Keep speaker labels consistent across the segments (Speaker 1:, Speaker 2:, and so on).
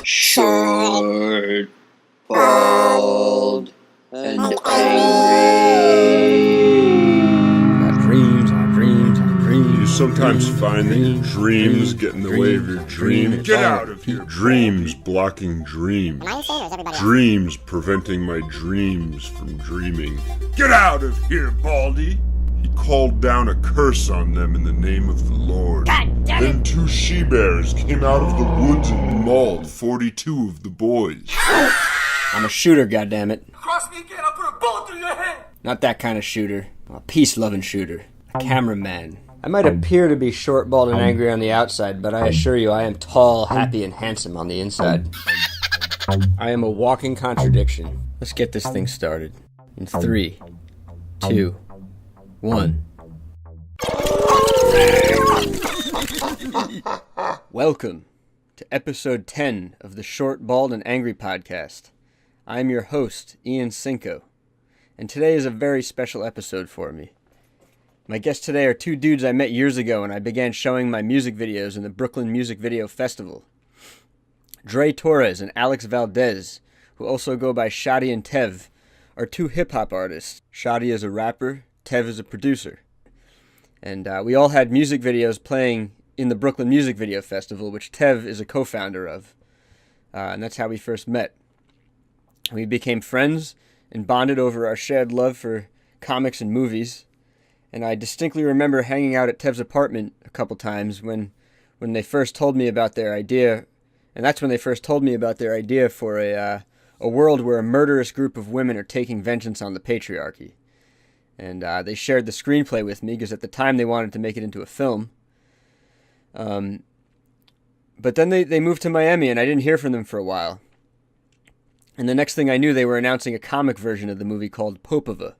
Speaker 1: Short, bald, and angry.
Speaker 2: You sometimes find that your dreams get in the way of your dream. Get out of here! Dreams blocking dreams. Dreams preventing my dreams from dreaming. Get out of here, Baldy! He called down a curse on them in the name of the Lord. Then 2 she-bears came out of the woods and mauled 42 of the boys.
Speaker 3: I'm a shooter, goddammit.
Speaker 4: Cross me again, I'll put a bullet through your head!
Speaker 3: Not that kind of shooter. A peace-loving shooter. A cameraman. I might appear to be short, bald, and angry on the outside, but I assure you I am tall, happy, and handsome on the inside. I am a walking contradiction. Let's get this thing started. In 3, 2, 1. Welcome to episode 10 of the Short, Bald, and Angry podcast. I am your host, Ian Cinco, and today is a very special episode for me. My guests today are 2 dudes I met years ago when I began showing my music videos in the Brooklyn Music Video Festival. Dre Torres and Alex Valdes, who also go by Shottie and Tev, are 2 hip-hop artists. Shottie is a rapper, Tev is a producer. And we all had music videos playing in the Brooklyn Music Video Festival, which Tev is a co-founder of. And that's how we first met. We became friends and bonded over our shared love for comics and movies. And I distinctly remember hanging out at Tev's apartment a couple times when they first told me about their idea. And that's when they first told me about their idea for a world where a murderous group of women are taking vengeance on the patriarchy. And they shared the screenplay with me because at the time they wanted to make it into a film. But then they moved to Miami and I didn't hear from them for a while. And the next thing I knew, they were announcing a comic version of the movie called POPOVA.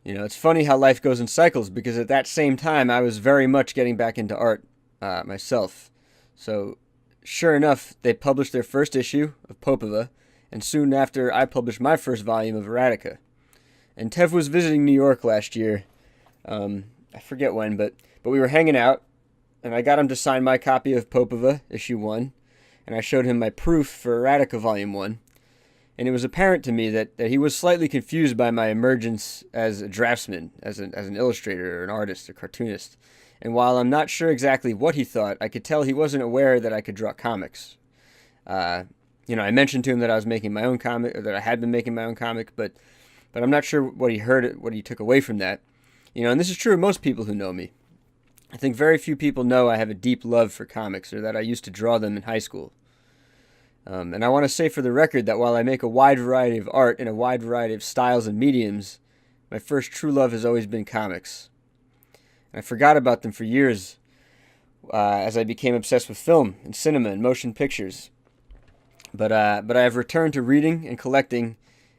Speaker 3: You know, it's funny how life goes in cycles because at that same time, I was very much getting back into art myself. So, sure enough, they published their first issue of POPOVA, and soon after, I published my first volume of erotica. And Tev was visiting New York last year. I forget when, but we were hanging out, and I got him to sign my copy of POPOVA, issue 1, and I showed him my proof for erotica volume 1. And it was apparent to me that he was slightly confused by my emergence as a draftsman, as an illustrator or an artist or cartoonist. And while I'm not sure exactly what he thought, I could tell he wasn't aware that I could draw comics. I mentioned to him that I was making my own comic, or that I had been making my own comic, but I'm not sure what he took away from that. You know, and this is true of most people who know me. I think very few people know I have a deep love for comics, or that I used to draw them in high school. And I want to say for the record that while I make a wide variety of art in a wide variety of styles and mediums, my first true love has always been comics. And I forgot about them for years as I became obsessed with film and cinema and motion pictures. But I have returned to reading and collecting,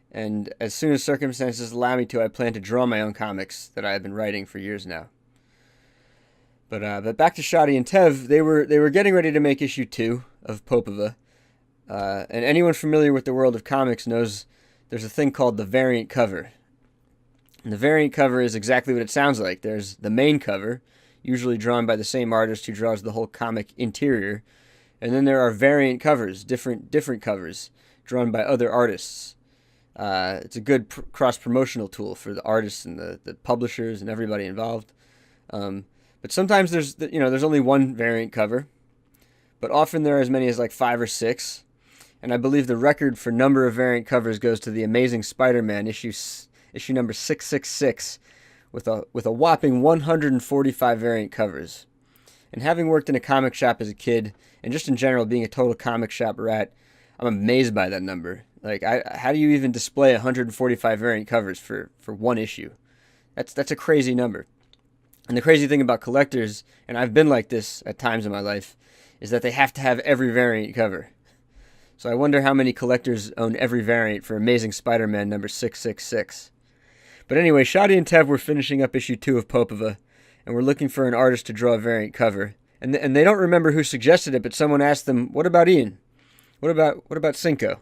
Speaker 3: and as soon as circumstances allow me to, I plan to draw my own comics that I have been writing for years now. But back to Shottie and Tev, they were getting ready to make issue 2 of POPOVA. And anyone familiar with the world of comics knows there's a thing called the variant cover. And the variant cover is exactly what it sounds like. There's the main cover, usually drawn by the same artist who draws the whole comic interior. And then there are variant covers, different covers, drawn by other artists. It's a good cross-promotional tool for the artists and the publishers and everybody involved. But sometimes there's only one variant cover. But often there are as many as like 5 or 6. And I believe the record for number of variant covers goes to The Amazing Spider-Man issue number 666 with a whopping 145 variant covers. And having worked in a comic shop as a kid, and just in general being a total comic shop rat, I'm amazed by that number. Like, how do you even display 145 variant covers for one issue? That's a crazy number. And the crazy thing about collectors, and I've been like this at times in my life, is that they have to have every variant cover. So I wonder how many collectors own every variant for Amazing Spider-Man number 666. But anyway, Shottie and Tev were finishing up issue 2 of POPOVA, and were looking for an artist to draw a variant cover. And they don't remember who suggested it, but someone asked them, "What about Ian? What about Cinco?"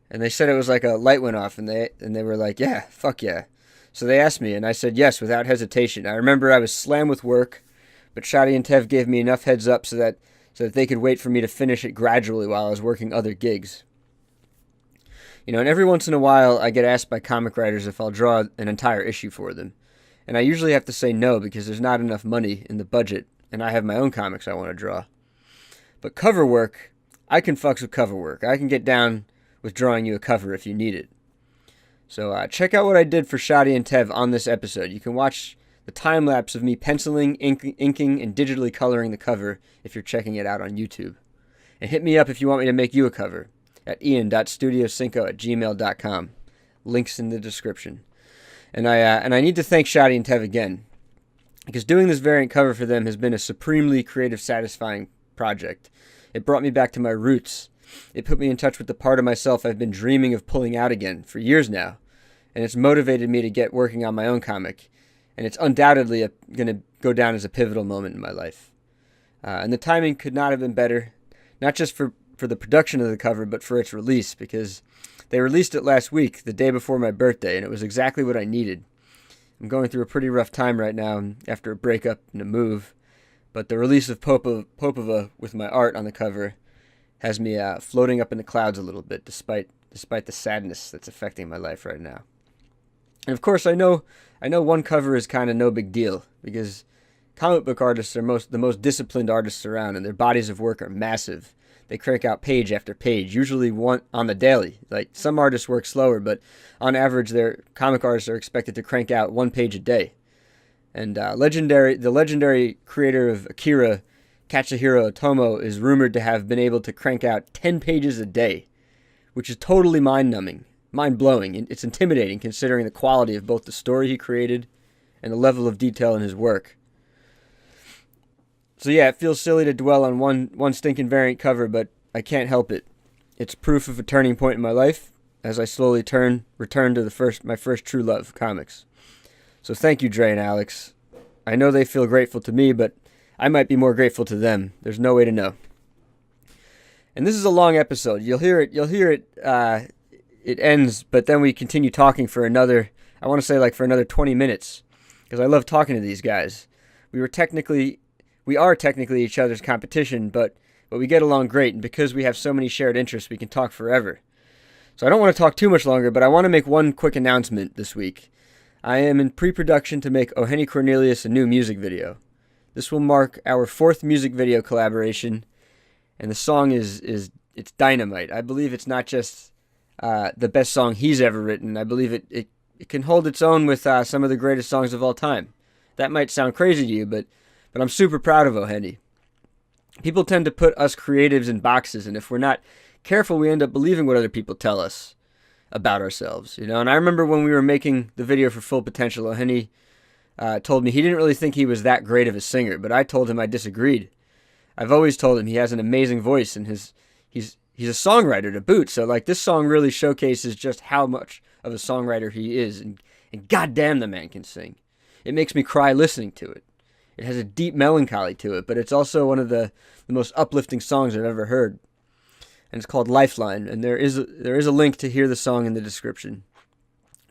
Speaker 3: And they said it was like a light went off, and they were like, "Yeah, fuck yeah." So they asked me, and I said yes without hesitation. I remember I was slammed with work, but Shottie and Tev gave me enough heads up so that so that they could wait for me to finish it gradually while I was working other gigs. You know, and every once in a while I get asked by comic writers if I'll draw an entire issue for them. And I usually have to say no because there's not enough money in the budget, and I have my own comics I want to draw. But cover work, I can fucks with cover work. I can get down with drawing you a cover if you need it. So check out what I did for Shottie and Tev on this episode. You can watch the time-lapse of me penciling, inking, and digitally coloring the cover if you're checking it out on YouTube. And hit me up if you want me to make you a cover at ian.studiocinco@gmail.com. Links in the description. And I need to thank Shottie and Tev again, because doing this variant cover for them has been a supremely creative, satisfying project. It brought me back to my roots. It put me in touch with the part of myself I've been dreaming of pulling out again for years now. And it's motivated me to get working on my own comic. And it's undoubtedly going to go down as a pivotal moment in my life. And the timing could not have been better, not just for the production of the cover, but for its release, because they released it last week, the day before my birthday, and it was exactly what I needed. I'm going through a pretty rough time right now after a breakup and a move, but the release of POPOVA with my art on the cover has me floating up in the clouds a little bit, despite the sadness that's affecting my life right now. And of course, I know one cover is kind of no big deal, because comic book artists are the most disciplined artists around, and their bodies of work are massive. They crank out page after page, usually one on the daily. Like, some artists work slower, but on average, their comic artists are expected to crank out 1 page a day. And the legendary creator of Akira, Katsuhiro Otomo, is rumored to have been able to crank out 10 pages a day, which is totally mind-blowing. It's intimidating considering the quality of both the story he created and the level of detail in his work. So yeah, it feels silly to dwell on one stinking variant cover, but I can't help it. It's proof of a turning point in my life as I slowly return to my first true love, comics. So thank you, Dre and Alex. I know they feel grateful to me, but I might be more grateful to them. There's no way to know. And this is a long episode. You'll hear it. It ends, but then we continue talking for another, I want to say for another 20 minutes, because I love talking to these guys. We are technically each other's competition, but we get along great, and because we have so many shared interests, we can talk forever. So I don't want to talk too much longer, but I want to make one quick announcement this week. I am in pre-production to make Ohene Cornelius a new music video. This will mark our 4th music video collaboration, and the song it's dynamite. I believe it's not just the best song he's ever written. I believe it can hold its own with some of the greatest songs of all time. That might sound crazy to you, but I'm super proud of Ohene. People tend to put us creatives in boxes, and if we're not careful, we end up believing what other people tell us about ourselves, you know. And I remember when we were making the video for Full Potential, Ohene told me he didn't really think he was that great of a singer, but I told him I disagreed. I've always told him he has an amazing voice, and he's a songwriter to boot. So this song really showcases just how much of a songwriter he is, and goddamn, the man can sing. It makes me cry listening to it. It has a deep melancholy to it, but it's also one of the most uplifting songs I've ever heard. And it's called Lifeline, and there is a link to hear the song in the description.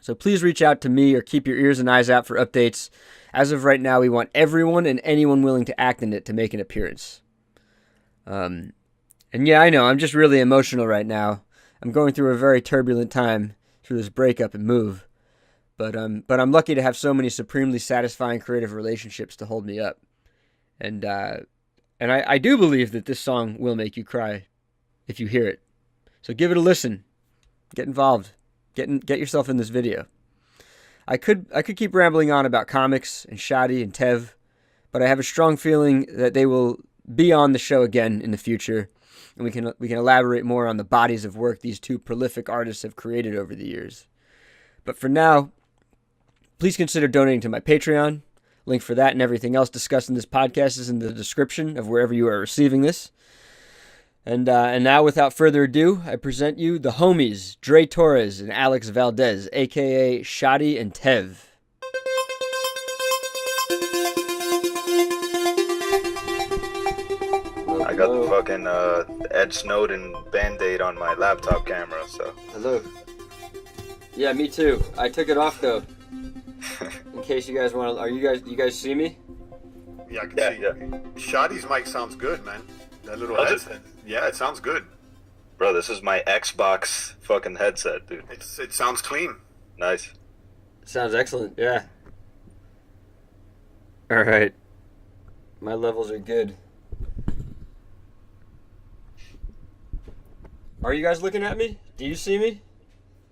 Speaker 3: So please reach out to me or keep your ears and eyes out for updates. As of right now, we want everyone and anyone willing to act in it to make an appearance. And yeah, I know, I'm just really emotional right now. I'm going through a very turbulent time through this breakup and move. But I'm lucky to have so many supremely satisfying creative relationships to hold me up. And I do believe that this song will make you cry if you hear it. So give it a listen. Get involved. Get yourself in this video. I could keep rambling on about comics and Shottie and Tev, but I have a strong feeling that they will be on the show again in the future, and we can elaborate more on the bodies of work these two prolific artists have created over the years. But for now, please consider donating to my Patreon. Link for that and everything else discussed in this podcast is in the description of wherever you are receiving this. And now, without further ado, I present you the homies, Dre Torres and Alex Valdes, a.k.a. Shottie and Tev.
Speaker 5: I got the fucking Ed Snowden Band-Aid on my laptop camera, so...
Speaker 3: Hello. Yeah, me too. I took it off, though. In case you guys want to... you guys see me?
Speaker 6: Yeah, I can see you. Shottie's mic sounds good, man. That little
Speaker 5: Does it?
Speaker 6: headset. Yeah, it sounds good.
Speaker 5: Bro, this is my Xbox fucking headset, dude.
Speaker 6: It sounds clean.
Speaker 5: Nice.
Speaker 3: Sounds excellent. Yeah. All right. My levels are good. Are you guys looking at me? Do you see me?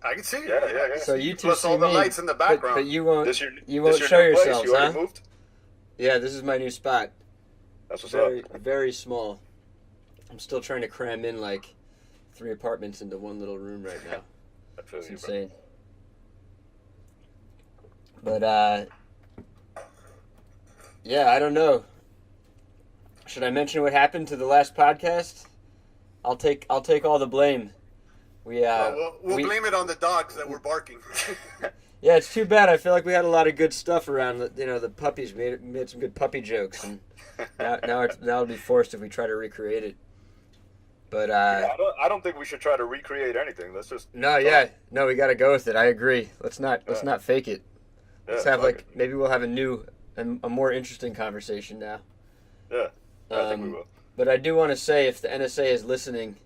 Speaker 6: I can see it.
Speaker 5: Yeah.
Speaker 3: So you two
Speaker 6: Plus
Speaker 3: see
Speaker 6: all the
Speaker 3: me,
Speaker 6: lights in the background.
Speaker 3: but you won't.
Speaker 5: This your
Speaker 3: show
Speaker 5: new place?
Speaker 3: yourselves,
Speaker 5: You already
Speaker 3: huh?
Speaker 5: moved?
Speaker 3: Yeah, this is my new spot.
Speaker 5: That's what's
Speaker 3: Very,
Speaker 5: up.
Speaker 3: very small. I'm still trying to cram in like 3 apartments into one little room right now.
Speaker 5: I feel
Speaker 3: It's
Speaker 5: you, bro.
Speaker 3: insane. But yeah, I don't know. Should I mention what happened to the last podcast? I'll take all the blame.
Speaker 6: We'll blame it on the dogs that were barking.
Speaker 3: Yeah, it's too bad. I feel like we had a lot of good stuff around. The puppies made some good puppy jokes, and now it'll be forced if we try to recreate it. But
Speaker 5: I don't think we should try to recreate anything. Let's just
Speaker 3: no, we got to go with it. I agree. Let's not fake it. Let's have maybe we'll have a new and a more interesting conversation now.
Speaker 5: Yeah, I think we will.
Speaker 3: But I do want to say, if the NSA is listening,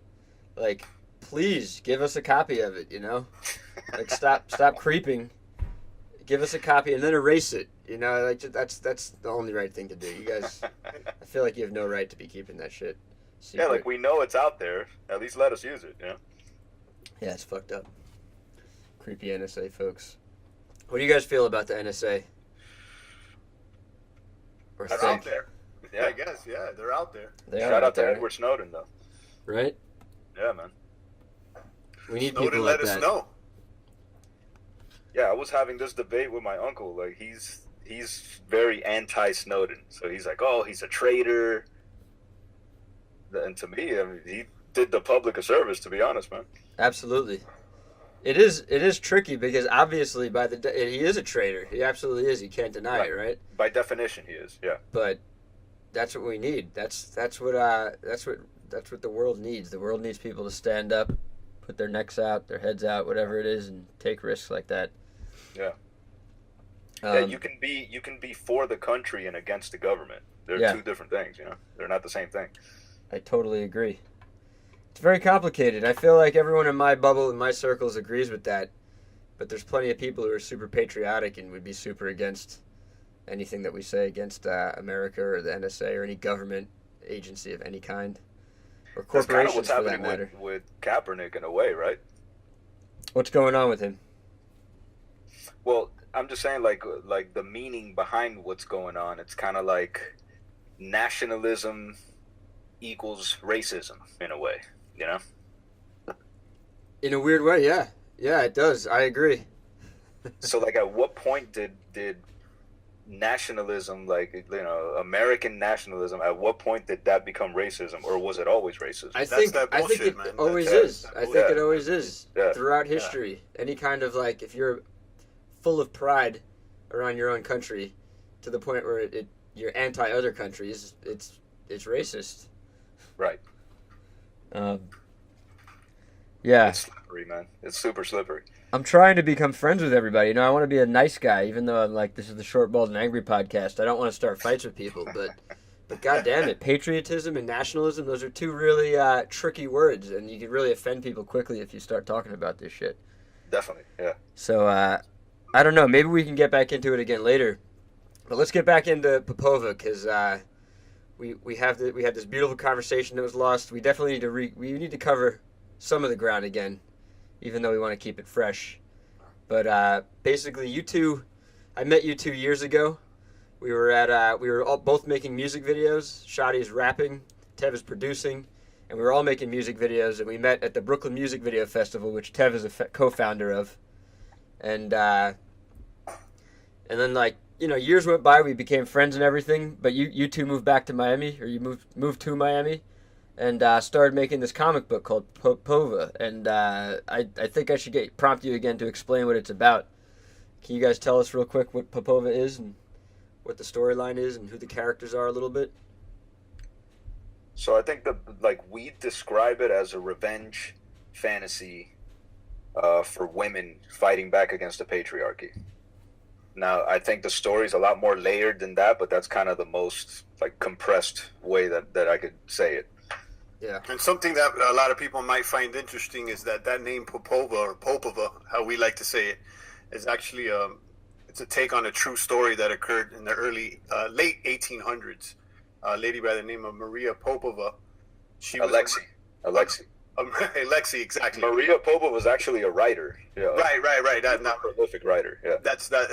Speaker 3: like, please give us a copy of it. Like stop creeping. Give us a copy and then erase it. Like that's the only right thing to do. You guys, I feel like you have no right to be keeping that shit secret.
Speaker 5: Yeah, like we know it's out there. At least let us use it.
Speaker 3: Yeah, it's fucked up. Creepy NSA folks. What do you guys feel about the NSA? Or
Speaker 6: They're
Speaker 3: think?
Speaker 6: out there.
Speaker 5: Yeah.
Speaker 6: I guess. Yeah, they're out there.
Speaker 3: They are
Speaker 5: Shout out to
Speaker 3: there,
Speaker 5: Edward Snowden, though.
Speaker 3: right?
Speaker 5: Yeah, man.
Speaker 3: We need
Speaker 6: Snowden
Speaker 3: people
Speaker 6: let
Speaker 3: like
Speaker 6: us
Speaker 3: that.
Speaker 6: know.
Speaker 5: Yeah, I was having this debate with my uncle. Like, he's very anti-Snowden. So he's like, oh, he's a traitor. And to me, I mean, he did the public a service, to be honest, man.
Speaker 3: Absolutely. It is tricky because obviously he is a traitor. He absolutely is. You can't deny it, right?
Speaker 5: By definition, he is. Yeah.
Speaker 3: But that's what we need. That's what the world needs. The world needs people to stand up, put their necks out, their heads out, whatever it is, and take risks like that.
Speaker 5: Yeah. Yeah, you can be for the country and against the government. They're two different things, They're not the same thing.
Speaker 3: I totally agree. It's very complicated. I feel like everyone in my bubble, in my circles, agrees with that. But there's plenty of people who are super patriotic and would be super against anything that we say against America or the NSA or any government agency of any kind. Or
Speaker 5: That's kind of
Speaker 3: corporations,
Speaker 5: what's
Speaker 3: for that
Speaker 5: happening
Speaker 3: matter.
Speaker 5: with Kaepernick in a way, right?
Speaker 3: What's going on with him?
Speaker 5: Well, I'm just saying, like the meaning behind what's going on. It's kind of like nationalism equals racism in a way,
Speaker 3: In a weird way, yeah. Yeah, it does. I agree.
Speaker 5: So, like, at what point did nationalism, like, American nationalism, at what point did that become racism, or was it always racism?
Speaker 3: I think
Speaker 6: that bullshit,
Speaker 3: it
Speaker 6: man.
Speaker 3: always
Speaker 6: That's-
Speaker 3: is.
Speaker 6: that
Speaker 3: I think
Speaker 5: bullshit.
Speaker 3: it always is
Speaker 5: Yeah.
Speaker 3: throughout history. Any kind of like, if you're full of pride around your own country, to the point where you're anti other countries, it's racist.
Speaker 5: Right.
Speaker 3: Yeah,
Speaker 5: It's slippery, man. It's super slippery.
Speaker 3: I'm trying to become friends with everybody. I want to be a nice guy, even though I'm like, this is the Short, Bald, and Angry podcast. I don't want to start fights with people, but god damn it, patriotism and nationalism, those are two really tricky words, and you can really offend people quickly if you start talking about this shit.
Speaker 5: Definitely, yeah.
Speaker 3: So, I don't know, maybe we can get back into it again later, but let's get back into POPOVA, because we had this beautiful conversation that was lost. We definitely need to cover some of the ground again, even though we want to keep it fresh. But basically, I met you 2 years ago. We were all both making music videos. Shottie is rapping, Tev is producing, and we were all making music videos. And we met at the Brooklyn Music Video Festival, which Tev is a co-founder of. And then, like, years went by. We became friends and everything. But you two moved back to Miami, or you moved to Miami, and started making this comic book called POPOVA. And I think I should prompt you again to explain what it's about. Can you guys tell us real quick what POPOVA is and what the storyline is and who the characters are a little bit?
Speaker 5: So I think we describe it as a revenge fantasy for women fighting back against the patriarchy. Now, I think the story's a lot more layered than that, but that's kind of the most compressed way that I could say it.
Speaker 3: Yeah.
Speaker 6: And something that a lot of people might find interesting is that name Popova or Popova, how we like to say it, is actually it's a take on a true story that occurred in the late 1800s. A lady by the name of Maria Popova.
Speaker 5: Alexei.
Speaker 6: Alexei, exactly.
Speaker 5: Maria Popova was actually a writer. Yeah.
Speaker 6: Right.
Speaker 5: Not a prolific writer. Yeah.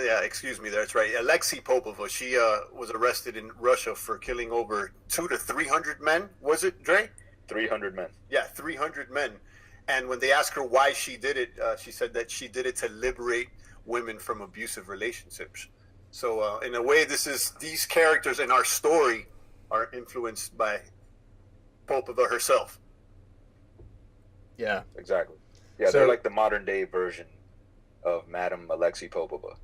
Speaker 6: Yeah. Excuse me. That's right. Alexei Popova. She was arrested in Russia for killing over 200 to 300 men. Was it, Dre?
Speaker 5: 300 men.
Speaker 6: Yeah, 300 men. And when they asked her why she did it, she said that she did it to liberate women from abusive relationships. So in a way, these characters in our story are influenced by Popova herself.
Speaker 3: Yeah.
Speaker 5: Exactly. Yeah,
Speaker 3: So-
Speaker 5: they're like the modern day version of Madame Alexei Popova.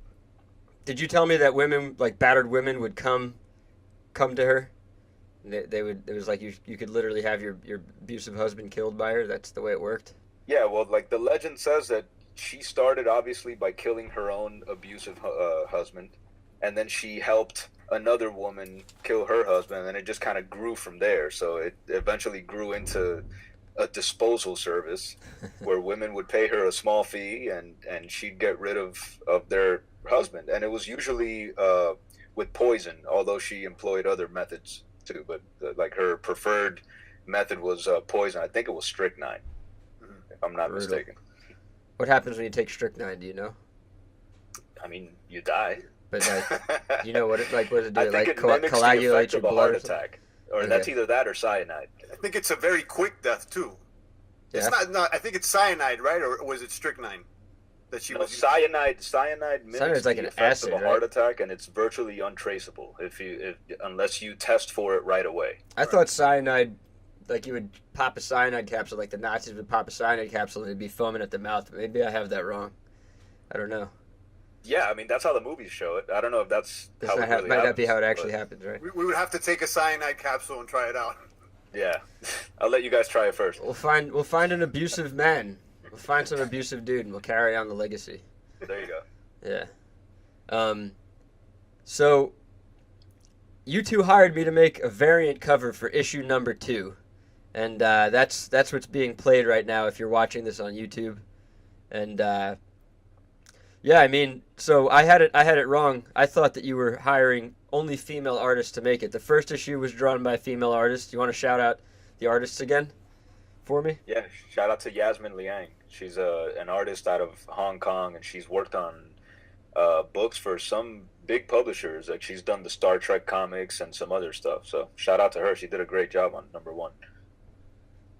Speaker 3: Did you tell me that women, like battered women, would come to her? They would. It was like you could literally have your abusive husband killed by her. That's the way it worked.
Speaker 5: Yeah, well, like the legend says that she started obviously by killing her own abusive husband, and then she helped another woman kill her husband, and it just kind of grew from there. So it eventually grew into a disposal service where women would pay her a small fee, and she'd get rid of their husband. And it was usually with poison, although she employed other methods too. But like her preferred method was poison. I think it was strychnine, if I'm not
Speaker 3: Brutal.
Speaker 5: mistaken.
Speaker 3: What happens when you take strychnine? Do you know?
Speaker 5: I mean, you die.
Speaker 3: But like, you know what it like? What does it do?
Speaker 5: I
Speaker 3: It,
Speaker 5: think
Speaker 3: like
Speaker 5: it mimics the
Speaker 3: coagulate
Speaker 5: effect
Speaker 3: your
Speaker 5: of a
Speaker 3: blood?
Speaker 5: heart
Speaker 3: Or something?
Speaker 5: attack, or
Speaker 3: Okay.
Speaker 5: that's either that or cyanide.
Speaker 6: I think it's a very quick death too. It's
Speaker 3: Yeah.
Speaker 6: not. I think it's cyanide, right? Or was it strychnine that she
Speaker 5: No,
Speaker 6: was using?
Speaker 5: cyanide mimics
Speaker 3: Cyanide's like
Speaker 5: the
Speaker 3: an
Speaker 5: effect
Speaker 3: acid,
Speaker 5: of a heart
Speaker 3: right?
Speaker 5: attack, and it's virtually untraceable unless you test for it right away.
Speaker 3: I thought cyanide, like you would pop a cyanide capsule, like the Nazis would pop a cyanide capsule and it'd be foaming at the mouth. Maybe I have that wrong. I don't know.
Speaker 5: Yeah, I mean that's how the movies show it. I don't know if that's how it really
Speaker 3: Might not be how it
Speaker 5: happens,
Speaker 3: actually
Speaker 5: but
Speaker 3: happens, right?
Speaker 6: We would have to take a cyanide capsule and try it out.
Speaker 5: Yeah, I'll let you guys try it first.
Speaker 3: We'll find an abusive man. We'll find some abusive dude and we'll carry on the legacy.
Speaker 5: There you go.
Speaker 3: Yeah. So you two hired me to make a variant cover for issue number 2, and that's what's being played right now if you're watching this on YouTube. And yeah, I mean, so I had it wrong. I thought that you were hiring only female artists to make it. The first issue was drawn by female artists. You want to shout out the artists again for me?
Speaker 5: Yeah, shout out to Yasmin Liang. She's an artist out of Hong Kong, and she's worked on books for some big publishers. Like she's done the Star Trek comics and some other stuff. So shout out to her. She did a great job on number 1.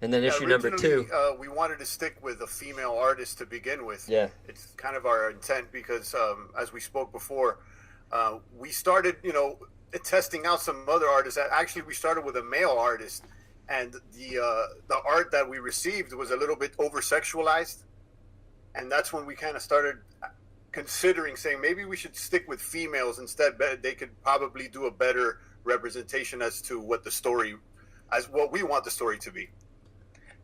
Speaker 3: And then issue number 2.
Speaker 6: We wanted to stick with a female artist to begin with.
Speaker 3: Yeah.
Speaker 6: It's kind of our intent because, as we spoke before, we started, testing out some other artists. Actually, we started with a male artist, and the art that we received was a little bit over-sexualized, and that's when we kind of started considering saying maybe we should stick with females instead. They could probably do a better representation as to what we want the story to be.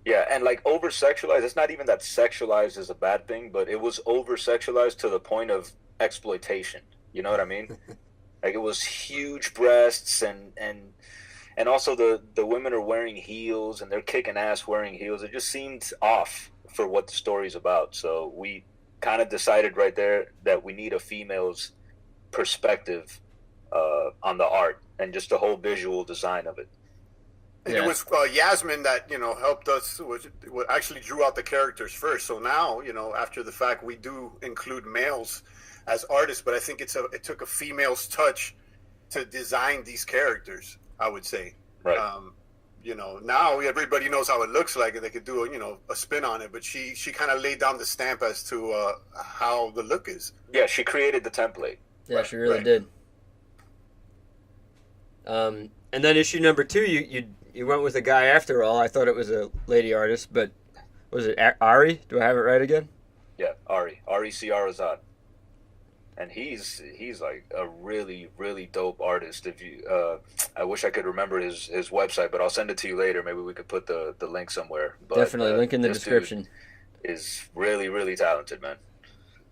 Speaker 5: Yeah, and like over-sexualized, it's not even that sexualized is a bad thing, but it was over-sexualized to the point of exploitation. You know what I mean? Like it was huge breasts and also the women are wearing heels and they're kicking ass wearing heels. It just seemed off for what the story's about. So we kind of decided right there that we need a female's perspective on the art and just the whole visual design of it.
Speaker 6: And
Speaker 3: Yeah.
Speaker 6: it was Yasmin that helped us. Actually drew out the characters first. So now after the fact, we do include males as artists, but I think it took a female's touch to design these characters. I would say,
Speaker 5: Right.
Speaker 6: Now everybody knows how it looks like, and they could do a spin on it. But she kind of laid down the stamp as to how the look is.
Speaker 5: Yeah, she created the template.
Speaker 3: Yeah,
Speaker 6: Right,
Speaker 3: she really
Speaker 6: right.
Speaker 3: did. And then issue number 2, you went with a guy after all. I thought it was a lady artist, but was it Ari? Do I have it right again?
Speaker 5: Yeah, Ari Ciarazad. And he's like a really, really dope artist. If you, I wish I could remember his website, but I'll send it to you later. Maybe we could put the link somewhere. But,
Speaker 3: Definitely, link in the
Speaker 5: this
Speaker 3: description.
Speaker 5: dude is really, really talented, man.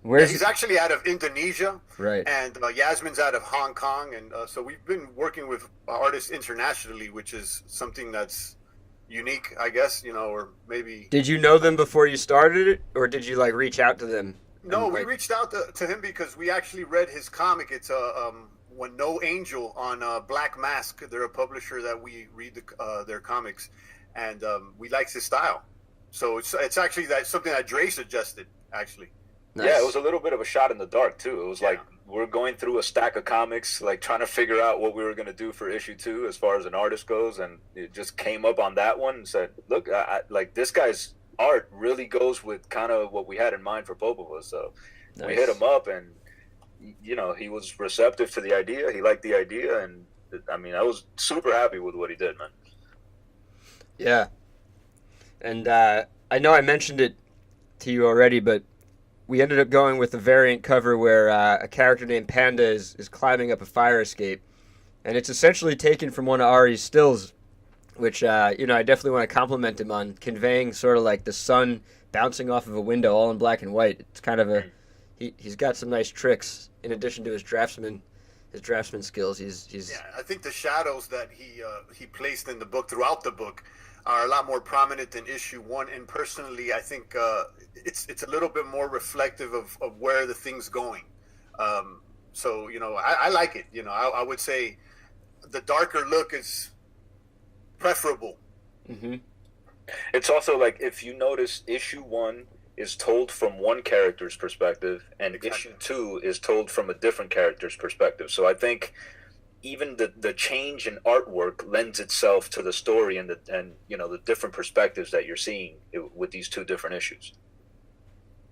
Speaker 3: Where's
Speaker 6: He's actually out of Indonesia,
Speaker 3: right?
Speaker 6: and Yasmin's out of Hong Kong, and so we've been working with artists internationally, which is something that's unique, I guess, or maybe.
Speaker 3: Did you know them before you started it, or did you like reach out to them?
Speaker 6: No,
Speaker 3: and,
Speaker 6: we
Speaker 3: like...
Speaker 6: reached out to him because we actually read his comic. It's When No Angel on Black Mask. They're a publisher that we read their comics, and we liked his style. So it's actually something that Dre suggested, actually.
Speaker 3: Nice.
Speaker 5: Yeah, it was a little bit of a shot in the dark too. It was like we're going through a stack of comics, like trying to figure out what we were going to do for issue 2 as far as an artist goes, and it just came up on that one and said, "Look, like this guy's art really goes with kind of what we had in mind for POPOVA." So we hit him up, and he was receptive to the idea. He liked the idea, and I mean, I was super happy with what he did, man.
Speaker 3: Yeah, and I know I mentioned it to you already, but we ended up going with a variant cover where a character named Panda is climbing up a fire escape. And it's essentially taken from one of Ari's stills, which, I definitely want to compliment him on conveying sort of like the sun bouncing off of a window all in black and white. It's kind of he's got some nice tricks in addition to his draftsman skills.
Speaker 6: Yeah, I think the shadows that he placed in the book throughout the book are a lot more prominent than issue 1, and personally I think it's a little bit more reflective of where the thing's going. So I like it. I would say the darker look is preferable.
Speaker 3: Mm-hmm.
Speaker 5: It's also like, if you notice, issue 1 is told from one character's perspective, and issue 2 is told from a different character's perspective. So I think even the change in artwork lends itself to the story and the different perspectives that you're seeing with these 2 different issues.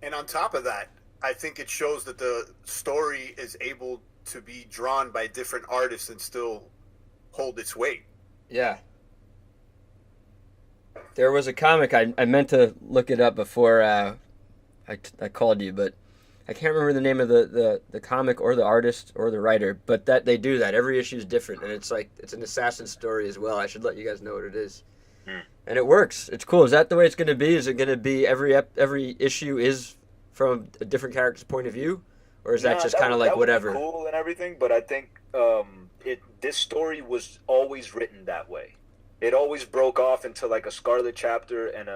Speaker 6: And on top of that, I think it shows that the story is able to be drawn by different artists and still hold its weight.
Speaker 3: Yeah. There was a comic, I meant to look it up before I called you, but I can't remember the name of the comic or the artist or the writer, but that they do that. Every issue is different, and it's an assassin story as well. I should let you guys know what it is. And it works. It's cool. Is that the way it's going to be? Is it going to be every issue is from a different character's point of view? Or is that just kind of like whatever?
Speaker 5: That would be cool and everything, but I think this story was always written that way. It always broke off into like a Scarlet chapter and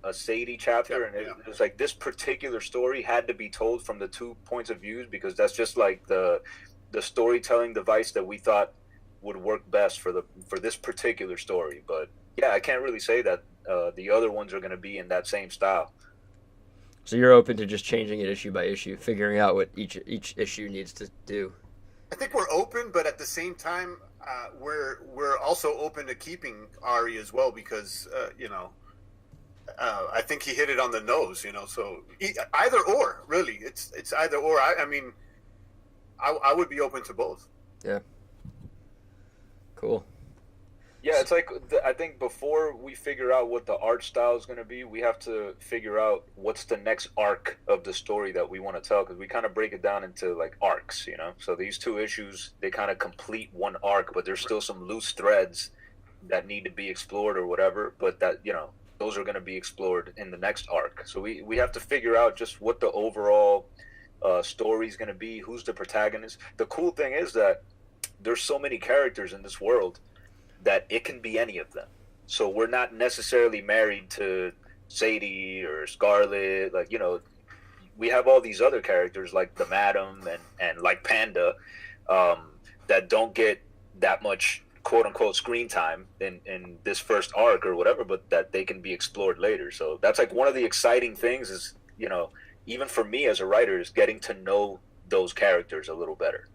Speaker 5: a Sadie chapter, and it was like this particular story had to be told from the 2 points of views, because that's just like the storytelling device that we thought would work best for this particular story. But yeah, I can't really say that the other ones are going to be in that same style.
Speaker 3: So you're open to just changing it issue by issue, figuring out what each issue needs to do.
Speaker 6: I think we're open, but at the same time, we're also open to keeping Ari as well, because I think he hit it on the nose. So either or, really, it's either or. I mean, I would be open to both.
Speaker 3: Yeah. Cool.
Speaker 5: Yeah, it's like, I think before we figure out what the art style is going to be, we have to figure out what's the next arc of the story that we want to tell, because we kind of break it down into like arcs, So these 2 issues, they kind of complete one arc, but there's still some loose threads that need to be explored or whatever, but that, those are going to be explored in the next arc. So we have to figure out just what the overall story is going to be, who's the protagonist. The cool thing is that there's so many characters in this world that it can be any of them. So we're not necessarily married to Sadie or Scarlet. Like, we have all these other characters like the Madam and like Panda that don't get that much quote-unquote screen time in this first arc or whatever, but that they can be explored later. So that's like one of the exciting things is, even for me as a writer, is getting to know those characters a little better.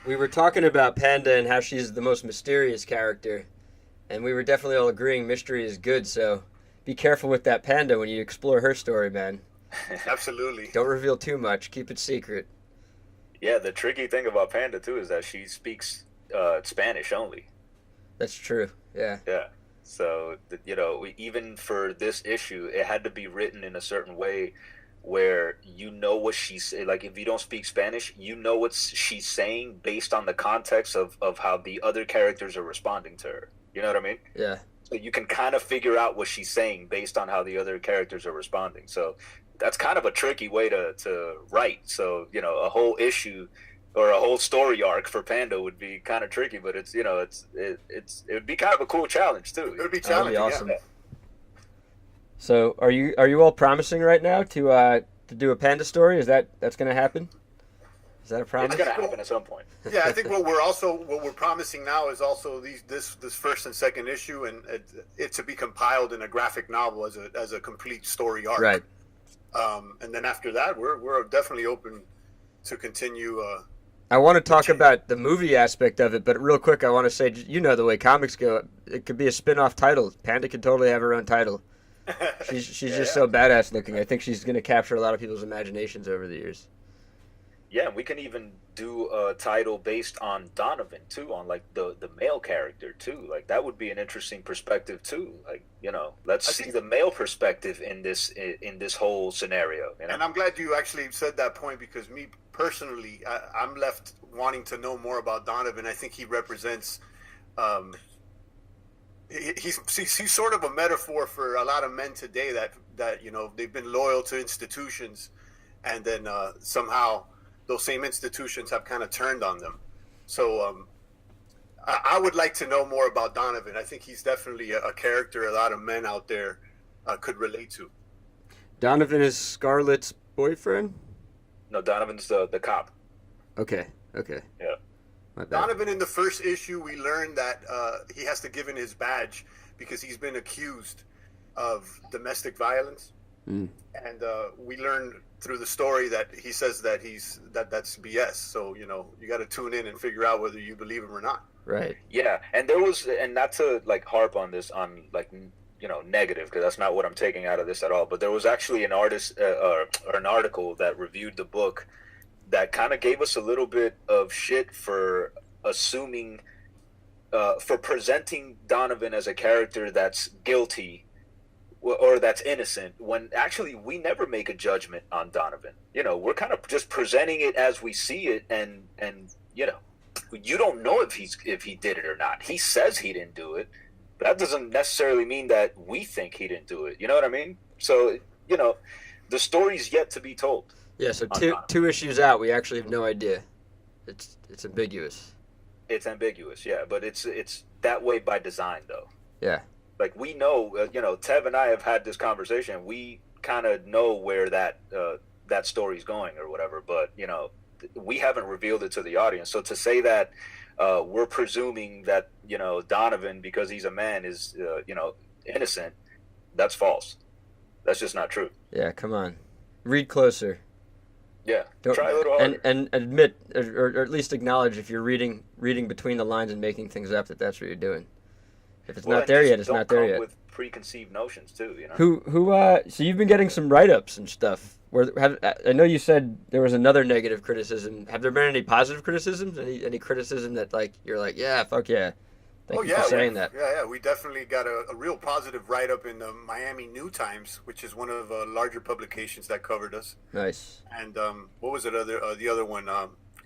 Speaker 3: We were talking about Panda and how she's the most mysterious character, and we were definitely all agreeing mystery is good, so be careful with that Panda when you explore her story, man.
Speaker 6: Absolutely.
Speaker 3: Don't reveal too much. Keep it secret.
Speaker 5: Yeah, the tricky thing about Panda, too, is that she speaks Spanish only.
Speaker 3: That's true, yeah.
Speaker 5: Yeah, so, even for this issue, it had to be written in a certain way where what she's like. If you don't speak Spanish, what she's saying based on the context of how the other characters are responding to her. You know what I mean?
Speaker 3: Yeah.
Speaker 5: So you can kind of figure out what she's saying based on how the other characters are responding. So that's kind of a tricky way to write. So, a whole issue or a whole story arc for Panda would be kind of tricky. But it's it would be kind of a cool challenge too.
Speaker 6: It would be
Speaker 3: That would be
Speaker 6: challenging.
Speaker 3: awesome.
Speaker 6: Yeah.
Speaker 3: So are you all promising right now to do a Panda story? That's going to happen? Is that a promise?
Speaker 5: It's gonna happen at some point.
Speaker 6: Yeah, I think what we're promising now is also this first and second issue, and it to be compiled in a graphic novel as a complete story arc.
Speaker 3: Right.
Speaker 6: And then after that, we're definitely open to continue.
Speaker 3: I want to talk about the movie aspect of it, but real quick, I want to say, the way comics go, it could be a spin-off title. Panda could totally have her own title. She's just so badass looking. I think she's going to capture a lot of people's imaginations over the years.
Speaker 5: Yeah, we can even do a title based on Donovan too, on like the male character too. Like that would be an interesting perspective too. Like let's see the male perspective in this whole scenario.
Speaker 6: And I'm glad you actually said that point, because me personally, I'm left wanting to know more about Donovan. I think he represents. He's sort of a metaphor for a lot of men today that they've been loyal to institutions, and then somehow those same institutions have kind of turned on them. So I would like to know more about Donovan. I think he's definitely a character a lot of men out there could relate to.
Speaker 3: Donovan is Scarlett's boyfriend?
Speaker 5: No, Donovan's the cop.
Speaker 3: Okay.
Speaker 5: Yeah.
Speaker 3: My bad.
Speaker 6: Donovan, in the first issue, we learned that he has to give in his badge because he's been accused of domestic violence.
Speaker 3: Mm.
Speaker 6: And we learned through the story that he says that that's BS. So you got to tune in and figure out whether you believe him or not.
Speaker 3: Right.
Speaker 5: Yeah, and not to like harp on this on like negative, because that's not what I'm taking out of this at all. But there was actually an artist or an article that reviewed the book that kind of gave us a little bit of shit for assuming, for presenting Donovan as a character that's guilty or that's innocent, when actually we never make a judgment on Donovan. We're kind of just presenting it as we see it, and you don't know if he did it or not. He says he didn't do it, but that doesn't necessarily mean that we think he didn't do it. You know what I mean? So the story's yet to be told.
Speaker 3: Yeah. So two issues out, we actually have no idea. It's ambiguous.
Speaker 5: It's ambiguous, yeah, but it's that way by design, though.
Speaker 3: Yeah.
Speaker 5: Like we know, Tev and I have had this conversation. We kind of know where that story's going or whatever, but we haven't revealed it to the audience. So to say that we're presuming that Donovan, because he's a man, is innocent, that's false. That's just not true.
Speaker 3: Yeah. Come on, read closer.
Speaker 5: Yeah, try a little harder.
Speaker 3: And admit, or at least acknowledge if you're reading between the lines and making things up, that's what you're doing. If it's not there yet, it's not there yet.
Speaker 5: With preconceived notions too,
Speaker 3: Who? So you've been getting some write-ups and stuff. I know you said there was another negative criticism. Have there been any positive criticisms? Any criticism that you're like, yeah, fuck yeah. Thank you for saying that.
Speaker 6: Yeah, we definitely got a real positive write-up in the Miami New Times, which is one of the larger publications that covered us.
Speaker 3: Nice.
Speaker 6: And what was it? The other one,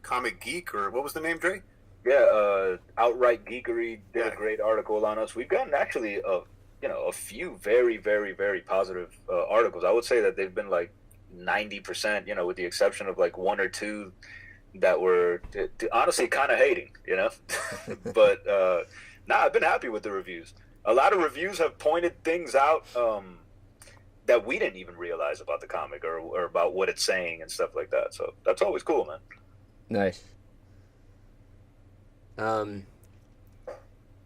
Speaker 6: Comic Geek, or what was the name, Dre?
Speaker 5: Yeah, Outright Geekery did a great article on us. We've gotten actually a few very, very, very positive articles. I would say that they've been like 90%, with the exception of like one or two that were honestly kind of hating, But I've been happy with the reviews. A lot of reviews have pointed things out that we didn't even realize about the comic or about what it's saying and stuff like that. So that's always cool, man.
Speaker 3: Nice.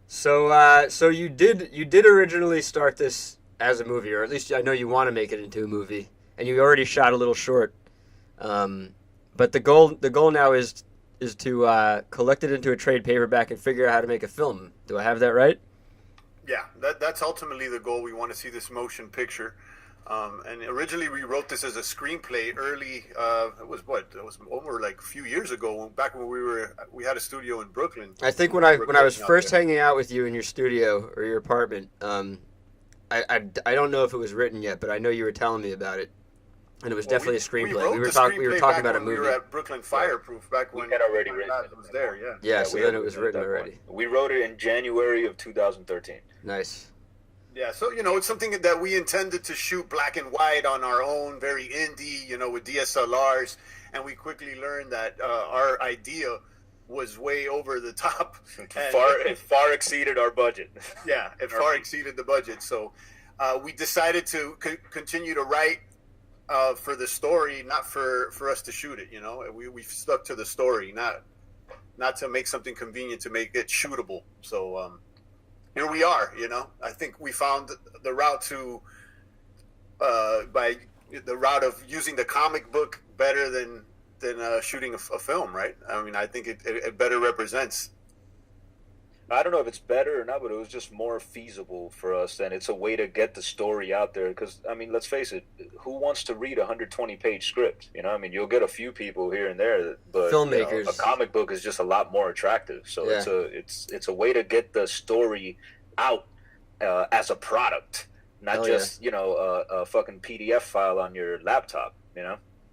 Speaker 3: So you did originally start this as a movie, or at least I know you want to make it into a movie, and you already shot a little short. But the goal now is to collect it into a trade paperback and figure out how to make a film. Do I have that right?
Speaker 6: Yeah, that's ultimately the goal. We want to see this motion picture. And originally we wrote this as a screenplay early. It was over like a few years ago, back when we had a studio in Brooklyn.
Speaker 3: I think when I was first hanging out with you in your studio or your apartment, I don't know if it was written yet, but I know you were telling me about it, and it was definitely a screenplay. We were talking about a movie.
Speaker 6: We were at Brooklyn Fireproof back when
Speaker 5: we had already written
Speaker 6: it. Was there, yeah.
Speaker 3: Yeah, so then it was written already.
Speaker 5: We wrote it in January of 2013.
Speaker 3: Nice.
Speaker 6: Yeah, so it's something that we intended to shoot black and white on our own, very indie, with DSLRs, and we quickly learned that our idea was way over the top.
Speaker 5: It far exceeded our budget.
Speaker 6: Yeah, it far exceeded the budget. So we decided to continue to write for the story, not for us to shoot it. We stuck to the story, not to make something convenient to make it shootable. So here we are. I think we found the route to by the route of using the comic book better than shooting a film, right? I mean, I think it better represents.
Speaker 5: I don't know if it's better or not, but it was just more feasible for us, and it's a way to get the story out there. Because I mean, let's face it, who wants to read a 120-page script? I mean, you'll get a few people here and there, but
Speaker 3: filmmakers.
Speaker 5: A comic book is just a lot more attractive. So it's a way to get the story out as a product, not just a fucking PDF file on your laptop.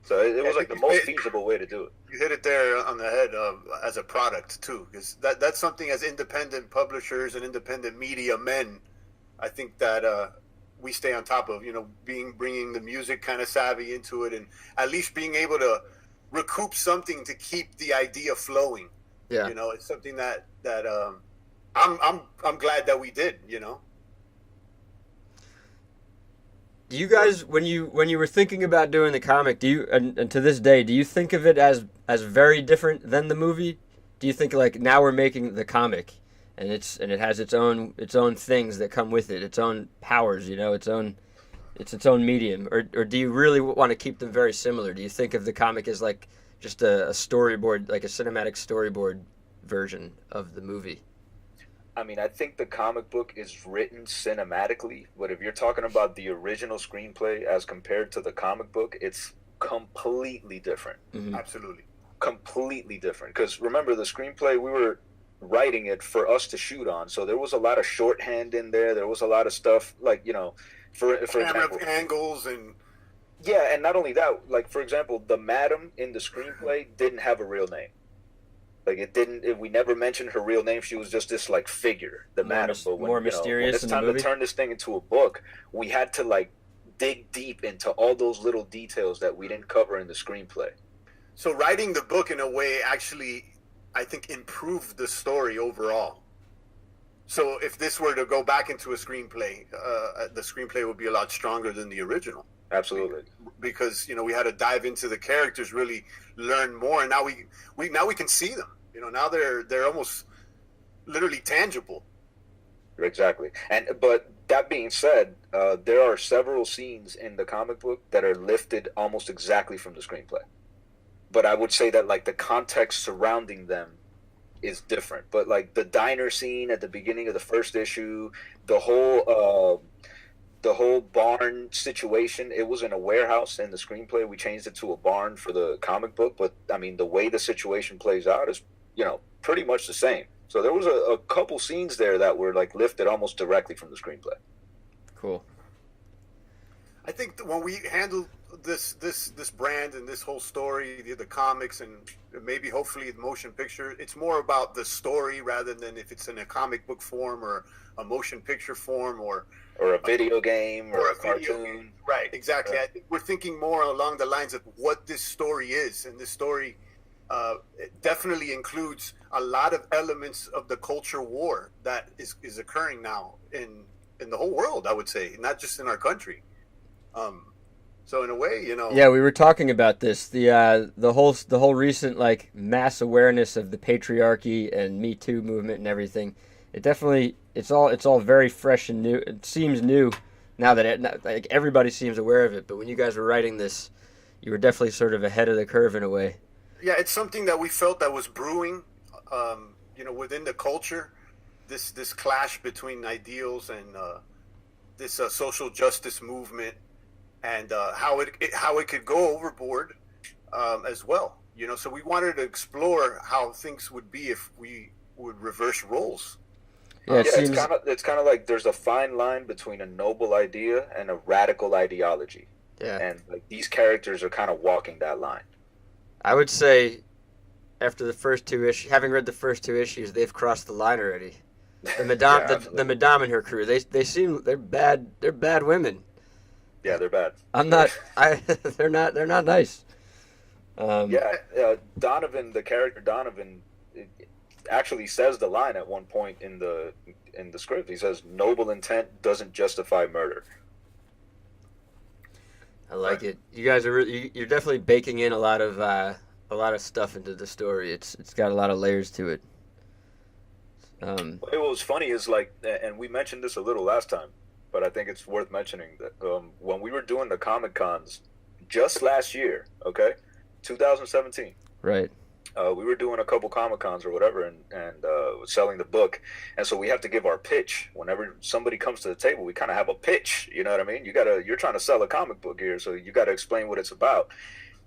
Speaker 5: So it was like the most feasible way to do it.
Speaker 6: You hit it there on the head as a product too, because that's something as independent publishers and independent media men, I think that we stay on top of. Bringing the music kind of savvy into it, and at least being able to recoup something to keep the idea flowing. Yeah, it's something that I'm glad that we did.
Speaker 3: Do you guys, when you were thinking about doing the comic, do you and to this day, do you think of it as very different than the movie? Do you think like now we're making the comic, and it has its own things that come with it, its own powers, its own medium, or do you really want to keep them very similar? Do you think of the comic as like just a storyboard, like a cinematic storyboard version of the movie?
Speaker 5: I mean, I think the comic book is written cinematically, but if you're talking about the original screenplay as compared to the comic book, it's completely different.
Speaker 3: Mm-hmm.
Speaker 6: Absolutely.
Speaker 5: Completely different. Because remember, the screenplay, we were writing it for us to shoot on, so there was a lot of shorthand in there. There was a lot of stuff, like, for example,
Speaker 6: angles and...
Speaker 5: Yeah, and not only that, like, for example, the madam in the screenplay didn't have a real name. Like we never mentioned her real name. She was just this like figure, the madam. But
Speaker 3: more mysterious.
Speaker 5: When it's time to turn this thing into a book, we had to like dig deep into all those little details that we didn't cover in the screenplay.
Speaker 6: So writing the book in a way actually, I think, improved the story overall. So if this were to go back into a screenplay, the screenplay would be a lot stronger than the original.
Speaker 5: Absolutely.
Speaker 6: Because we had to dive into the characters, really learn more, and now we can see them. Now they're almost literally tangible.
Speaker 5: Exactly. But that being said, there are several scenes in the comic book that are lifted almost exactly from the screenplay. But I would say that like the context surrounding them is different. But like the diner scene at the beginning of the first issue, the whole barn situation, it was in a warehouse in the screenplay. We changed it to a barn for the comic book, but I mean the way the situation plays out is pretty much the same. So there was a couple scenes there that were like lifted almost directly from the screenplay.
Speaker 3: Cool.
Speaker 6: I think when we handled this brand and this whole story, the comics and maybe hopefully the motion picture, it's more about the story rather than if it's in a comic book form or a motion picture form or
Speaker 5: a video game or a cartoon.
Speaker 6: Game. Right, exactly. Yeah. I think we're thinking more along the lines of what this story is, and this story it definitely includes a lot of elements of the culture war that is occurring now in the whole world, I would say, not just in our country. So in a way,
Speaker 3: Yeah, we were talking about this. The whole recent like mass awareness of the patriarchy and Me Too movement and everything. It definitely it's all very fresh and new. It seems new now that like everybody seems aware of it. But when you guys were writing this, you were definitely sort of ahead of the curve in a way.
Speaker 6: Yeah, it's something that we felt that was brewing, within the culture. This clash between ideals and this social justice movement, and how it could go overboard as well. So we wanted to explore how things would be if we would reverse roles.
Speaker 3: Yeah,
Speaker 5: it's kind of like there's a fine line between a noble idea and a radical ideology.
Speaker 3: Yeah,
Speaker 5: and like these characters are kind of walking that line.
Speaker 3: I would say, after the first two issues, having read the first two issues, they've crossed the line already. The Madame,
Speaker 5: Yeah,
Speaker 3: the Madame and her crew. They're bad women.
Speaker 5: Yeah, they're bad.
Speaker 3: I'm not. They're not nice.
Speaker 5: Donovan, the character Donovan, actually says the line at one point in the script. He says, "Noble intent doesn't justify murder."
Speaker 3: I like it. You guys are you're definitely baking in a lot of stuff into the story. It's got a lot of layers to it.
Speaker 5: What was funny is and we mentioned this a little last time, but I think it's worth mentioning that when we were doing the Comic Cons just last year, 2017,
Speaker 3: right?
Speaker 5: We were doing a couple Comic Cons or whatever, and selling the book, and so we have to give our pitch whenever somebody comes to the table. We kind of have a pitch, you know what I mean? You're trying to sell a comic book here, so you got to explain what it's about.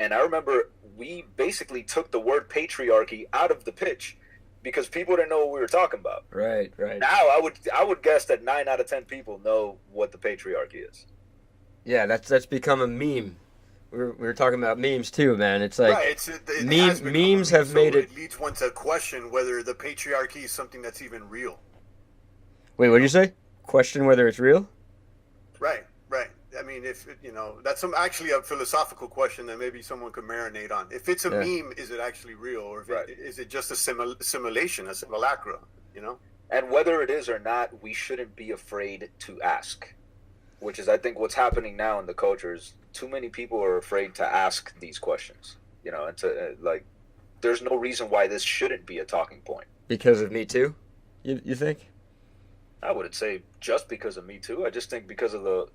Speaker 5: And I remember we basically took the word patriarchy out of the pitch because people didn't know what we were talking about.
Speaker 3: Right.
Speaker 5: Now I would guess that 9 out of 10 people know what the patriarchy is.
Speaker 3: Yeah, that's become a meme. We were talking about memes too, man. It's like memes have made it.
Speaker 6: It leads one to question whether the patriarchy is something that's even real.
Speaker 3: Wait, what did you say? Question whether it's real?
Speaker 6: Right. I mean, if that's actually a philosophical question that maybe someone could marinate on. If it's a meme, is it actually real, or is it just a simulation, a simulacra?
Speaker 5: And whether it is or not, we shouldn't be afraid to ask, which is, I think, what's happening now in the culture is too many people are afraid to ask these questions. And to there's no reason why this shouldn't be a talking point.
Speaker 3: Because of Me Too, you think?
Speaker 5: I wouldn't say just because of Me Too. I just think because of the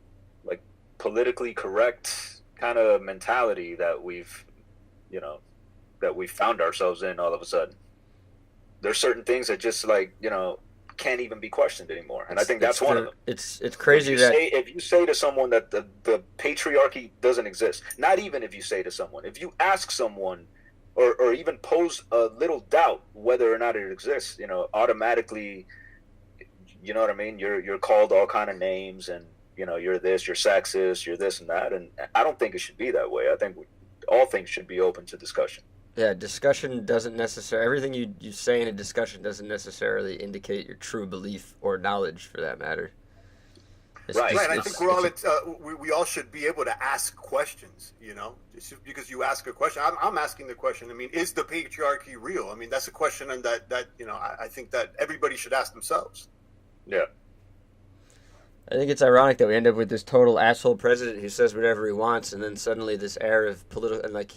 Speaker 5: politically correct kind of mentality that we've found ourselves in all of a sudden. There's certain things that just can't even be questioned anymore, and I think that's one of them.
Speaker 3: It's crazy
Speaker 5: if you say to someone that the patriarchy doesn't exist, not even if you say to someone, if you ask someone or even pose a little doubt whether or not it exists, automatically, you know what I mean? You're called all kind of names, and you're this, you're sexist, you're this and that, and I don't think it should be that way. I think all things should be open to discussion.
Speaker 3: Yeah, discussion doesn't necessarily... Everything you say in a discussion doesn't necessarily indicate your true belief or knowledge, for that matter.
Speaker 6: Right. I think we're all... we all should be able to ask questions, Just because you ask a question. I'm asking the question. I mean, is the patriarchy real? I mean, that's a question that I think that everybody should ask themselves.
Speaker 5: Yeah.
Speaker 3: I think it's ironic that we end up with this total asshole president who says whatever he wants, and then suddenly this air of political... And,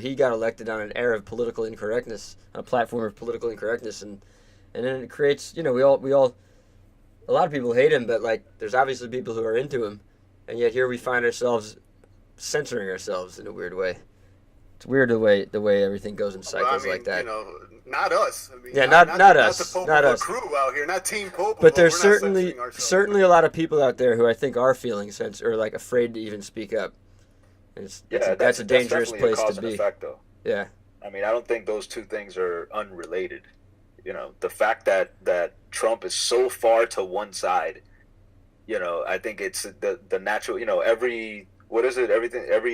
Speaker 3: he got elected on an air of political incorrectness, on a platform of political incorrectness, and then it creates, we all, a lot of people hate him, but there's obviously people who are into him, and yet here we find ourselves censoring ourselves in a weird way. It's weird the way everything goes in cycles like that.
Speaker 6: Not us. I mean,
Speaker 3: yeah, not us,
Speaker 6: the
Speaker 3: not us.
Speaker 6: Crew out here, not Team POPOVA.
Speaker 3: But there's certainly a lot of people out there who I think are feeling censored or afraid to even speak up. That's a dangerous place to be.
Speaker 5: Effect, though.
Speaker 3: Yeah.
Speaker 5: I mean, I don't think those two things are unrelated. The fact that Trump is so far to one side, I think it's the natural. Every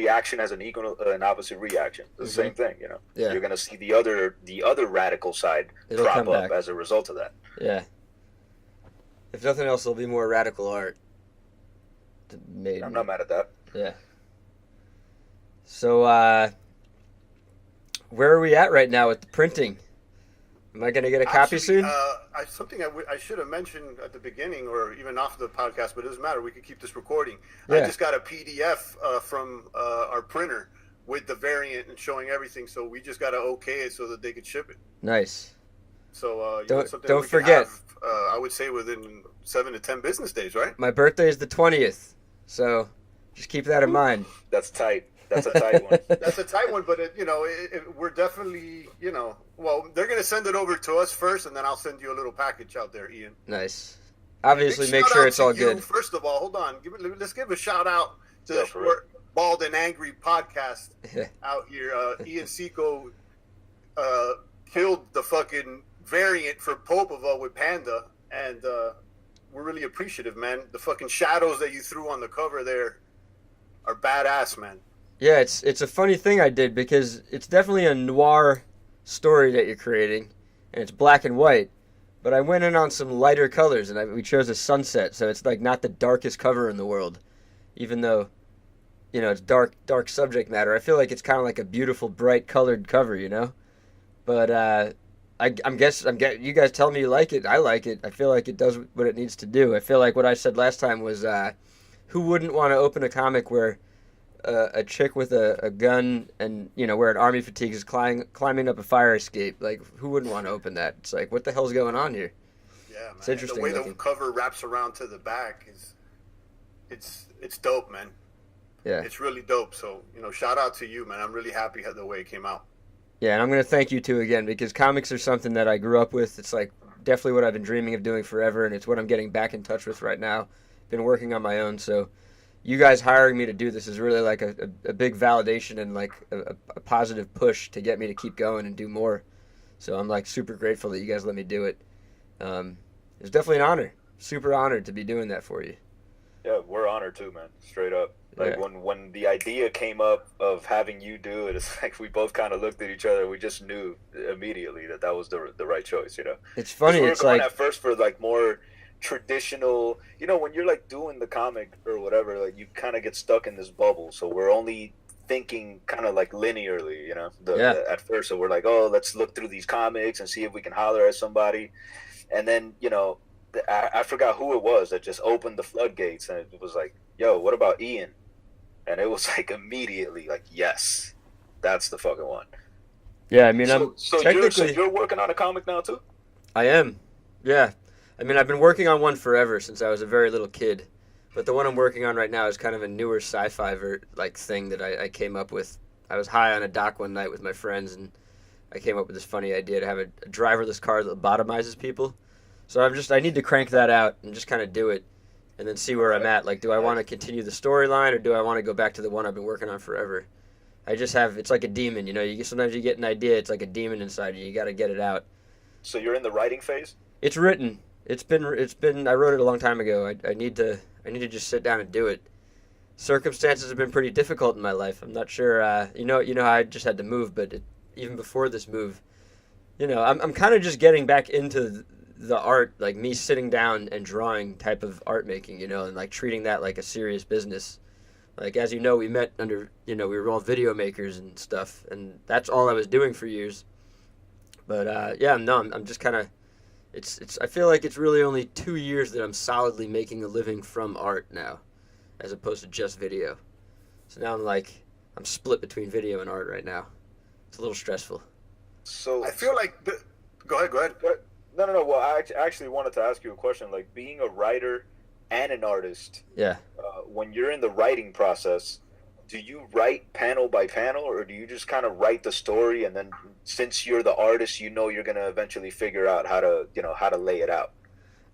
Speaker 5: action has an equal and opposite reaction. The same thing.
Speaker 3: Yeah.
Speaker 5: You're gonna see the other radical side crop up as a result of that.
Speaker 3: Yeah. If nothing else, it'll be more radical art.
Speaker 5: I'm not mad at that.
Speaker 3: Yeah. So, where are we at right now with the printing? Am I going to get a copy soon?
Speaker 6: Something I should have mentioned at the beginning or even off the podcast, but it doesn't matter. We could keep this recording.
Speaker 3: Yeah.
Speaker 6: I just got a PDF from our printer with the variant and showing everything, so we just got to okay it so that they could ship it.
Speaker 3: Nice.
Speaker 6: So
Speaker 3: don't forget.
Speaker 6: I would say within 7 to 10 business days, right?
Speaker 3: My birthday is the 20th, so just keep that in mind.
Speaker 5: That's tight. That's a tight one.
Speaker 6: That's a tight one, but we're definitely, well, they're going to send it over to us first, and then I'll send you a little package out there, Ian.
Speaker 3: Nice. Obviously, make sure it's all good.
Speaker 6: First of all, hold on. Let's give a shout out to the Short, Bald, and Angry podcast out here. Ian Cinco killed the fucking variant for POPOVA with Panda, and we're really appreciative, man. The fucking shadows that you threw on the cover there are badass, man.
Speaker 3: Yeah, it's a funny thing I did because it's definitely a noir story that you're creating, and it's black and white. But I went in on some lighter colors, and we chose a sunset, so it's like not the darkest cover in the world, even though, it's dark subject matter. I feel like it's kind of like a beautiful, bright colored cover, But you guys tell me you like it. I like it. I feel like it does what it needs to do. I feel like what I said last time was, who wouldn't want to open a comic where a chick with a gun and wearing army fatigues is climbing up a fire escape? Like, who wouldn't want to open that? It's like, what the hell's going on here?
Speaker 6: Yeah, man.
Speaker 3: It's interesting.
Speaker 6: And the way the cover wraps around to the back it's dope, man.
Speaker 3: Yeah,
Speaker 6: it's really dope. So shout out to you, man. I'm really happy the way it came out.
Speaker 3: Yeah, and I'm going to thank you too again, because comics are something that I grew up with. It's like definitely what I've been dreaming of doing forever, and it's what I'm getting back in touch with right now. Been working on my own, so you guys hiring me to do this is really like a big validation and like a positive push to get me to keep going and do more. So I'm like super grateful that you guys let me do it. It's definitely an honor. Super honored to be doing that for you.
Speaker 5: Yeah, we're honored too, man. Straight up. Like, when the idea came up of having you do it, it's like we both kind of looked at each other. We just knew immediately that was the right choice,
Speaker 3: It's funny.
Speaker 5: We were
Speaker 3: it's
Speaker 5: going
Speaker 3: like
Speaker 5: at first for like more traditional, when you're like doing the comic or whatever, like you kind of get stuck in this bubble. So we're only thinking kind of like linearly, at first. So we're like, oh, let's look through these comics and see if we can holler at somebody. And then, I forgot who it was that just opened the floodgates, and it was like, yo, what about Ian? And it was like immediately like, yes, that's the fucking one.
Speaker 3: Yeah, I mean,
Speaker 5: you're working on a comic now too?
Speaker 3: I am. Yeah. I mean, I've been working on one forever since I was a very little kid. But the one I'm working on right now is kind of a newer sci-fi thing that I came up with. I was high on a dock one night with my friends, and I came up with this funny idea to have a driverless car that lobotomizes people. So I need to crank that out and just kind of do it and then see where I'm at. Like, do I want to continue the storyline, or do I want to go back to the one I've been working on forever? It's like a demon, sometimes you get an idea, it's like a demon inside you. You got to get it out.
Speaker 5: So you're in the writing phase?
Speaker 3: It's written. It's been I wrote it a long time ago. I need to just sit down and do it. Circumstances have been pretty difficult in my life. I'm not sure, you know how I just had to move, but even before this move, I'm kind of just getting back into the art, like me sitting down and drawing type of art making, and like treating that like a serious business. Like, as we met under, we were all video makers and stuff, and that's all I was doing for years. But I'm just kind of, I feel like it's really only 2 years that I'm solidly making a living from art now, as opposed to just video. So now I'm split between video and art right now. It's a little stressful.
Speaker 5: So
Speaker 6: I feel like go ahead.
Speaker 5: No. Well, I actually wanted to ask you a question. Like, being a writer and an artist, when you're in the writing process, do you write panel by panel, or do you just kind of write the story, and then since you're the artist, you're going to eventually figure out how to lay it out?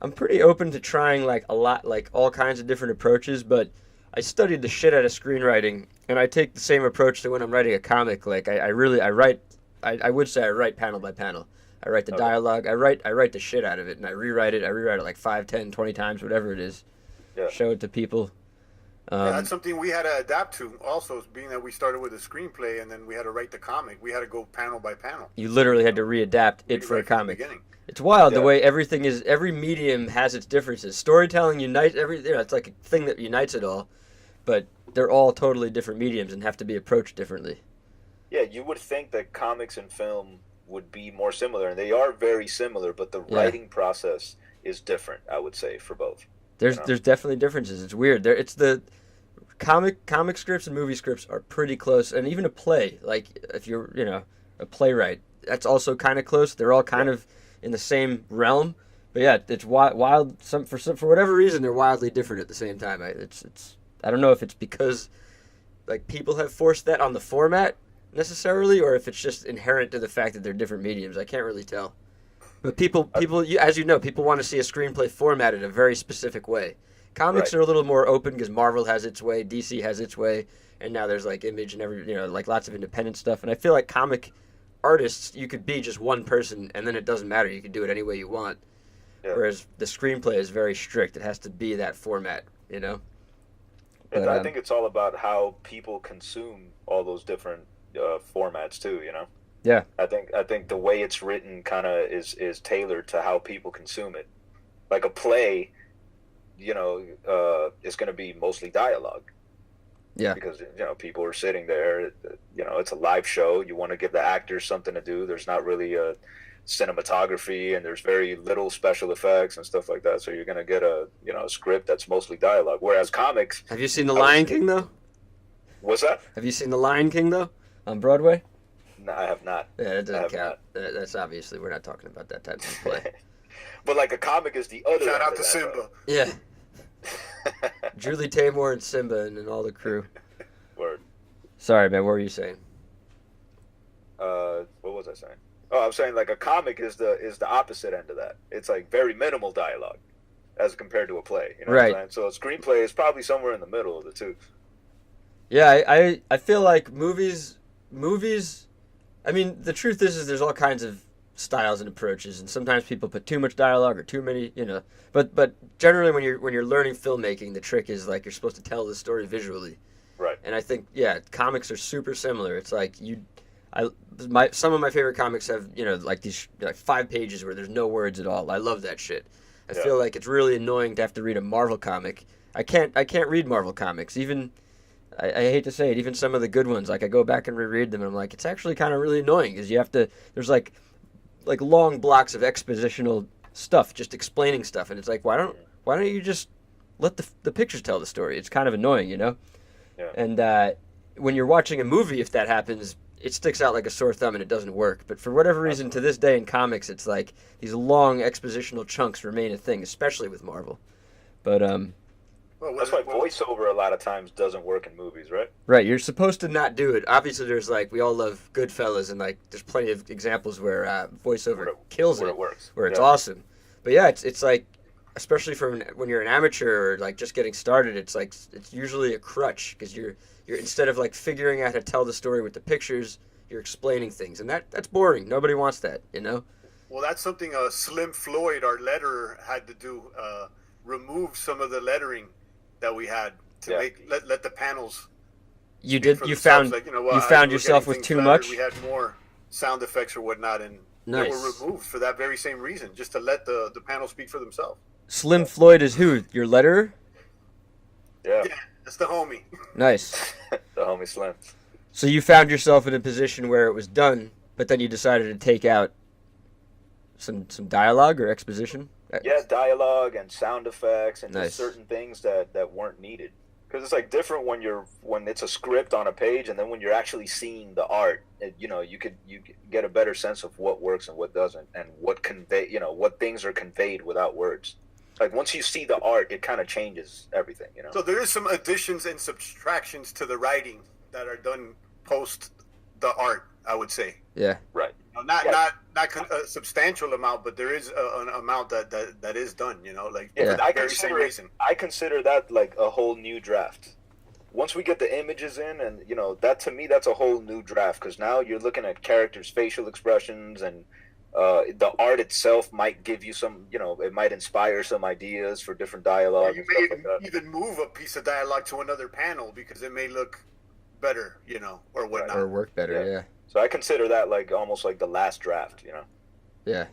Speaker 3: I'm pretty open to trying all kinds of different approaches, but I studied the shit out of screenwriting, and I take the same approach to when I'm writing a comic. Like, I would say I write panel by panel. I write the dialogue. I write the shit out of it, and I rewrite it like 5, 10, 20 times, whatever it is. Yeah. Show it to people.
Speaker 6: That's something we had to adapt to also, being that we started with a screenplay and then we had to write the comic. We had to go panel by panel.
Speaker 3: You literally had to readapt it for a comic. It's wild the way everything is. Every medium has its differences. Storytelling unites it's like a thing that unites it all, but they're all totally different mediums and have to be approached differently.
Speaker 5: Yeah, you would think that comics and film would be more similar, and they are very similar, but the writing process is different, I would say, for both.
Speaker 3: There's definitely differences. It's weird. It's the comic scripts and movie scripts are pretty close, and even a play, like if you're a playwright, that's also kind of close. They're all kind of in the same realm, but yeah, it's wild. For whatever reason, they're wildly different at the same time. I don't know if it's because like people have forced that on the format necessarily, or if it's just inherent to the fact that they're different mediums. I can't really tell. But people, as you know, people want to see a screenplay formatted a very specific way. Comics are a little more open because Marvel has its way, DC has its way, and now there's like Image and like lots of independent stuff. And I feel like comic artists, you could be just one person, and then it doesn't matter. You can do it any way you want. Yeah. Whereas the screenplay is very strict. It has to be that format,
Speaker 5: And but, I think it's all about how people consume all those different formats too,
Speaker 3: Yeah.
Speaker 5: I think the way it's written kind of is tailored to how people consume it. Like a play, is going to be mostly dialogue.
Speaker 3: Yeah.
Speaker 5: Because people are sitting there. It's a live show. You want to give the actors something to do. There's not really a cinematography, and there's very little special effects and stuff like that. So you're going to get a script that's mostly dialogue. Whereas comics.
Speaker 3: Have you seen The Lion King though?
Speaker 5: What's that?
Speaker 3: Have you seen The Lion King though on Broadway?
Speaker 5: No, I have not.
Speaker 3: Yeah, that doesn't count. That's obviously we're not talking about that type of play.
Speaker 5: But like a comic is the other.
Speaker 6: Shout out to Simba.
Speaker 3: Yeah. Julie Taymor and Simba and all the crew.
Speaker 5: Word.
Speaker 3: Sorry, man. What were you saying?
Speaker 5: What was I saying? Oh, I'm saying like a comic is the opposite end of that. It's like very minimal dialogue as compared to a play. You know
Speaker 3: right.
Speaker 5: what I'm saying? So a screenplay is probably somewhere in the middle of the two.
Speaker 3: Yeah, I feel like movies. I mean, the truth is there's all kinds of styles and approaches, and sometimes people put too much dialogue or too many, But generally, when you're learning filmmaking, the trick is like you're supposed to tell the story visually.
Speaker 5: Right.
Speaker 3: And I think comics are super similar. It's like some of my favorite comics have like these like 5 pages where there's no words at all. I love that shit. I feel like it's really annoying to have to read a Marvel comic. I can't read Marvel comics. Even I hate to say it, even some of the good ones. Like I go back and reread them, and I'm like, it's actually kind of really annoying because you have to. There's like long blocks of expositional stuff, just explaining stuff, and it's like, why don't you just let the pictures tell the story? It's kind of annoying, Yeah. And when you're watching a movie, if that happens, it sticks out like a sore thumb and it doesn't work. But for whatever reason, to this day in comics, it's like these long expositional chunks remain a thing, especially with Marvel. But
Speaker 5: that's why voiceover a lot of times doesn't work in movies, right?
Speaker 3: Right, you're supposed to not do it. Obviously, there's like we all love Goodfellas, and like there's plenty of examples where voiceover kills
Speaker 5: where
Speaker 3: it,
Speaker 5: it works,
Speaker 3: where it's awesome. But yeah, it's like, especially when you're an amateur or like just getting started, it's like it's usually a crutch because you're instead of like figuring out how to tell the story with the pictures, you're explaining things, and that's boring. Nobody wants that,
Speaker 6: Well, that's something Slim Floyd, our letterer, had to do. Remove some of the lettering that we had to let the panels.
Speaker 3: You did. You found.
Speaker 6: Like,
Speaker 3: you found yourself with too much.
Speaker 6: We had more sound effects or whatnot, and they were removed for that very same reason, just to let the panels speak for themselves.
Speaker 3: Slim Floyd is who? Your letterer?
Speaker 5: Yeah,
Speaker 6: that's the homie.
Speaker 3: Nice.
Speaker 5: The homie Slim.
Speaker 3: So you found yourself in a position where it was done, but then you decided to take out some dialogue or exposition.
Speaker 5: Yeah, dialogue and sound effects and
Speaker 3: Nice.
Speaker 5: just certain things that weren't needed. Because it's like different when it's a script on a page, and then when you're actually seeing the art, you get a better sense of what works and what doesn't, and what things are conveyed without words. Like once you see the art, it kind of changes everything.
Speaker 6: So there is some additions and subtractions to the writing that are done post the art, I would say.
Speaker 3: Yeah.
Speaker 5: Right.
Speaker 6: Not a substantial amount, but there is an amount that is done.
Speaker 5: I consider that like a whole new draft. Once we get the images in, and that to me that's a whole new draft, because now you're looking at characters' facial expressions, and the art itself might give you some, it might inspire some ideas for different dialogue.
Speaker 6: You
Speaker 5: and
Speaker 6: may
Speaker 5: stuff like that.
Speaker 6: even move a piece of dialogue to another panel because it may look better, or whatnot,
Speaker 3: Or work better. Yeah.
Speaker 5: So I consider that like almost like the last draft,
Speaker 3: Yeah.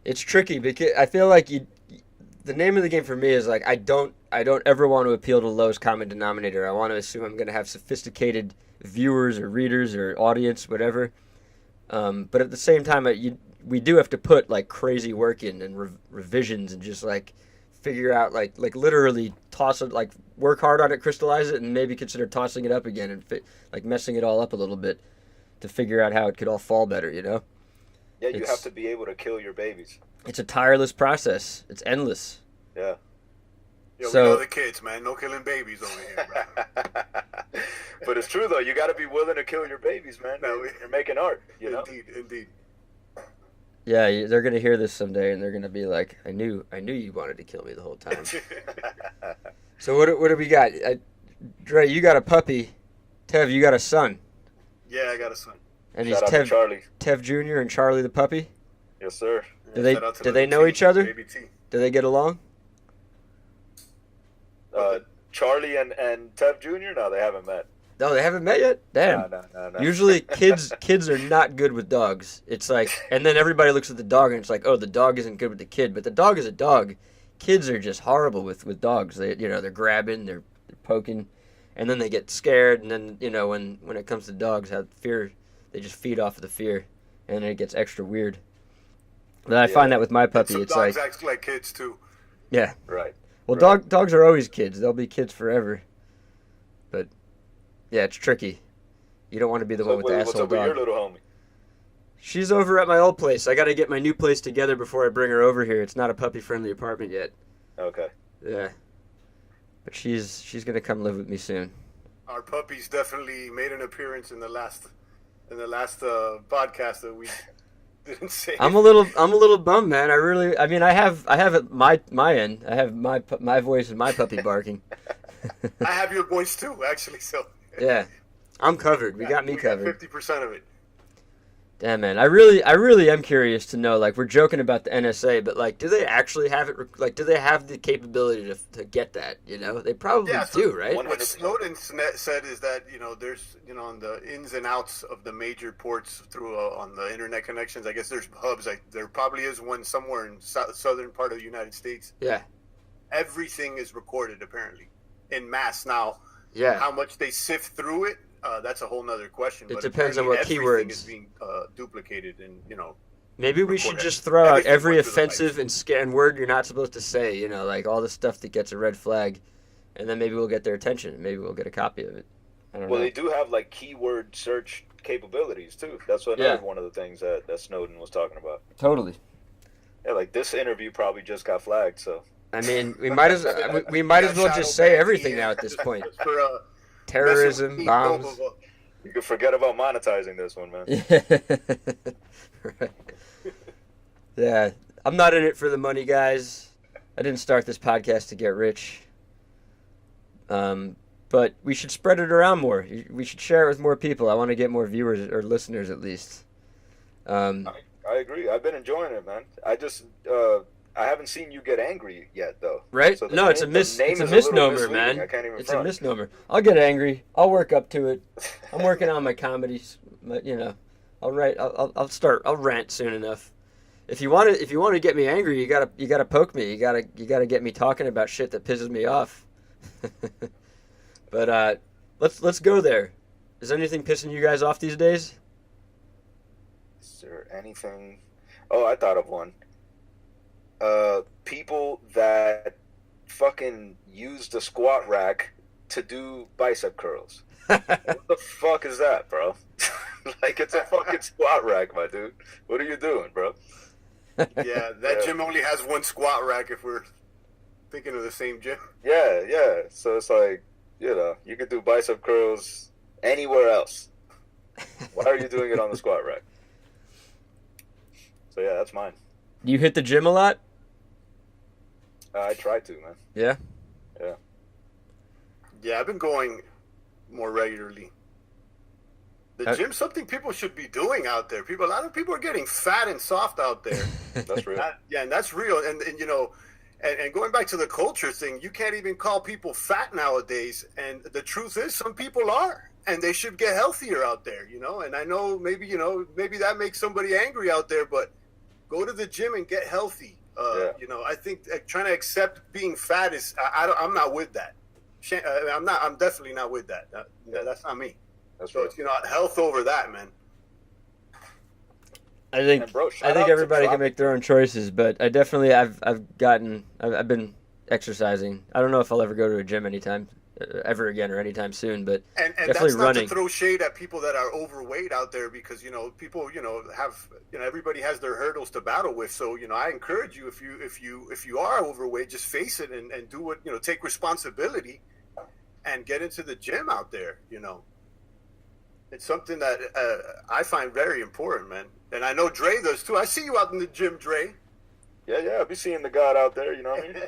Speaker 3: It's tricky because I feel like the name of the game for me is like I don't ever want to appeal to the lowest common denominator. I want to assume I'm going to have sophisticated viewers or readers or audience, whatever. But at the same time, we do have to put like crazy work in and revisions and just like figure out like literally toss it, like work hard on it, crystallize it, and maybe consider tossing it up again and like messing it all up a little bit to figure out how it could all fall better,
Speaker 5: Yeah, you have to be able to kill your babies.
Speaker 3: It's a tireless process. It's endless.
Speaker 5: Yeah.
Speaker 6: We know the kids, man. No killing babies over here, bro.
Speaker 5: But it's true though. You got to be willing to kill your babies, man. You're making art.
Speaker 6: Indeed.
Speaker 3: Yeah, they're gonna hear this someday, and they're gonna be like, "I knew you wanted to kill me the whole time." So what do we got? Dre, you got a puppy. Tev, you got a son.
Speaker 6: Yeah, I got a son.
Speaker 3: And
Speaker 5: Shout out to Charlie.
Speaker 3: Tev Jr. and Charlie the puppy.
Speaker 5: Yes, sir.
Speaker 3: Do they know each other?
Speaker 6: Baby T.
Speaker 3: Do they get along?
Speaker 5: Charlie and Tev Jr. No, they haven't met.
Speaker 3: No, they haven't met yet? Damn.
Speaker 5: No.
Speaker 3: Usually kids are not good with dogs. It's like, and then everybody looks at the dog and it's like, oh, the dog isn't good with the kid. But the dog is a dog. Kids are just horrible with dogs. They're grabbing, they're poking, and then they get scared. And then, when it comes to dogs, have fear, they just feed off of the fear. And it gets extra weird. But I find that with my puppy, it's
Speaker 6: dogs
Speaker 3: like...
Speaker 6: act like kids, too.
Speaker 3: Yeah.
Speaker 5: Right.
Speaker 3: Well,
Speaker 5: right.
Speaker 3: Dogs are always kids. They'll be kids forever. But, yeah, it's tricky. You don't want to be the one with the asshole
Speaker 5: what's up
Speaker 3: dog.
Speaker 5: with your little homie?
Speaker 3: She's over at my old place. I got to get my new place together before I bring her over here. It's not a puppy-friendly apartment yet. Okay. Yeah. But she's going to come live with me soon.
Speaker 6: Our puppies definitely made an appearance in the last podcast that we didn't say.
Speaker 3: I'm a little bummed, man. I have at my end. I have my voice and my puppy barking.
Speaker 6: I have your voice too, actually. So
Speaker 3: yeah, I'm covered. We got me covered.
Speaker 6: 50% of it.
Speaker 3: Damn, man. I really am curious to know. Like, we're joking about the NSA, but like, do they actually have it? Like, do they have the capability to get that? They probably do, right?
Speaker 6: What Snowden said is that there's on the ins and outs of the major ports through on the internet connections. I guess there's hubs. Like there probably is one somewhere in southern part of the United States.
Speaker 3: Yeah.
Speaker 6: Everything is recorded apparently in mass now.
Speaker 3: Yeah.
Speaker 6: How much they sift through it? That's a whole nother question.
Speaker 3: It depends on what keywords
Speaker 6: is being duplicated, and
Speaker 3: Maybe we should just throw out every offensive and scan word you're not supposed to say. Like all the stuff that gets a red flag, and then maybe we'll get their attention. Maybe we'll get a copy of it. I don't know.
Speaker 5: Well, they do have like keyword search capabilities too. That's one of the things that Snowden was talking about.
Speaker 3: Totally.
Speaker 5: Yeah, like this interview probably just got flagged. So
Speaker 3: I mean, we might as well just say everything now at this point. Terrorism, bombs.
Speaker 5: You can forget about monetizing this one, man.
Speaker 3: Right. Yeah, I'm not in it for the money, guys. I didn't start this podcast to get rich. But we should spread it around more. We should share it with more people. I want to get more viewers or listeners at least.
Speaker 5: I agree. I've been enjoying it, man. I haven't seen you get angry yet, though.
Speaker 3: Right?
Speaker 5: So
Speaker 3: it's a misnomer, man. It's a misnomer. I'll get angry. I'll work up to it. I'm working on my comedies. But, I'll write. I'll rant soon enough. If you want to get me angry, you gotta poke me. You gotta get me talking about shit that pisses me off. But let's go there. Is anything pissing you guys off these days?
Speaker 5: Is there anything? Oh, I thought of one. People that fucking use the squat rack to do bicep curls. What the fuck is that, bro? Like, it's a fucking squat rack, my dude. What are you doing, bro?
Speaker 6: Yeah, that gym only has one squat rack if we're thinking of the same gym.
Speaker 5: Yeah. So it's like, you could do bicep curls anywhere else. Why are you doing it on the squat rack? So yeah, that's mine.
Speaker 3: You hit the gym a lot?
Speaker 5: I try to, man.
Speaker 3: Yeah?
Speaker 6: Yeah, I've been going more regularly. The gym's something people should be doing out there. A lot of people are getting fat and soft out there.
Speaker 5: That's real.
Speaker 6: And that's real. And and going back to the culture thing, you can't even call people fat nowadays. And the truth is, some people are, and they should get healthier out there. And I know maybe that makes somebody angry out there, but go to the gym and get healthy. I think trying to accept being fat is I'm not with that. I'm definitely not with that. That's not me.
Speaker 5: That's
Speaker 6: so
Speaker 5: right.
Speaker 6: It's health over that, man.
Speaker 3: I think everybody can make their own choices, but I definitely I've been exercising. I don't know if I'll ever go to a gym ever again or anytime soon, but
Speaker 6: and
Speaker 3: definitely
Speaker 6: that's not
Speaker 3: running.
Speaker 6: To throw shade at people that are overweight out there, because people have everybody has their hurdles to battle with. So I encourage you, if you are overweight, just face it and do what take responsibility and get into the gym out there. It's something that I find very important, man. And I know Dre does too. I see you out in the gym, Dre.
Speaker 5: Yeah, I be seeing the God out there, you know what I mean?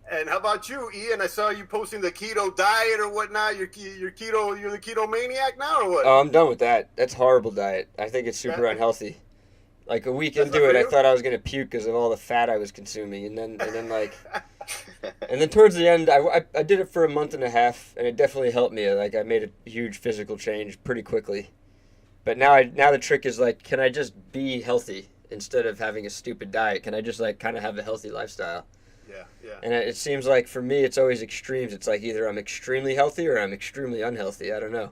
Speaker 6: And how about you, Ian? I saw you posting the keto diet or whatnot. You're the keto maniac now or what?
Speaker 3: Oh, I'm done with that. That's a horrible diet. I think it's super unhealthy. Like a week into it, I thought I was gonna puke because of all the fat I was consuming, and then like And then towards the end, I did it for a month and a half, and it definitely helped me. Like, I made a huge physical change pretty quickly. But now the trick is, like, can I just be healthy instead of having a stupid diet? Can I just, like, kind of have a healthy lifestyle?
Speaker 6: Yeah, yeah.
Speaker 3: And it seems like for me, it's always extremes. It's like either I'm extremely healthy or I'm extremely unhealthy. I don't know.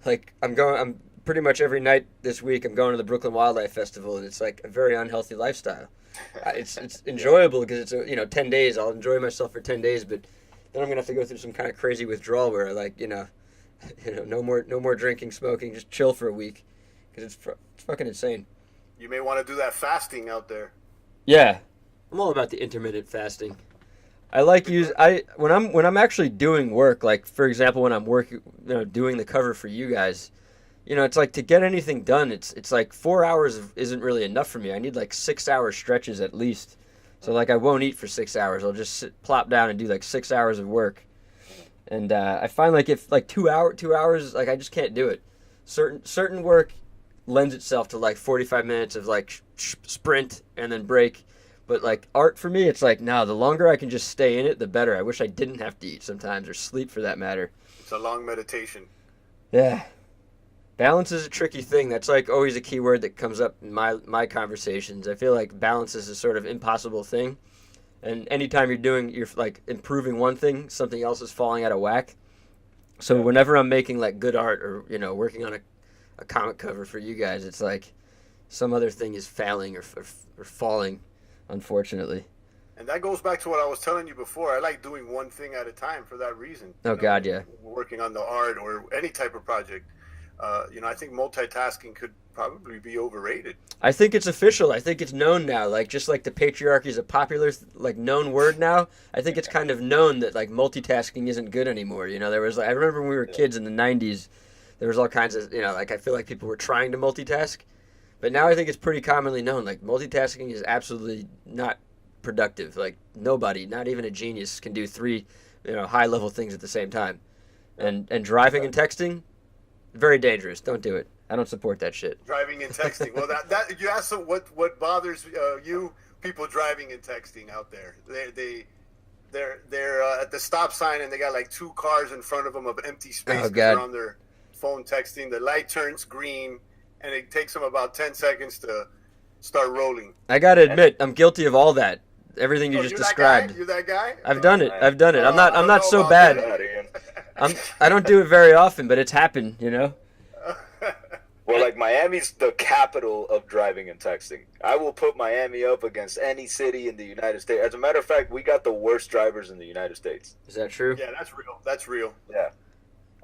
Speaker 3: Like, I'm pretty much every night this week, I'm going to the Brooklyn Wildlife Festival, and it's like a very unhealthy lifestyle. It's enjoyable because it's 10 days. I'll enjoy myself for 10 days, but then I'm gonna have to go through some kind of crazy withdrawal where no more drinking, smoking, just chill for a week because it's fucking insane.
Speaker 6: You may want to do that fasting out there.
Speaker 3: Yeah, I'm all about the intermittent fasting. I like when I'm actually doing work, like for example when I'm working, doing the cover for you guys. It's like to get anything done, it's like 4 hours isn't really enough for me. I need like 6 hour stretches at least. So like I won't eat for 6 hours. I'll just plop down and do like 6 hours of work. And I find like if like 2 hours, like I just can't do it. Certain work lends itself to like 45 minutes of like sprint and then break. But like art for me, it's like, no, the longer I can just stay in it, the better. I wish I didn't have to eat sometimes or sleep for that matter.
Speaker 6: It's a long meditation.
Speaker 3: Yeah. Balance is a tricky thing. That's like always a key word that comes up in my conversations. I feel like balance is a sort of impossible thing. And anytime you're like improving one thing, something else is falling out of whack. So whenever I'm making like good art or, working on a comic cover for you guys, it's like some other thing is failing or falling, unfortunately.
Speaker 6: And that goes back to what I was telling you before. I like doing one thing at a time for that reason.
Speaker 3: God, yeah.
Speaker 6: Working on the art or any type of project. I think multitasking could probably be overrated.
Speaker 3: I think it's official. I think it's known now. Like, just like the patriarchy is a popular, like, known word now, I think it's kind of known that, like, multitasking isn't good anymore. There was, like, I remember when we were kids in the 90s, there was all kinds of, like, I feel like people were trying to multitask. But now I think it's pretty commonly known. Like, multitasking is absolutely not productive. Like, nobody, not even a genius, can do three, high-level things at the same time. And driving and texting, very dangerous. Don't do it. I don't support that shit.
Speaker 6: Driving and texting. Well, that you asked what bothers you people driving and texting out there. They're at the stop sign and they got like two cars in front of them of empty space.
Speaker 3: Oh, God.
Speaker 6: They're on their phone texting. The light turns green and it takes them about 10 seconds to start rolling.
Speaker 3: I gotta admit, I'm guilty of all that. Everything you just described.
Speaker 6: You're that guy?
Speaker 3: I've done it. I'm not so bad. I don't do it very often, but it's happened,
Speaker 5: Well, like Miami's the capital of driving and texting. I will put Miami up against any city in the United States. As a matter of fact, we got the worst drivers in the United States.
Speaker 3: Is that true?
Speaker 6: Yeah, that's real. That's real.
Speaker 5: Yeah.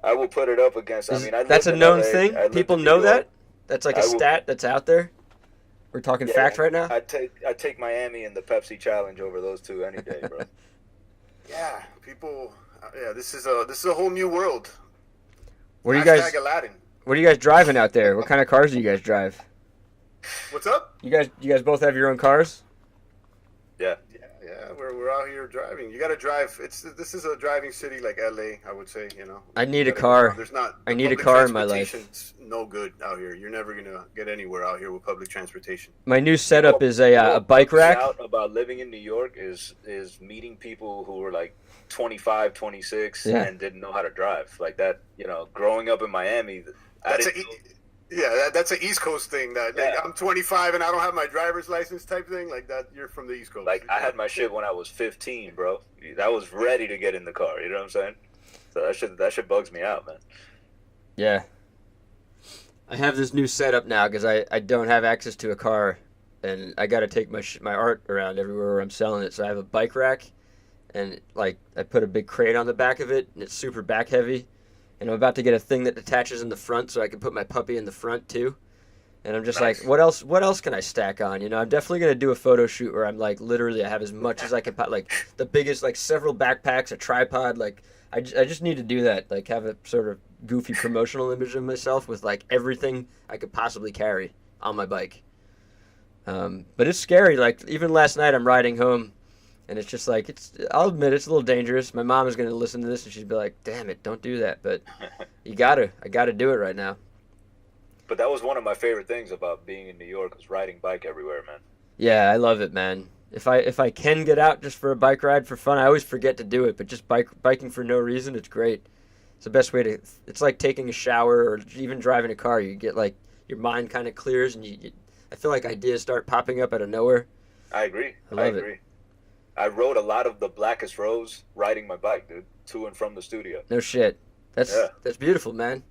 Speaker 5: I will put it up against,
Speaker 3: that's a known thing? People know that? That's like a stat that's out there? We're talking fact right now?
Speaker 5: I take Miami and the Pepsi Challenge over those two any day, bro.
Speaker 6: Yeah, people. This is a whole new world.
Speaker 3: What are you guys?
Speaker 6: Aladdin.
Speaker 3: What are you guys driving out there? What kind of cars do you guys drive?
Speaker 6: What's up?
Speaker 3: You guys both have your own cars?
Speaker 5: Yeah.
Speaker 6: Yeah, we're out here driving. You got to drive. This is a driving city like LA, I would say.
Speaker 3: I need a car. I need a car in my life.
Speaker 6: No good out here. You're never gonna get anywhere out here with public transportation.
Speaker 3: My new setup is a bike rack.
Speaker 5: Out about living in New York is meeting people who were like 25, 26 and didn't know how to drive like that. Growing up in Miami, that's an East Coast thing. I'm 25 and I don't have my driver's license type thing. Like that, you're from the East Coast. Like I had my shit when I was 15, bro. I was ready to get in the car. You know what I'm saying? So that shit bugs me out, man.
Speaker 3: Yeah. I have this new setup now because I don't have access to a car, and I got to take my art around everywhere where I'm selling it. So I have a bike rack, and like I put a big crate on the back of it, and it's super back heavy. And I'm about to get a thing that attaches in the front so I can put my puppy in the front too. And I'm just like, what else can I stack on? I'm definitely going to do a photo shoot where I'm like, literally I have as much as I can, like the biggest, like several backpacks, a tripod. Like I just need to do that. Like have a sort of goofy promotional image of myself with like everything I could possibly carry on my bike. But it's scary. Like even last night I'm riding home. And it's just like, I'll admit it's a little dangerous. My mom is going to listen to this and she'd be like, damn it, don't do that. But I got to do it right now.
Speaker 5: But that was one of my favorite things about being in New York was riding bike everywhere, man.
Speaker 3: Yeah, I love it, man. If I can get out just for a bike ride for fun, I always forget to do it. But just biking for no reason, it's great. It's the best way to. It's like taking a shower or even driving a car. You get like your mind kind of clears, and I feel like ideas start popping up out of nowhere.
Speaker 5: I agree.
Speaker 3: I love it.
Speaker 5: I rode a lot of the blackest roads riding my bike, dude, to and from the studio.
Speaker 3: No shit. That's beautiful, man.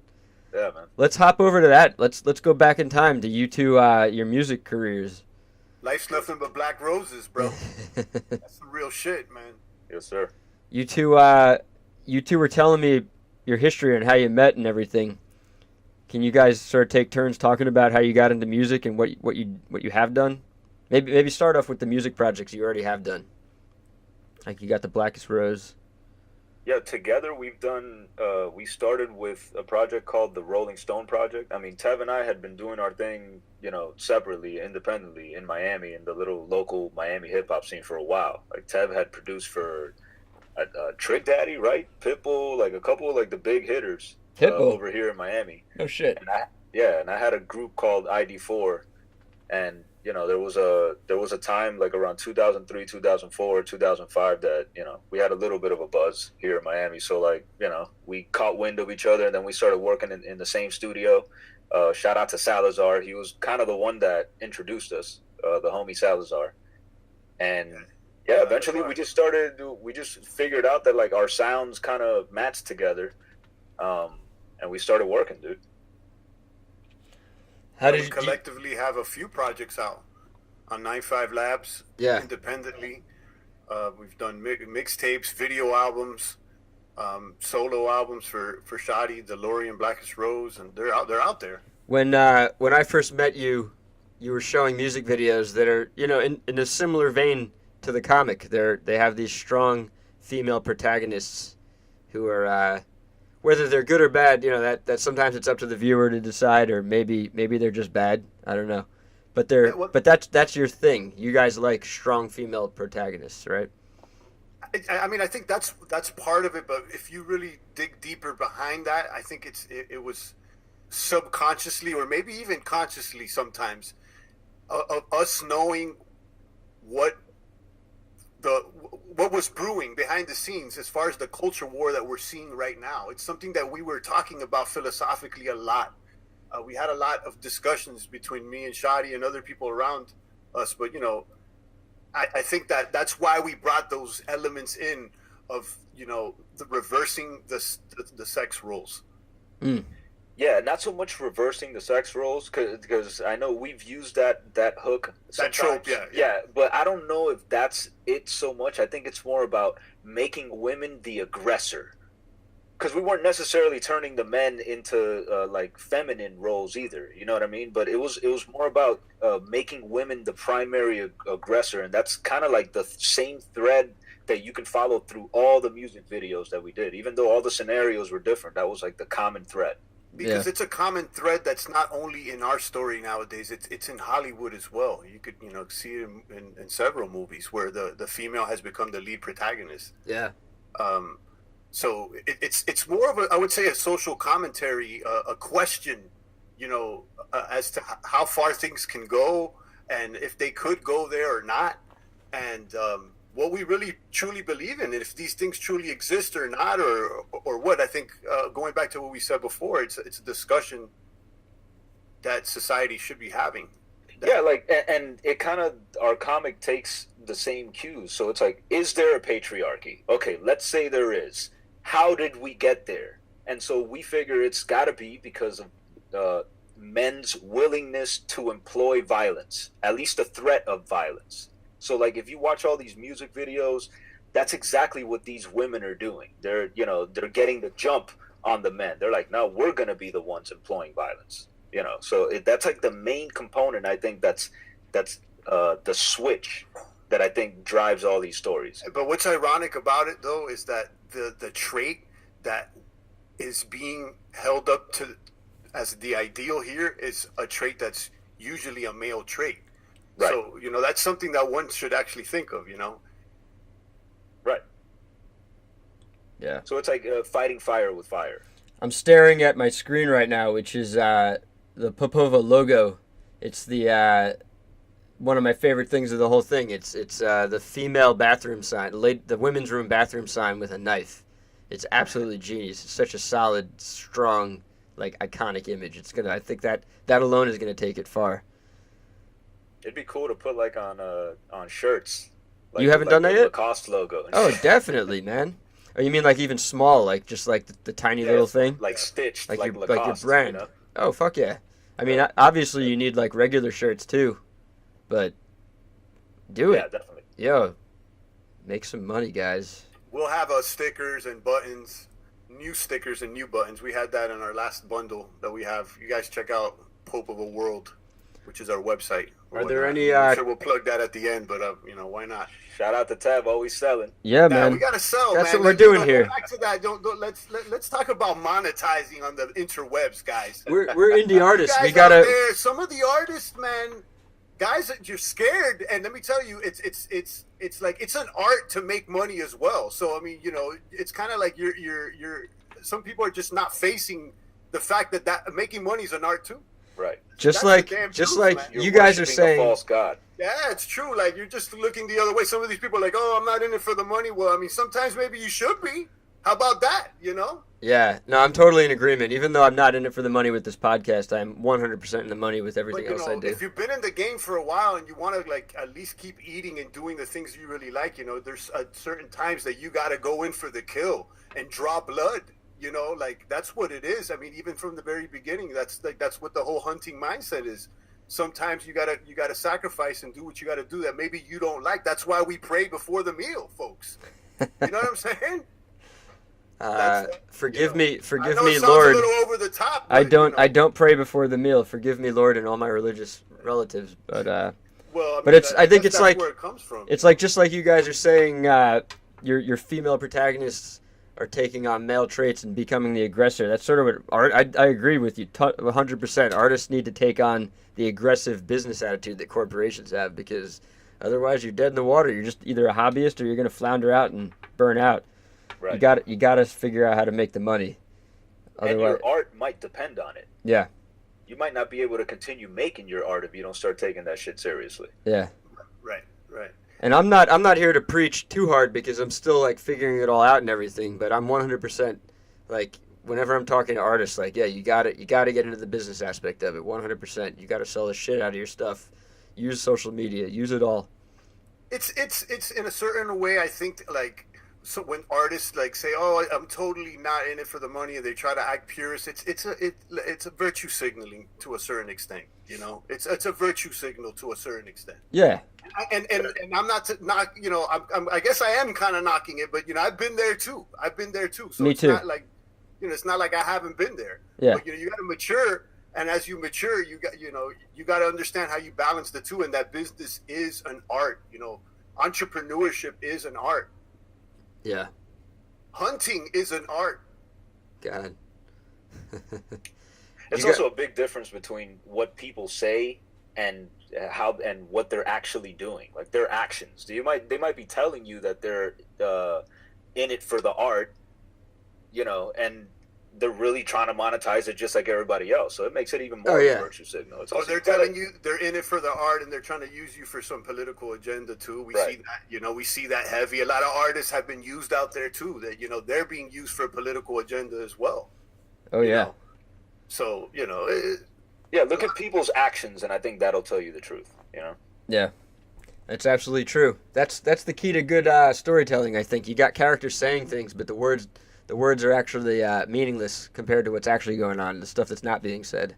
Speaker 5: Yeah, man.
Speaker 3: Let's hop over to that. Let's go back in time to you two, your music careers.
Speaker 6: Life's nothing but black roses, bro. That's some real shit, man.
Speaker 5: Yes, sir.
Speaker 3: You two were telling me your history and how you met and everything. Can you guys sort of take turns talking about how you got into music and what you have done? Maybe start off with the music projects you already have done. Like you got the Blackest Rose.
Speaker 5: Yeah, together we've done. We started with a project called the Rolling Stone Project. I mean, Tev and I had been doing our thing, separately, independently in Miami, in the little local Miami hip hop scene for a while. Like Tev had produced for Trick Daddy, right? Pitbull, like a couple of like the big hitters over here in Miami.
Speaker 3: No shit.
Speaker 5: And I had a group called ID4, and there was a time like around 2003, 2004, 2005 that we had a little bit of a buzz here in Miami. So like we caught wind of each other, and then we started working in the same studio. Shout out to Salazar. He was kind of the one that introduced us, the homie Salazar. And yeah, eventually we just figured out that like our sounds kind of matched together, and we started working, dude.
Speaker 6: How did we collectively have a few projects out on 9-5 independently. We've done mixtapes, video albums, solo albums for Shottie, DeLorean, Blackest Rose, and they're out there.
Speaker 3: When I first met you, you were showing music videos that are in a similar vein to the comic. They have these strong female protagonists who are. Whether they're good or bad, that sometimes it's up to the viewer to decide, or maybe they're just bad. I don't know, but that's your thing. You guys like strong female protagonists, right?
Speaker 6: I mean, I think that's part of it. But if you really dig deeper behind that, I think it was subconsciously or maybe even consciously sometimes of us knowing what was brewing behind the scenes as far as the culture war that we're seeing right now. It's something that we were talking about philosophically a lot. We had a lot of discussions between me and Shottie and other people around us, but I think that's why we brought those elements in of the reversing the sex roles.
Speaker 5: Yeah, not so much reversing the sex roles, because I know we've used that hook sometimes.
Speaker 6: That trope, yeah.
Speaker 5: But I don't know if that's it so much. I think it's more about making women the aggressor, because we weren't necessarily turning the men into like feminine roles either. You know what I mean? But it was more about making women the primary aggressor, and that's kind of like the same thread that you can follow through all the music videos that we did. Even though all the scenarios were different, that was like the common thread.
Speaker 6: Because it's a common thread that's not only in our story nowadays, it's in Hollywood as well. You could see it in several movies where the female has become the lead protagonist.
Speaker 3: Yeah.
Speaker 6: So it's more of I would say a social commentary, a question, as to how far things can go and if they could go there or not, and what we really truly believe in, and if these things truly exist or not, or what. I think going back to what we said before, it's a discussion that society should be having.
Speaker 5: Yeah, like, and it kind of, our comic takes the same cues. So it's like, is there a patriarchy? Okay, let's say there is. How did we get there? And so we figure it's got to be because of men's willingness to employ violence, at least the threat of violence. So, like, if you watch all these music videos, that's exactly what these women are doing. They're getting the jump on the men. They're like, no, we're going to be the ones employing violence. So that's like the main component. I think that's the switch that I think drives all these stories.
Speaker 6: But what's ironic about it, though, is that the trait that is being held up to as the ideal here is a trait that's usually a male trait. Right. So, that's something that one should actually think of,
Speaker 5: Right.
Speaker 3: Yeah.
Speaker 5: So it's like fighting fire with fire.
Speaker 3: I'm staring at my screen right now, which is the POPOVA logo. It's the one of my favorite things of the whole thing. It's the female bathroom sign, the women's room bathroom sign with a knife. It's absolutely genius. It's such a solid, strong, like iconic image. I think that alone is gonna take it far.
Speaker 5: It'd be cool to put like on shirts. Like,
Speaker 3: You haven't done that
Speaker 5: the
Speaker 3: yet?
Speaker 5: Lacoste logo. And
Speaker 3: Oh,
Speaker 5: shit.
Speaker 3: definitely, man. Or you mean like even small, like just like the tiny little thing?
Speaker 5: Like stitched,
Speaker 3: Like
Speaker 5: like
Speaker 3: your
Speaker 5: Lacoste,
Speaker 3: brand.
Speaker 5: You know?
Speaker 3: Oh, fuck yeah. I mean, obviously you need like regular shirts too, but do
Speaker 5: Yeah,
Speaker 3: it.
Speaker 5: definitely.
Speaker 3: Yo, make some money, guys.
Speaker 6: We'll have stickers and buttons, new stickers and new buttons. We had that in our last bundle that we have. You guys check out POPOVA World, which is our website.
Speaker 3: Are there any,
Speaker 6: I'm sure we'll plug that at the end, but why not?
Speaker 5: Shout out to Tab, always selling.
Speaker 3: Yeah,
Speaker 6: Yeah,
Speaker 3: man.
Speaker 6: we gotta sell.
Speaker 3: That's
Speaker 6: man.
Speaker 3: what we're doing here.
Speaker 6: Back to that. Let's talk about monetizing on the interwebs, guys.
Speaker 3: We're indie artists.
Speaker 6: Guys
Speaker 3: We gotta.
Speaker 6: out there, some of the artists, man, guys, you're scared, and let me tell you, it's like it's an art to make money as well. So I mean, it's kind of like you're. Some people are just not facing the fact that making money is an art too.
Speaker 5: Right.
Speaker 3: Just
Speaker 6: That's
Speaker 3: like
Speaker 6: the damn
Speaker 3: just
Speaker 6: truth,
Speaker 3: like
Speaker 6: man.
Speaker 3: you
Speaker 5: You're
Speaker 3: guys are
Speaker 5: worshiping a
Speaker 3: saying.
Speaker 5: false god.
Speaker 6: Yeah, it's true. Like you're just looking the other way. Some of these people are like, "Oh, I'm not in it for the money." Well, I mean, sometimes maybe you should be. How about that?
Speaker 3: Yeah, no, I'm totally in agreement. Even though I'm not in it for the money with this podcast, I'm 100% in the money with everything
Speaker 6: But
Speaker 3: else I do.
Speaker 6: if you've been in the game for a while and you want to like at least keep eating and doing the things you really like, there's certain times that you got to go in for the kill and draw blood. Like that's what it is. I mean, even from the very beginning, that's what the whole hunting mindset is. Sometimes you gotta sacrifice and do what you gotta do that maybe you don't like. That's why we pray before the meal, folks. You know what I'm saying?
Speaker 3: Forgive me,
Speaker 6: I know it sounds
Speaker 3: Lord.
Speaker 6: a little over the top.
Speaker 3: I
Speaker 6: but,
Speaker 3: I don't pray before the meal. Forgive me, Lord, and all my religious relatives. But
Speaker 6: Well,
Speaker 3: But it's- I think
Speaker 6: guess
Speaker 3: it's
Speaker 6: that's
Speaker 3: like-
Speaker 6: where it comes from.
Speaker 3: it's like just like you guys are saying, your female protagonists are taking on male traits and becoming the aggressor. That's sort of what art. I agree with you 100%. Artists need to take on the aggressive business attitude that corporations have, because otherwise you're dead in the water. You're just either a hobbyist or you're gonna flounder out and burn out.
Speaker 5: Right.
Speaker 3: You got to figure out how to make the money.
Speaker 5: And
Speaker 3: Otherwise,
Speaker 5: your art might depend on it.
Speaker 3: yeah,
Speaker 5: You might not be able to continue making your art if you don't start taking that shit seriously.
Speaker 3: yeah.
Speaker 6: Right.
Speaker 3: And I'm not here to preach too hard, because I'm still like figuring it all out and everything. But I'm 100% like, whenever I'm talking to artists, like, yeah, you got to get into the business aspect of it. 100%. You got to sell the shit out of your stuff. Use social media. Use it all.
Speaker 6: It's in a certain way, I think, like, so when artists like say, "Oh, I'm totally not in it for the money," and they try to act purist, it's a virtue signaling to a certain extent. It's a virtue signal to a certain extent.
Speaker 3: Yeah.
Speaker 6: And I'm not to knock, I guess I am kind of knocking it, but I've been there too. So
Speaker 3: Me
Speaker 6: it's
Speaker 3: too.
Speaker 6: not like, it's not like I haven't been there.
Speaker 3: Yeah.
Speaker 6: But you got to mature, and as you mature, you got to understand how you balance the two, and that business is an art. Entrepreneurship is an art.
Speaker 3: Yeah.
Speaker 6: Hunting is an art.
Speaker 3: God.
Speaker 5: It's also a big difference between what people say and what they're actually doing, like their actions. They might be telling you that they're in it for the art, and they're really trying to monetize it just like everybody else. So it makes it even more of a virtue signal. It's also
Speaker 6: They're telling you they're in it for the art, and they're trying to use you for some political agenda too. We see that, we see that heavy. A lot of artists have been used out there too. That they're being used for a political agenda as well.
Speaker 3: Oh yeah.
Speaker 6: So
Speaker 5: yeah, look at people's actions, and I think that'll tell you the truth.
Speaker 3: Yeah. That's absolutely true. That's the key to good storytelling. I think you got characters saying things, but the words are actually meaningless compared to what's actually going on, the stuff that's not being said.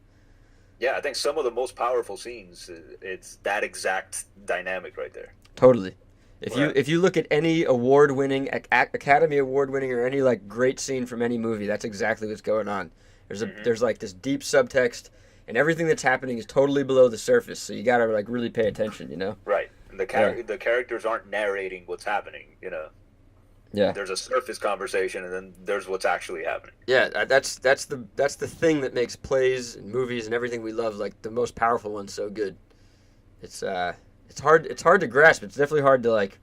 Speaker 5: Yeah, I think some of the most powerful scenes, it's that exact dynamic right there.
Speaker 3: Totally. If you look at any award-winning, Academy Award-winning, or any like great scene from any movie, that's exactly what's going on. There's like this deep subtext, and everything that's happening is totally below the surface. So you gotta like really pay attention,
Speaker 5: Right. And the characters aren't narrating what's happening.
Speaker 3: Yeah.
Speaker 5: There's a surface conversation, and then there's what's actually happening.
Speaker 3: Yeah, that's the thing that makes plays and movies and everything we love, like the most powerful ones, so good. It's hard to grasp. It's definitely hard to like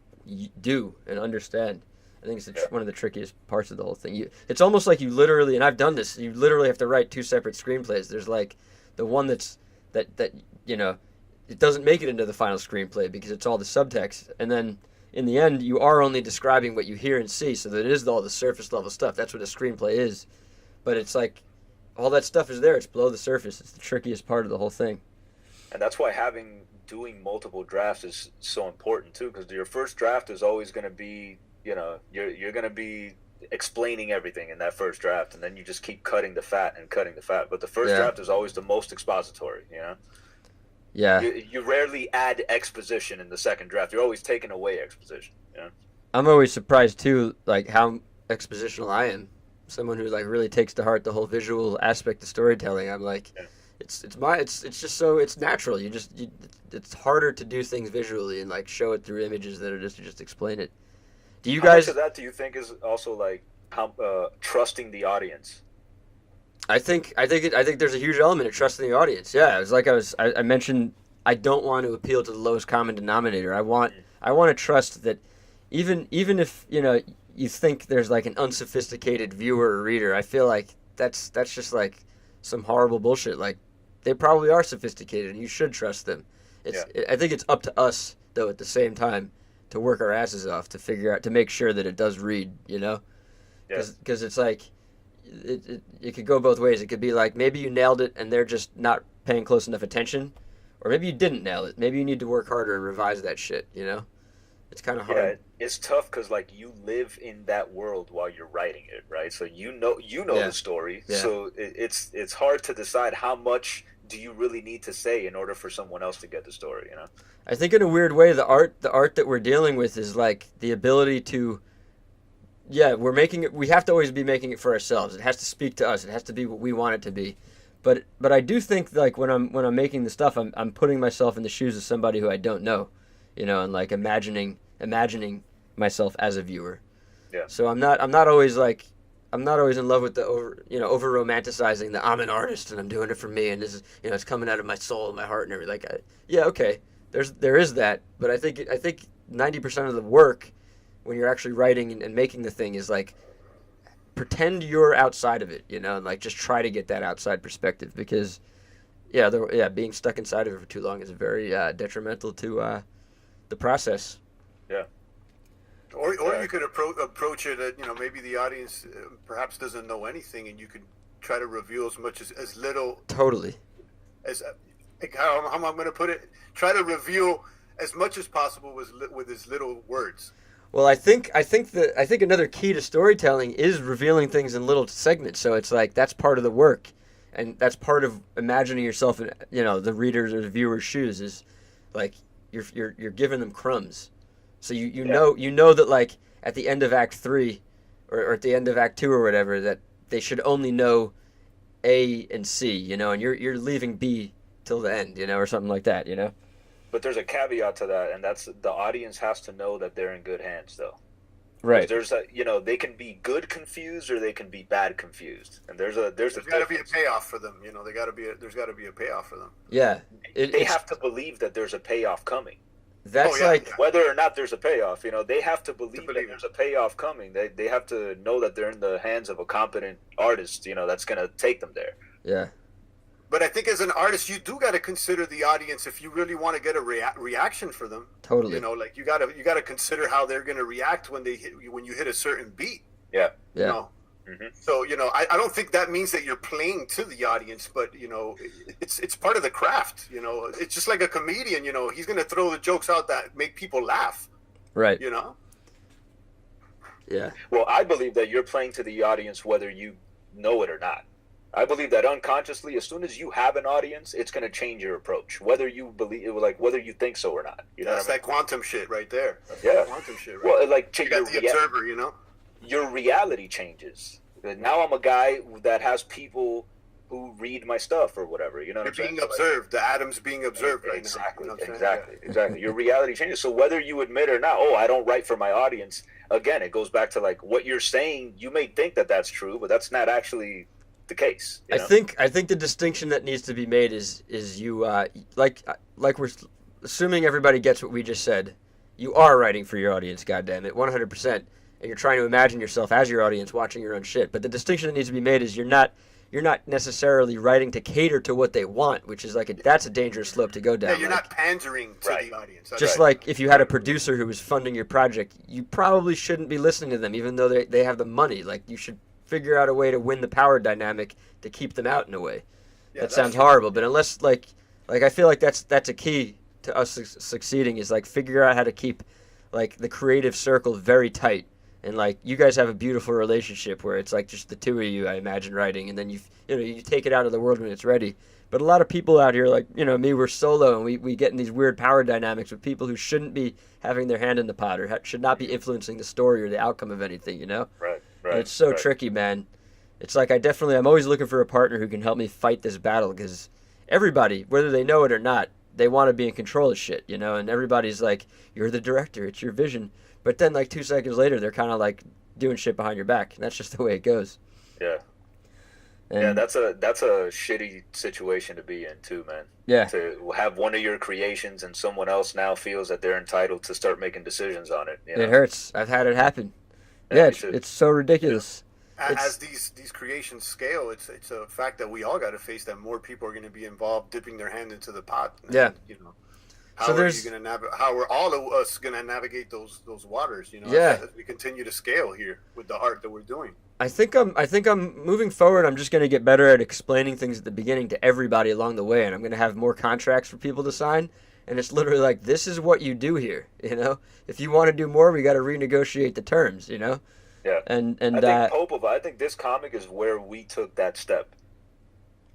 Speaker 3: do and understand. I think it's one of the trickiest parts of the whole thing. It's almost like you literally, and I've done this, you literally have to write two separate screenplays. There's like the one that it doesn't make it into the final screenplay because it's all the subtext. And then in the end, you are only describing what you hear and see, so that it is all the surface level stuff. That's what a screenplay is. But it's like all that stuff is there. It's below the surface. It's the trickiest part of the whole thing.
Speaker 5: And that's why doing multiple drafts is so important too, because your first draft is always going to be, you're going to be explaining everything in that first draft, and then you just keep cutting the fat. But the first draft is always the most expository,
Speaker 3: Yeah.
Speaker 5: You rarely add exposition in the second draft. You're always taking away exposition,
Speaker 3: I'm always surprised too, like how expositional I am. Someone who like really takes to heart the whole visual aspect of storytelling. I'm like, it's just so it's natural. It's harder to do things visually and like show it through images than it is to just explain it. Do you guys?
Speaker 5: How much of that do you think is also like trusting the audience?
Speaker 3: I think there's a huge element of trusting the audience. Yeah, it's like I mentioned. I don't want to appeal to the lowest common denominator. I want to trust that even if you think there's like an unsophisticated viewer or reader, I feel like that's just like some horrible bullshit. Like they probably are sophisticated, and you should trust them. I think it's up to us though at the same time to work our asses off to figure out to make sure that it does read. Because it's like. It could go both ways. It could be like maybe you nailed it and they're just not paying close enough attention, or maybe you didn't nail it. Maybe you need to work harder and revise that shit. It's kind of hard.
Speaker 5: Yeah, it's tough because like you live in that world while you're writing it, right? So you know the story. Yeah. So it's hard to decide how much do you really need to say in order for someone else to get the story.
Speaker 3: I think in a weird way, the art that we're dealing with is like the ability to. Yeah, we're making it. We have to always be making it for ourselves. It has to speak to us. It has to be what we want it to be. But I do think like when I'm making the stuff, I'm putting myself in the shoes of somebody who I don't know, and like imagining myself as a viewer.
Speaker 5: Yeah.
Speaker 3: So I'm not always in love with the over romanticizing the I'm an artist and I'm doing it for me and this is it's coming out of my soul and my heart and everything. Like okay, there is that, but I think 90% of the work. When you're actually writing and making the thing is like pretend you're outside of it, and like just try to get that outside perspective because being stuck inside of it for too long is very detrimental to the process.
Speaker 5: Yeah.
Speaker 6: Or you could approach it at, maybe the audience perhaps doesn't know anything and you could try to reveal as much as little.
Speaker 3: Totally.
Speaker 6: As how am I going to put it? Try to reveal as much as possible with as little words.
Speaker 3: Well, I think another key to storytelling is revealing things in little segments. So it's like that's part of the work, and that's part of imagining yourself in the reader's or the viewer's shoes. Is like you're giving them crumbs. So you know that like at the end of Act 3 or at the end of Act 2 or whatever that they should only know A and C. And you're leaving B till the end. Or something like that.
Speaker 5: But there's a caveat to that, and that's the audience has to know that they're in good hands, though.
Speaker 3: Right.
Speaker 5: There's they can be good confused or they can be bad confused, and there's got
Speaker 6: to be a payoff for them. There's got to be a payoff for them.
Speaker 3: Yeah.
Speaker 5: They have to believe that there's a payoff coming.
Speaker 3: That's
Speaker 5: whether or not there's a payoff. They have to believe that there's a payoff coming. They have to know that they're in the hands of a competent artist. That's going to take them there.
Speaker 3: Yeah.
Speaker 6: But I think as an artist, you do got to consider the audience if you really want to get a reaction for them.
Speaker 3: Totally.
Speaker 6: Like you got to consider how they're going to react when you hit a certain beat.
Speaker 5: Yeah.
Speaker 3: Yeah.
Speaker 5: Mm-hmm.
Speaker 6: So I don't think that means that you're playing to the audience, but it's part of the craft. It's just like a comedian. He's going to throw the jokes out that make people laugh.
Speaker 3: Right.
Speaker 6: Yeah.
Speaker 5: Well, I believe that you're playing to the audience whether you know it or not. I believe that unconsciously, as soon as you have an audience, it's going to change your approach, whether you believe, whether you think so or not.
Speaker 6: That's that quantum shit right there.
Speaker 5: That's
Speaker 6: quantum shit. Right
Speaker 5: well,
Speaker 6: you got the observer.
Speaker 5: Your reality changes. Now I'm a guy that has people who read my stuff or whatever. You're
Speaker 6: being observed. The atom's being observed right
Speaker 5: now.
Speaker 6: Exactly.
Speaker 5: Your reality changes. So whether you admit or not, I don't write for my audience. Again, it goes back to like what you're saying. You may think that that's true, but that's not actually the case.
Speaker 3: I think the distinction that needs to be made is you like we're assuming everybody gets what we just said. You are writing for your audience, goddamn it, 100%, and you're trying to imagine yourself as your audience watching your own shit. But the distinction that needs to be made is you're not you're not necessarily writing to cater to what they want, which is like that's a dangerous slope to go down.
Speaker 6: Yeah, you're
Speaker 3: like,
Speaker 6: not pandering to
Speaker 5: Right.
Speaker 6: the audience.
Speaker 3: just like if you had a producer who was funding your project, you probably shouldn't be listening to them, even though they have the money. Like, you should figure out a way to win the power dynamic to keep them out in a way.
Speaker 6: Yeah,
Speaker 3: That sounds horrible, but unless like I feel like that's a key to us succeeding, is like figure out how to keep like the creative circle very tight. And like, you guys have a beautiful relationship where it's like just the two of you, I imagine, writing, and then you take it out of the world when it's ready. But a lot of people out here, like, me, we're solo, and we get in these weird power dynamics with people who shouldn't be having their hand in the pot, or should not be influencing the story or the outcome of anything,
Speaker 5: Right.
Speaker 3: And it's so tricky, man. It's like I'm always looking for a partner who can help me fight this battle, because everybody, whether they know it or not, they want to be in control of shit, and everybody's like, you're the director, it's your vision. But then like 2 seconds later, they're kind of like doing shit behind your back. And that's just the way it goes.
Speaker 5: Yeah.
Speaker 3: And,
Speaker 5: Yeah, that's a shitty situation to be in too, man.
Speaker 3: Yeah.
Speaker 5: To have one of your creations and someone else now feels that they're entitled to start making decisions on it.
Speaker 3: It hurts. I've had it happen.
Speaker 5: Yeah,
Speaker 3: Yeah, it's so ridiculous.
Speaker 6: As these creations scale, it's a fact that we all got to face, that more people are going to be involved, dipping their hand into the pot. And,
Speaker 3: Yeah.
Speaker 6: How are you going to how are all of us going to navigate those waters?
Speaker 3: Yeah.
Speaker 6: As we continue to scale here with the art that we're doing.
Speaker 3: I think I'm moving forward. I'm just going to get better at explaining things at the beginning to everybody along the way, and I'm going to have more contracts for people to sign. And it's literally like, this is what you do here. If you want to do more, we got to renegotiate the terms.
Speaker 5: Yeah.
Speaker 3: And
Speaker 5: I think POPOVA, I think this comic is where we took that step.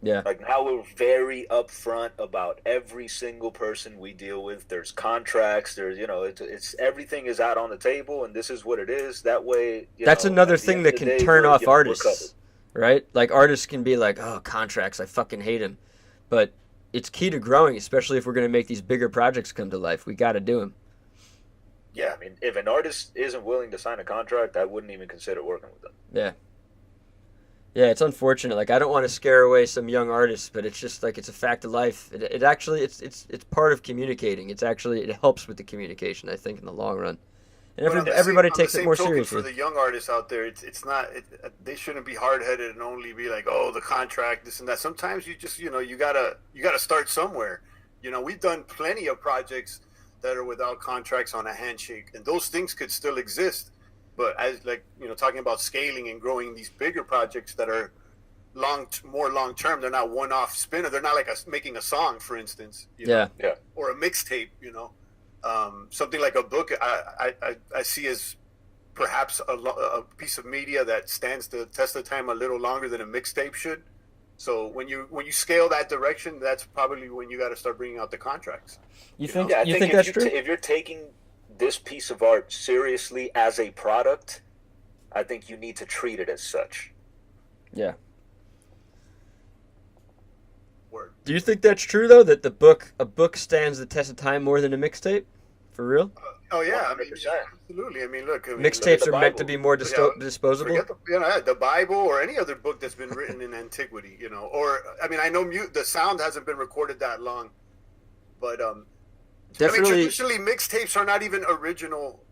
Speaker 3: Yeah.
Speaker 5: Like, now we're very upfront about every single person we deal with. There's contracts. There's, it's everything is out on the table, and this is what it is. That way,
Speaker 3: that's another thing that can turn off
Speaker 5: we're
Speaker 3: artists, right? Like, artists can be like, oh, contracts, I fucking hate them. But it's key to growing, especially if we're going to make these bigger projects come to life. We got to do them.
Speaker 5: Yeah, I mean, if an artist isn't willing to sign a contract, I wouldn't even consider working with them.
Speaker 3: Yeah. Yeah, it's unfortunate. Like, I don't want to scare away some young artists, but it's just like, it's a fact of life. It actually, it's part of communicating. It helps with the communication, I think, in the long run. And everybody takes it more seriously.
Speaker 6: For the young artists out there, it's not. They shouldn't be hard headed and only be like, oh, the contract, this and that. Sometimes you just, you gotta start somewhere. We've done plenty of projects that are without contracts on a handshake, and those things could still exist. But as talking about scaling and growing these bigger projects that are more long term, they're not one off spinner. They're not like making a song, for instance.
Speaker 3: Yeah.
Speaker 6: Or a mixtape. Something like a book. I see as perhaps a piece of media that stands the test of time a little longer than a mixtape should. So when you scale that direction, that's probably when you got to start bringing out the contracts.
Speaker 3: You think?
Speaker 5: Yeah, I
Speaker 3: you
Speaker 5: think
Speaker 3: that's true?
Speaker 5: If you're taking this piece of art seriously as a product, I think you need to treat it as such.
Speaker 3: Yeah.
Speaker 6: Word.
Speaker 3: Do you think that's true though? That a book stands the test of time more than a mixtape? For real?
Speaker 6: Oh yeah,
Speaker 5: 100%.
Speaker 6: Absolutely. Look,
Speaker 3: Mixtapes
Speaker 5: the
Speaker 3: are meant to
Speaker 5: Bible.
Speaker 3: be more disposable.
Speaker 6: Forget the Bible or any other book that's been written in antiquity. Or I know the sound hasn't been recorded that long, but
Speaker 3: Definitely.
Speaker 6: traditionally mixtapes are not even original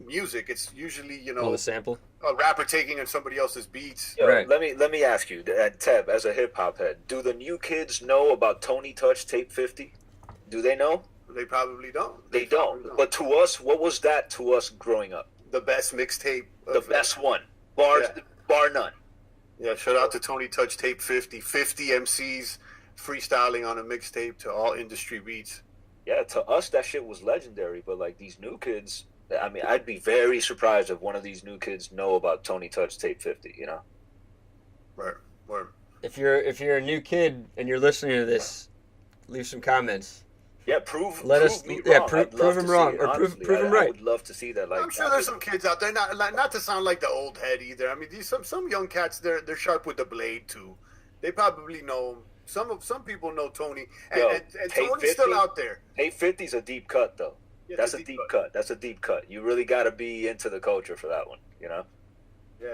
Speaker 6: music. It's usually
Speaker 3: The sample.
Speaker 6: a rapper taking on somebody else's beats.
Speaker 5: Yo,
Speaker 3: Right.
Speaker 5: Let me ask you, Teb, as a hip hop head, do the new kids know about Tony Touch Tape 50? Do they know?
Speaker 6: They probably don't.
Speaker 5: They don't. But to us, what was that to us growing up?
Speaker 6: The best mixtape.
Speaker 5: The best one, bar none.
Speaker 6: Yeah, shout out to Tony Touch Tape 50. 50 MCs freestyling on a mixtape to all industry beats.
Speaker 5: Yeah, to us that shit was legendary. But like these new kids, I mean, I'd be very surprised if one of these new kids know about Tony Touch Tape 50.
Speaker 6: Word.
Speaker 3: If you're a new kid and you're listening to this, leave some comments.
Speaker 5: Yeah, prove
Speaker 3: me wrong. Prove him wrong, or prove him right.
Speaker 5: I would love to see that. Like,
Speaker 6: I'm sure there's some kids out there, not to sound like the old head either. I mean, some young cats, they're sharp with the blade too. They probably know him. Some people know Tony, and Tony's still out there.
Speaker 5: Tape 50's a deep cut though.
Speaker 6: Yeah,
Speaker 5: That's a deep cut. That's a deep cut. You really got to be into the culture for that one.
Speaker 6: Yeah,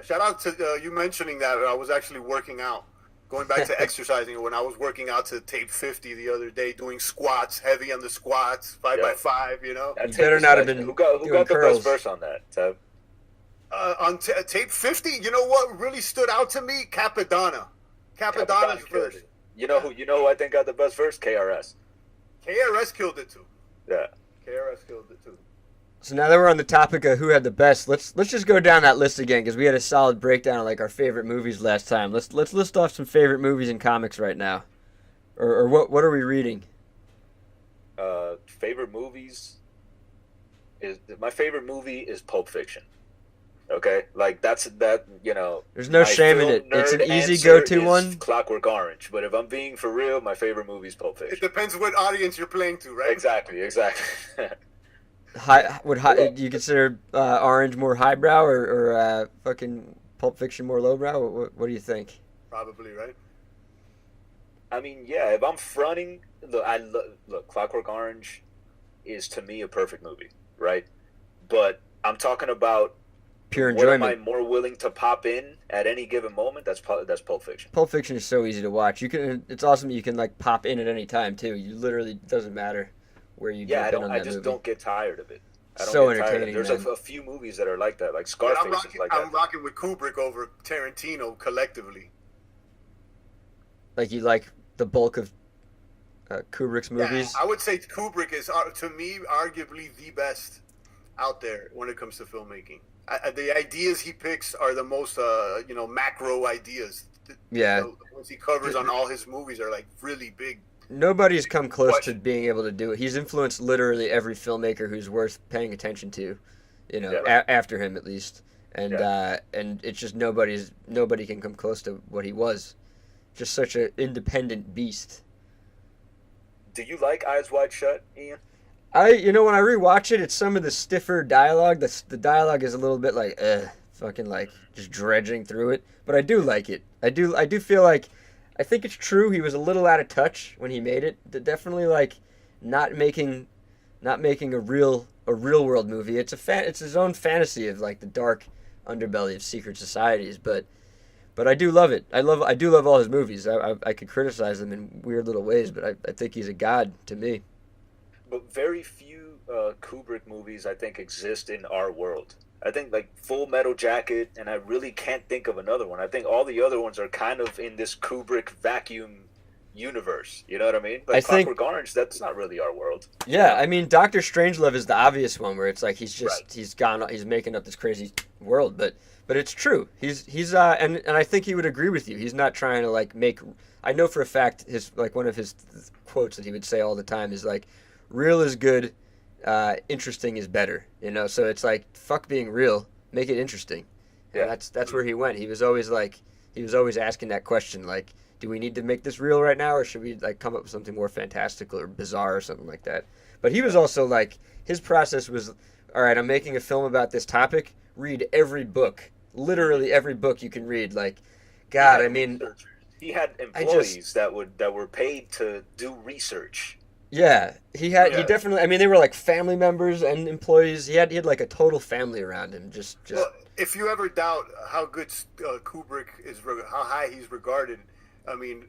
Speaker 6: shout out to you mentioning that. I was actually working out. Going back to exercising, when I was working out to Tape 50 the other day, doing squats, heavy on the squats, 5x5,
Speaker 3: You better not have been
Speaker 5: Who got the
Speaker 3: curls.
Speaker 5: best verse on that, Tab?
Speaker 6: On Tape 50, you know what really stood out to me? Capadonna. Capadonna's
Speaker 5: killed
Speaker 6: verse.
Speaker 5: it. You know who I think got the best verse? KRS.
Speaker 6: KRS killed it too.
Speaker 5: Yeah.
Speaker 6: KRS killed it too.
Speaker 3: So now that we're on the topic of who had the best, let's just go down that list again because we had a solid breakdown of like our favorite movies last time. Let's list off some favorite movies and comics right now, or what are we reading?
Speaker 5: Favorite movies is my favorite movie is Pulp Fiction. Okay, like that's that.
Speaker 3: There's no
Speaker 5: my
Speaker 3: shame in
Speaker 5: film
Speaker 3: it. It's an
Speaker 5: nerd
Speaker 3: easy
Speaker 5: answer
Speaker 3: go-to
Speaker 5: is
Speaker 3: one.
Speaker 5: Clockwork Orange. But if I'm being for real, my favorite movie is Pulp
Speaker 6: It
Speaker 5: Fiction.
Speaker 6: depends what audience you're playing to, right?
Speaker 5: Exactly.
Speaker 3: Do you consider Orange more highbrow or fucking Pulp Fiction more lowbrow? What do you think?
Speaker 6: Probably, right?
Speaker 5: I mean, yeah. If I'm fronting, look, Clockwork Orange is to me a perfect movie, right? But I'm talking about
Speaker 3: Pure
Speaker 5: what am I
Speaker 3: enjoyment.
Speaker 5: more willing to pop in at any given moment? That's Pulp Fiction.
Speaker 3: Pulp Fiction is so easy to watch. It's awesome. You can like pop in at any time too. You literally it doesn't matter where you
Speaker 5: Yeah,
Speaker 3: jump in on that
Speaker 5: I just
Speaker 3: movie.
Speaker 5: don't get tired of it. I don't
Speaker 3: So
Speaker 5: get tired of it.
Speaker 3: entertaining,
Speaker 5: There's
Speaker 3: man.
Speaker 5: a few movies that are like that, like
Speaker 6: But
Speaker 5: Scarface is like that.
Speaker 6: I'm rocking with Kubrick over Tarantino collectively.
Speaker 3: Like you like the bulk of Kubrick's movies.
Speaker 6: Yeah, I would say Kubrick is, to me, arguably the best out there when it comes to filmmaking. The ideas he picks are the most, macro ideas.
Speaker 3: Yeah.
Speaker 6: The ones he covers on all his movies are like really big.
Speaker 3: Nobody's come close to being able to do it. He's influenced literally every filmmaker who's worth paying attention to, after him at least. And and it's just nobody can come close to what he was. Just such an independent beast.
Speaker 5: Do you like Eyes Wide Shut, Ian?
Speaker 3: When I rewatch it, it's some of the stiffer dialogue. The dialogue is a little bit like, fucking like just dredging through it. But I do like it. I do feel like, I think it's true. He was a little out of touch when he made it. Definitely like not making a real world movie. It's it's his own fantasy of like the dark underbelly of secret societies. But I do love it. I do love all his movies. I could criticize them in weird little ways, but I think he's a god to me.
Speaker 5: But very few Kubrick movies, I think, exist in our world. I think like Full Metal Jacket, and I really can't think of another one. I think all the other ones are kind of in this Kubrick vacuum universe. You know what I mean? Like Clockwork Orange, that's not really our world.
Speaker 3: Yeah, I mean, Doctor Strangelove is the obvious one where it's like he's making up this crazy world, but it's true. He's and I think he would agree with you. He's not trying to like make. I know for a fact one of his quotes that he would say all the time is like, "Real is good, interesting is better." So it's like fuck being real, make it interesting. And that's where he went. He was always asking that question like, do we need to make this real right now, or should we like come up with something more fantastical or bizarre or something like that? But he was also like, his process was, all right, I'm making a film about this topic. Read every book, literally every book you can read. Like, God, I mean,
Speaker 5: he had employees that were paid to do research.
Speaker 3: Yeah, he definitely. I mean, they were like family members and employees. He had like a total family around him. Just.
Speaker 6: Well, if you ever doubt how good Kubrick is, how high he's regarded, I mean,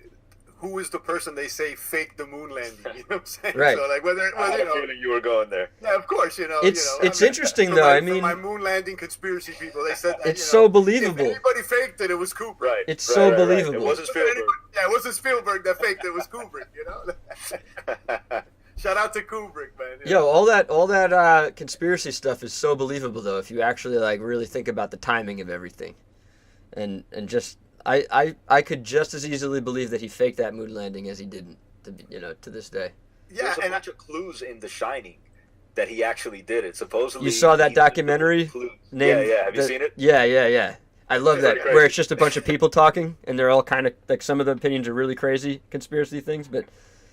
Speaker 6: who is the person they say faked the moon landing? You know what I'm saying?
Speaker 3: Right.
Speaker 6: So like whether
Speaker 5: I had a feeling you were going there.
Speaker 6: Yeah, of course.
Speaker 3: It's interesting though. I mean,
Speaker 6: my moon landing conspiracy people, they said that,
Speaker 3: it's so believable.
Speaker 6: If anybody faked it, it was Kubrick.
Speaker 5: Right.
Speaker 3: It's so believable.
Speaker 5: It wasn't Spielberg.
Speaker 6: It wasn't Spielberg that faked it. It was Kubrick. Shout out to Kubrick, man.
Speaker 3: Yo, all that conspiracy stuff is so believable though if you actually like really think about the timing of everything, and just I could just as easily believe that he faked that moon landing as he didn't, to this day.
Speaker 6: Yeah,
Speaker 5: There's a bunch of clues in The Shining that he actually did it. Supposedly,
Speaker 3: you saw that documentary?
Speaker 5: Yeah. Have you seen it?
Speaker 3: Yeah. I love that,
Speaker 5: Crazy.
Speaker 3: where it's just a bunch of people talking, and they're all kind of like, some of the opinions are really crazy conspiracy things, but.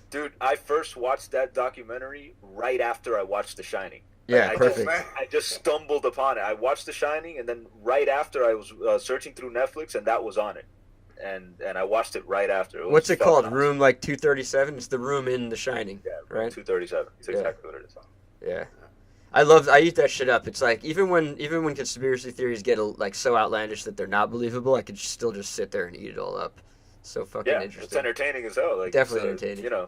Speaker 5: Dude, I first watched that documentary right after I watched The Shining.
Speaker 3: Yeah, perfect.
Speaker 5: I just stumbled upon it. I watched The Shining, and then right after I was searching through Netflix, and that was on it. And I watched it right after.
Speaker 3: What's it called? Nice. Room like 237? It's the room in The Shining.
Speaker 5: Yeah,
Speaker 3: right?
Speaker 5: 237. It's exactly what it is.
Speaker 3: Yeah. I eat that shit up. It's like even when conspiracy theories get like so outlandish that they're not believable, I could still just sit there and eat it all up. So fucking interesting.
Speaker 5: It's entertaining as hell. Like,
Speaker 3: definitely entertaining.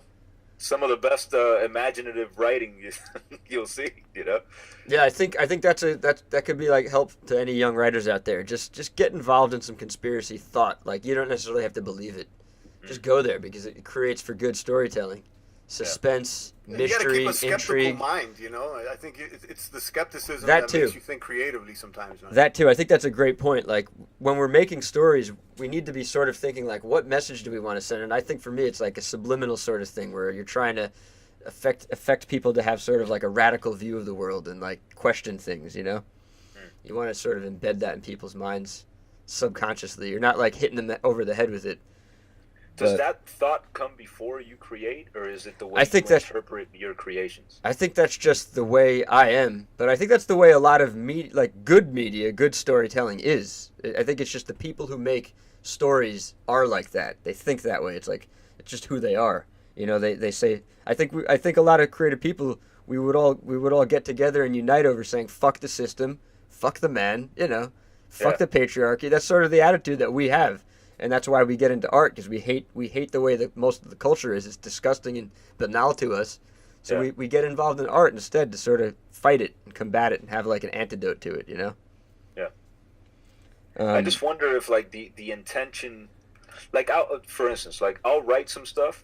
Speaker 5: some of the best imaginative writing you'll see.
Speaker 3: Yeah, I think that could be like help to any young writers out there. Just get involved in some conspiracy thought. Like, you don't necessarily have to believe it. Just go there because it creates for good storytelling, suspense, mystery,
Speaker 6: you gotta keep a skeptical
Speaker 3: intrigue.
Speaker 6: mind. I think it's the skepticism
Speaker 3: That
Speaker 6: that
Speaker 3: too.
Speaker 6: makes you think creatively sometimes. Man.
Speaker 3: That too. I think that's a great point. Like, when we're making stories, we need to be sort of thinking like, what message do we want to send? And I think for me, it's like a subliminal sort of thing where you're trying to affect people to have sort of like a radical view of the world and like question things. You want to sort of embed that in people's minds subconsciously. You're not like hitting them over the head with it.
Speaker 5: Does that thought come before you create, or is it the way
Speaker 3: I think
Speaker 5: you interpret your creations?
Speaker 3: I think that's just the way I am, but I think that's the way a lot of good media, good storytelling is. I think it's just the people who make stories are like that. They think that way. It's like it's just who they are. They say. I think a lot of creative people we would all get together and unite over saying fuck the system, fuck the man, fuck the patriarchy. That's sort of the attitude that we have. And that's why we get into art, because we hate the way that most of the culture is. It's disgusting and banal to us. So we get involved in art instead to sort of fight it and combat it and have like an antidote to it,
Speaker 5: Yeah. I just wonder if like the intention, like for instance, like I'll write some stuff,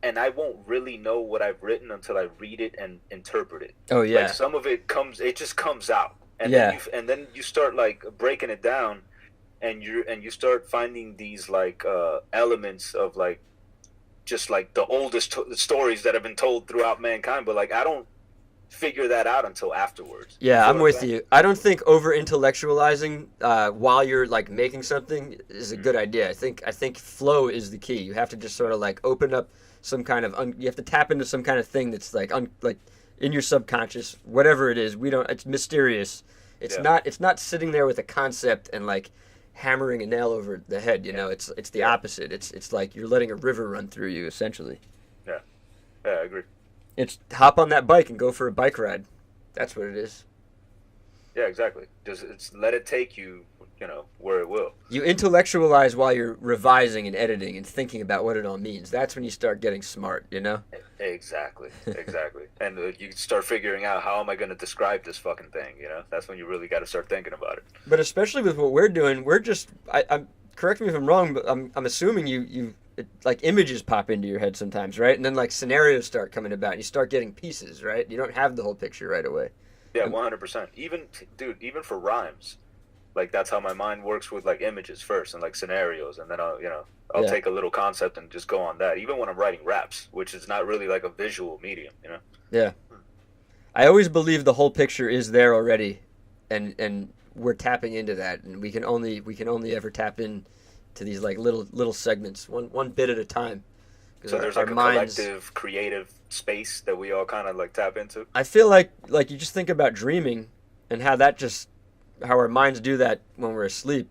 Speaker 5: and I won't really know what I've written until I read it and interpret it.
Speaker 3: Oh yeah.
Speaker 5: Like some of it just comes out, and then you start like breaking it down. And you start finding these like elements of like just like the oldest stories that have been told throughout mankind, but like I don't figure that out until afterwards.
Speaker 3: Yeah, I'm with you. I don't think over intellectualizing while you're like making something is a good idea. I think flow is the key. You have to just sort of like open up some kind of you have to tap into some kind of thing that's like like in your subconscious, whatever it is. It's mysterious. It's not sitting there with a concept and like hammering a nail over the head, it's the opposite. It's like you're letting a river run through you, essentially.
Speaker 5: Yeah, I agree.
Speaker 3: It's hop on that bike and go for a bike ride. That's what it is.
Speaker 5: Yeah, exactly. It's let it take you, where it will.
Speaker 3: You intellectualize while you're revising and editing and thinking about what it all means. That's when you start getting smart,
Speaker 5: Exactly. And you start figuring out, how am I going to describe this fucking thing, That's when you really got to start thinking about it.
Speaker 3: But especially with what we're doing, we're just, I'm correct me if I'm wrong, but I'm assuming you like images pop into your head sometimes, right? And then like scenarios start coming about and you start getting pieces, right? You don't have the whole picture right away.
Speaker 5: Yeah, 100%. Even for rhymes, like that's how my mind works with like images first and like scenarios, and then I'll take a little concept and just go on that. Even when I'm writing raps, which is not really like a visual medium,
Speaker 3: Yeah. I always believe the whole picture is there already, and we're tapping into that, and we can only ever tap in to these like little segments, one bit at a time.
Speaker 5: So there's like a collective creative space that we all kind of like tap into.
Speaker 3: I feel like you just think about dreaming and how our minds do that when we're asleep.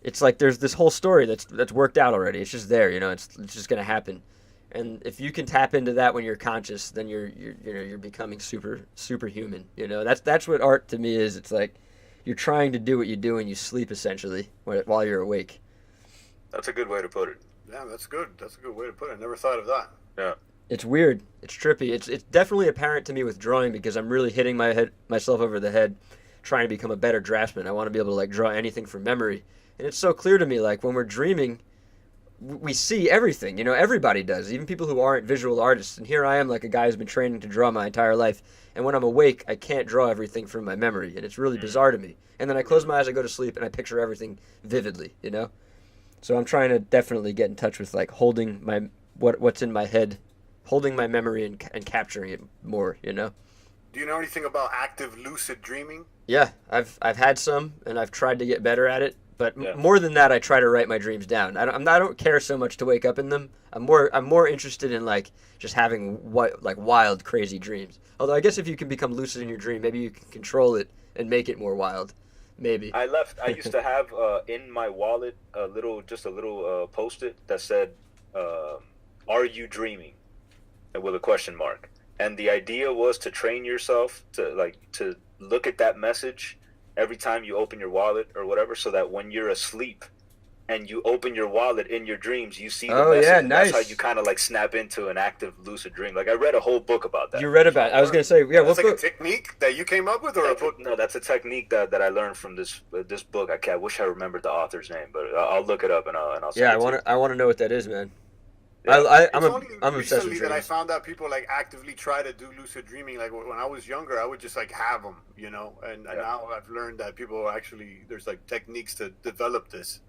Speaker 3: It's like there's this whole story that's worked out already. It's just there, it's just gonna happen. And if you can tap into that when you're conscious, then you're becoming superhuman. That's what art to me is. It's like you're trying to do what you do when you sleep, essentially, while you're awake.
Speaker 5: That's a good way to put it.
Speaker 6: Yeah, that's good. That's a good way to put it. I never thought of that.
Speaker 5: Yeah.
Speaker 3: It's weird. It's trippy. It's definitely apparent to me with drawing because I'm really hitting myself over the head trying to become a better draftsman. I want to be able to like draw anything from memory. And it's so clear to me, like when we're dreaming, we see everything. Everybody does, even people who aren't visual artists. And here I am, like a guy who's been training to draw my entire life. And when I'm awake, I can't draw everything from my memory. And it's really bizarre to me. And then I close my eyes, I go to sleep, and I picture everything vividly, So I'm trying to definitely get in touch with like holding what's in my head, holding my memory and capturing it more,
Speaker 6: Do you know anything about active lucid dreaming?
Speaker 3: Yeah, I've had some, and I've tried to get better at it. But more than that, I try to write my dreams down. I don't care so much to wake up in them. I'm more interested in like just having wild, crazy dreams. Although I guess if you can become lucid in your dream, maybe you can control it and make it more wild. Maybe.
Speaker 5: I used to have in my wallet a little Post-it that said, "Are you dreaming?" with a question mark. And the idea was to train yourself to look at that message every time you open your wallet or whatever, so that when you're asleep, and you open your wallet in your dreams, you see the
Speaker 3: Oh,
Speaker 5: message.
Speaker 3: yeah,
Speaker 5: and
Speaker 3: nice.
Speaker 5: That's how you kind of like snap into an active lucid dream. Like I read a whole book about that.
Speaker 3: You read about it. I was going to say, yeah, what
Speaker 6: That's like
Speaker 3: book?
Speaker 6: a technique that you came up with, or a book?
Speaker 5: No, that's a technique that I learned from this book. I wish I remembered the author's name, but I'll look it up and I'll send
Speaker 3: Yeah,
Speaker 5: it to you.
Speaker 3: I want to know what that is, man.
Speaker 5: Yeah.
Speaker 3: I'm
Speaker 6: It's only
Speaker 3: obsessed with
Speaker 6: recently that I
Speaker 3: dreams.
Speaker 6: found out people like actively try to do lucid dreaming. Like when I was younger, I would just like have them, you know. And now I've learned that people actually there's like techniques to develop this.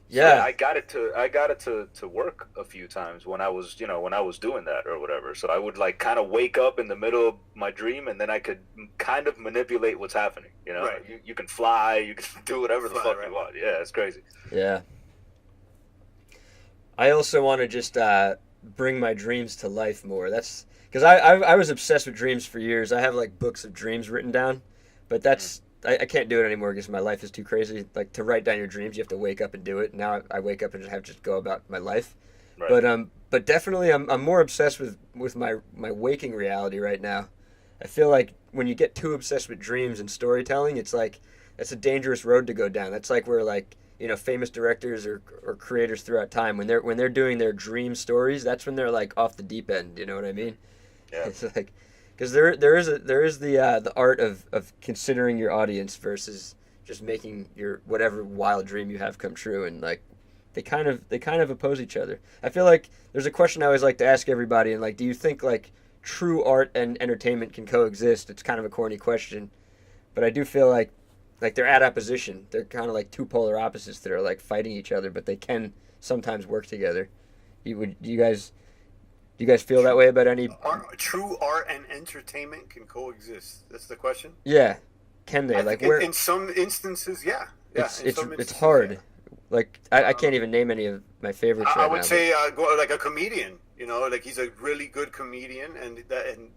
Speaker 3: Yeah.
Speaker 5: I got it to work a few times when I was doing that or whatever. So I would like kind of wake up in the middle of my dream, and then I could kind of manipulate what's happening. You know,
Speaker 6: Right.
Speaker 5: you can fly, you can do whatever the fuck
Speaker 6: right.
Speaker 5: you want. Yeah, it's crazy.
Speaker 3: Yeah. I also want to just bring my dreams to life more. That's because I was obsessed with dreams for years. I have like books of dreams written down, but that's I can't do it anymore because my life is too crazy. Like to write down your dreams, you have to wake up and do it. Now I wake up and just have to go about my life.
Speaker 5: Right.
Speaker 3: But definitely I'm more obsessed with my waking reality right now. I feel like when you get too obsessed with dreams and storytelling, it's like that's a dangerous road to go down. That's like where like famous directors or creators throughout time when they're doing their dream stories, that's when they're like off the deep end. You know what I mean?
Speaker 5: Yeah.
Speaker 3: It's like because there is the art of considering your audience versus just making your whatever wild dream you have come true, and like they kind of oppose each other. I feel like there's a question I always like to ask everybody, and like, do you think like true art and entertainment can coexist? It's kind of a corny question, but I do feel like they're at opposition. They're kind of like two polar opposites that are like fighting each other, but they can sometimes work together. Do you guys feel that way about any?
Speaker 6: True art and entertainment can coexist. That's the question.
Speaker 3: Yeah, can they?
Speaker 6: I
Speaker 3: Like
Speaker 6: think
Speaker 3: where
Speaker 6: in some instances, yeah.
Speaker 3: it's hard. Yeah. Like I can't even name any of my favorites.
Speaker 6: I
Speaker 3: right
Speaker 6: would
Speaker 3: now,
Speaker 6: say go like a comedian. You know, like he's a really good comedian, and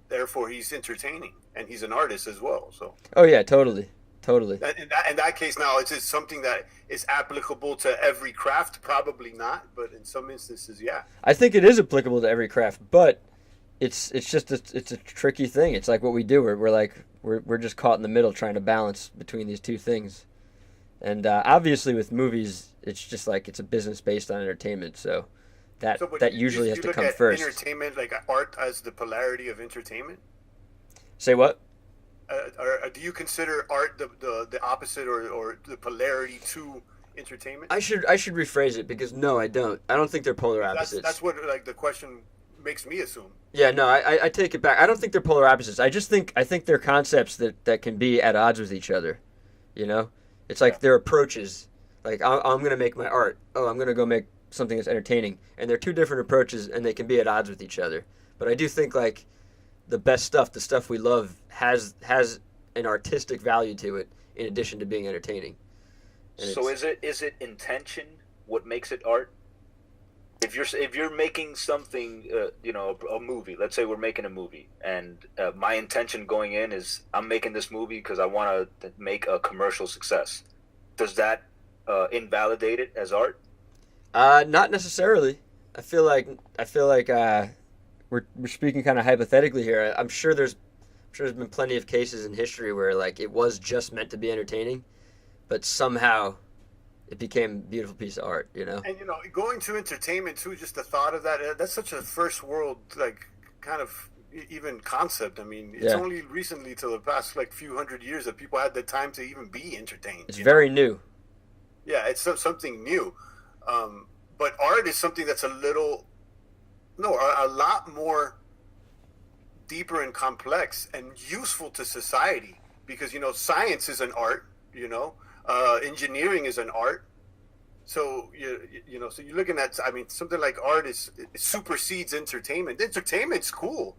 Speaker 6: therefore he's entertaining, and he's an artist as well. So.
Speaker 3: Oh yeah, totally.
Speaker 6: In that case, now is it something that is applicable to every craft? Probably not, but in some instances, yeah.
Speaker 3: I think it is applicable to every craft, but it's just it's a tricky thing. It's like what we do. We're just caught in the middle trying to balance between these two things. And obviously, with movies, it's just like it's a business based on entertainment, so that usually has to come first.
Speaker 6: Entertainment, like art, as the polarity of entertainment.
Speaker 3: Say what?
Speaker 6: Or do you consider art the opposite or the polarity to entertainment?
Speaker 3: I should rephrase it because no, I don't. I don't think they're polar opposites.
Speaker 6: That's what like the question makes me assume.
Speaker 3: Yeah, no, I take it back. I don't think they're polar opposites. I think they're concepts that can be at odds with each other. You know, it's like their approaches. Like I'm gonna make my art. Oh, I'm gonna go make something that's entertaining, and they're two different approaches, and they can be at odds with each other. But I do think like the best stuff, the stuff we love, has an artistic value to it in addition to being entertaining. And
Speaker 5: so is it intention what makes it art? If you're making something, a movie. Let's say we're making a movie, and my intention going in is I'm making this movie because I want to make a commercial success. Does that invalidate it as art?
Speaker 3: Not necessarily. I feel like we're speaking kind of hypothetically here. I'm sure there's been plenty of cases in history where like it was just meant to be entertaining, but somehow it became a beautiful piece of art, you know?
Speaker 6: And going to entertainment too, just the thought of that's such a first world like kind of even concept. I mean, it's only recently to the past like few hundred years that people had the time to even be entertained.
Speaker 3: It's very new.
Speaker 6: Yeah, it's something new. But art is something that's a lot more deeper and complex and useful to society because, science is an art, engineering is an art. So, so you're looking at, something like art it supersedes entertainment. Entertainment's cool.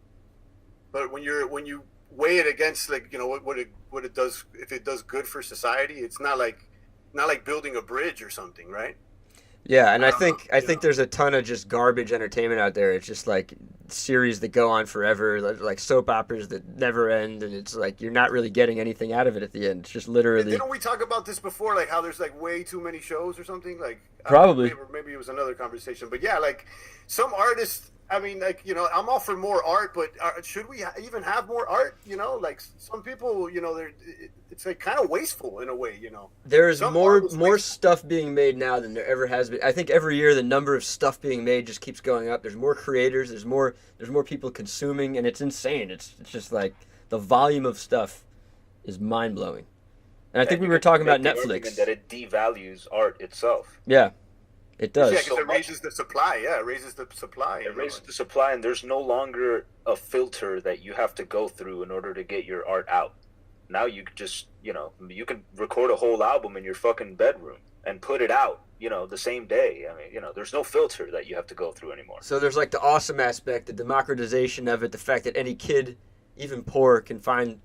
Speaker 6: But when you weigh it against like, what it does, if it does good for society, it's not like building a bridge or something, right?
Speaker 3: Yeah, and I think there's a ton of just garbage entertainment out there. It's just like series that go on forever, like soap operas that never end, and it's like you're not really getting anything out of it at the end. It's just literally.
Speaker 6: Didn't we talk about this before? Like how there's like way too many shows or something? Like
Speaker 3: probably.
Speaker 6: Maybe it was another conversation, but yeah, like some artists I mean, like, you know, I'm all for more art, but should we even have more art? You know, like some people, you know, it's like kind of wasteful in a way, you know.
Speaker 3: There's
Speaker 6: Some
Speaker 3: more
Speaker 6: art was wasteful.
Speaker 3: stuff being made now than there ever has been. I think every year the number of stuff being made just keeps going up. There's more creators. There's more people consuming, and it's insane. It's just like the volume of stuff is mind blowing. And I think we were talking about Netflix.
Speaker 5: That it devalues art itself.
Speaker 3: Yeah, it does.
Speaker 6: Yeah, because it raises the supply. Yeah, it raises the supply.
Speaker 5: It raises the supply, and there's no longer a filter that you have to go through in order to get your art out. Now you could just, you know, you can record a whole album in your fucking bedroom and put it out, you know, the same day. I mean, you know, there's no filter that you have to go through anymore.
Speaker 3: So there's like the awesome aspect, the democratization of it, the fact that any kid, even poor, can find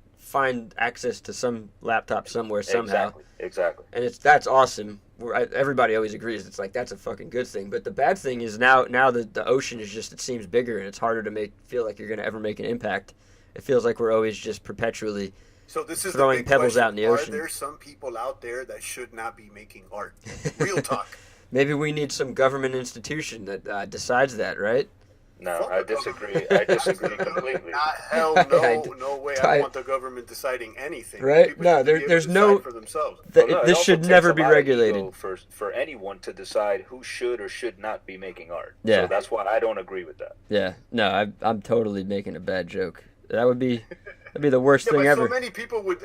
Speaker 3: access to some laptop somewhere somehow.
Speaker 5: Exactly.
Speaker 3: And that's awesome. Everybody always agrees. It's like that's a fucking good thing. But the bad thing is now the ocean is just, it seems bigger, and it's harder to feel like you're going to ever make an impact. It feels like we're always just perpetually throwing
Speaker 6: the big
Speaker 3: pebbles
Speaker 6: question.
Speaker 3: out in the ocean.
Speaker 6: Are there some people out there that should not be making art? Real talk.
Speaker 3: Maybe we need some government institution that decides that, right?
Speaker 5: No, I disagree. I disagree completely.
Speaker 6: Hell no, no way. I don't want the government deciding anything.
Speaker 3: Right?
Speaker 6: People
Speaker 3: No,
Speaker 6: should be able
Speaker 3: there's
Speaker 6: to
Speaker 3: no.
Speaker 6: decide for themselves.
Speaker 3: This should never be regulated.
Speaker 5: For anyone to decide who should or should not be making art.
Speaker 3: Yeah.
Speaker 5: So that's why I don't agree with that.
Speaker 3: Yeah. No, I'm totally making a bad joke. That'd be the worst thing
Speaker 6: but
Speaker 3: ever.
Speaker 6: So many people would,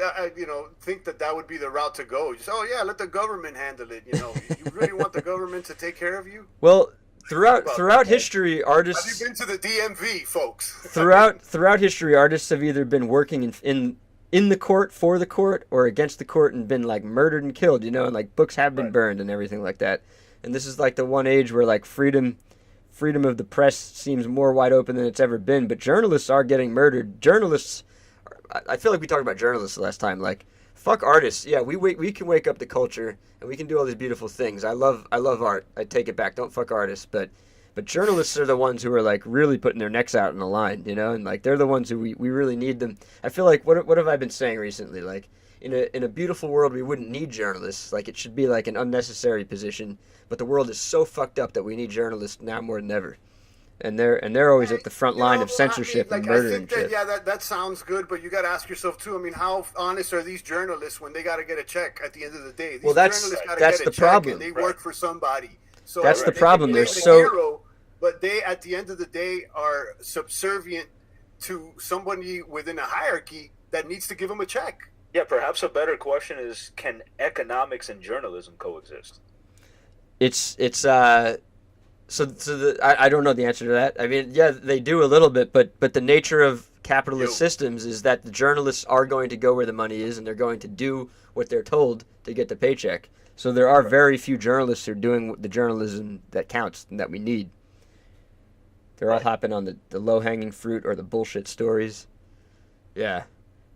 Speaker 6: think that would be the route to go. Just, let the government handle it. You know, you really want the government to take care of you?
Speaker 3: Well, throughout history, artists.
Speaker 6: Have you been to the DMV, folks?
Speaker 3: Throughout history, artists have either been working in the court, for the court, or against the court, and been like murdered and killed. You know, and like books have been burned and everything like that. And this is like the one age where like freedom of the press seems more wide open than it's ever been. But journalists are getting murdered. I feel like we talked about journalists last time. Like, fuck artists. Yeah, we can wake up the culture and we can do all these beautiful things. I love art. I take it back. Don't fuck artists. But journalists are the ones who are like really putting their necks out in the line, you know, and like they're the ones who we really need them. I feel like what have I been saying recently? Like in a beautiful world we wouldn't need journalists. Like it should be like an unnecessary position. But the world is so fucked up that we need journalists now more than ever. And they're always at the front line of censorship and murder and shit.
Speaker 6: That sounds good, but you got to ask yourself too. I mean, how honest are these journalists when they got to get a check at the end of the day?
Speaker 3: That's the problem.
Speaker 6: And they work for somebody. So
Speaker 3: that's the problem.
Speaker 6: They're hero, but they at the end of the day are subservient to somebody within a hierarchy that needs to give them a check.
Speaker 5: Yeah, perhaps a better question is: can economics and journalism coexist?
Speaker 3: I don't know the answer to that. I mean, yeah, they do a little bit, but the nature of capitalist systems is that the journalists are going to go where the money is, and they're going to do what they're told to get the paycheck. So there are very few journalists who are doing the journalism that counts and that we need. They're all hopping on the low-hanging fruit or the bullshit stories. Yeah.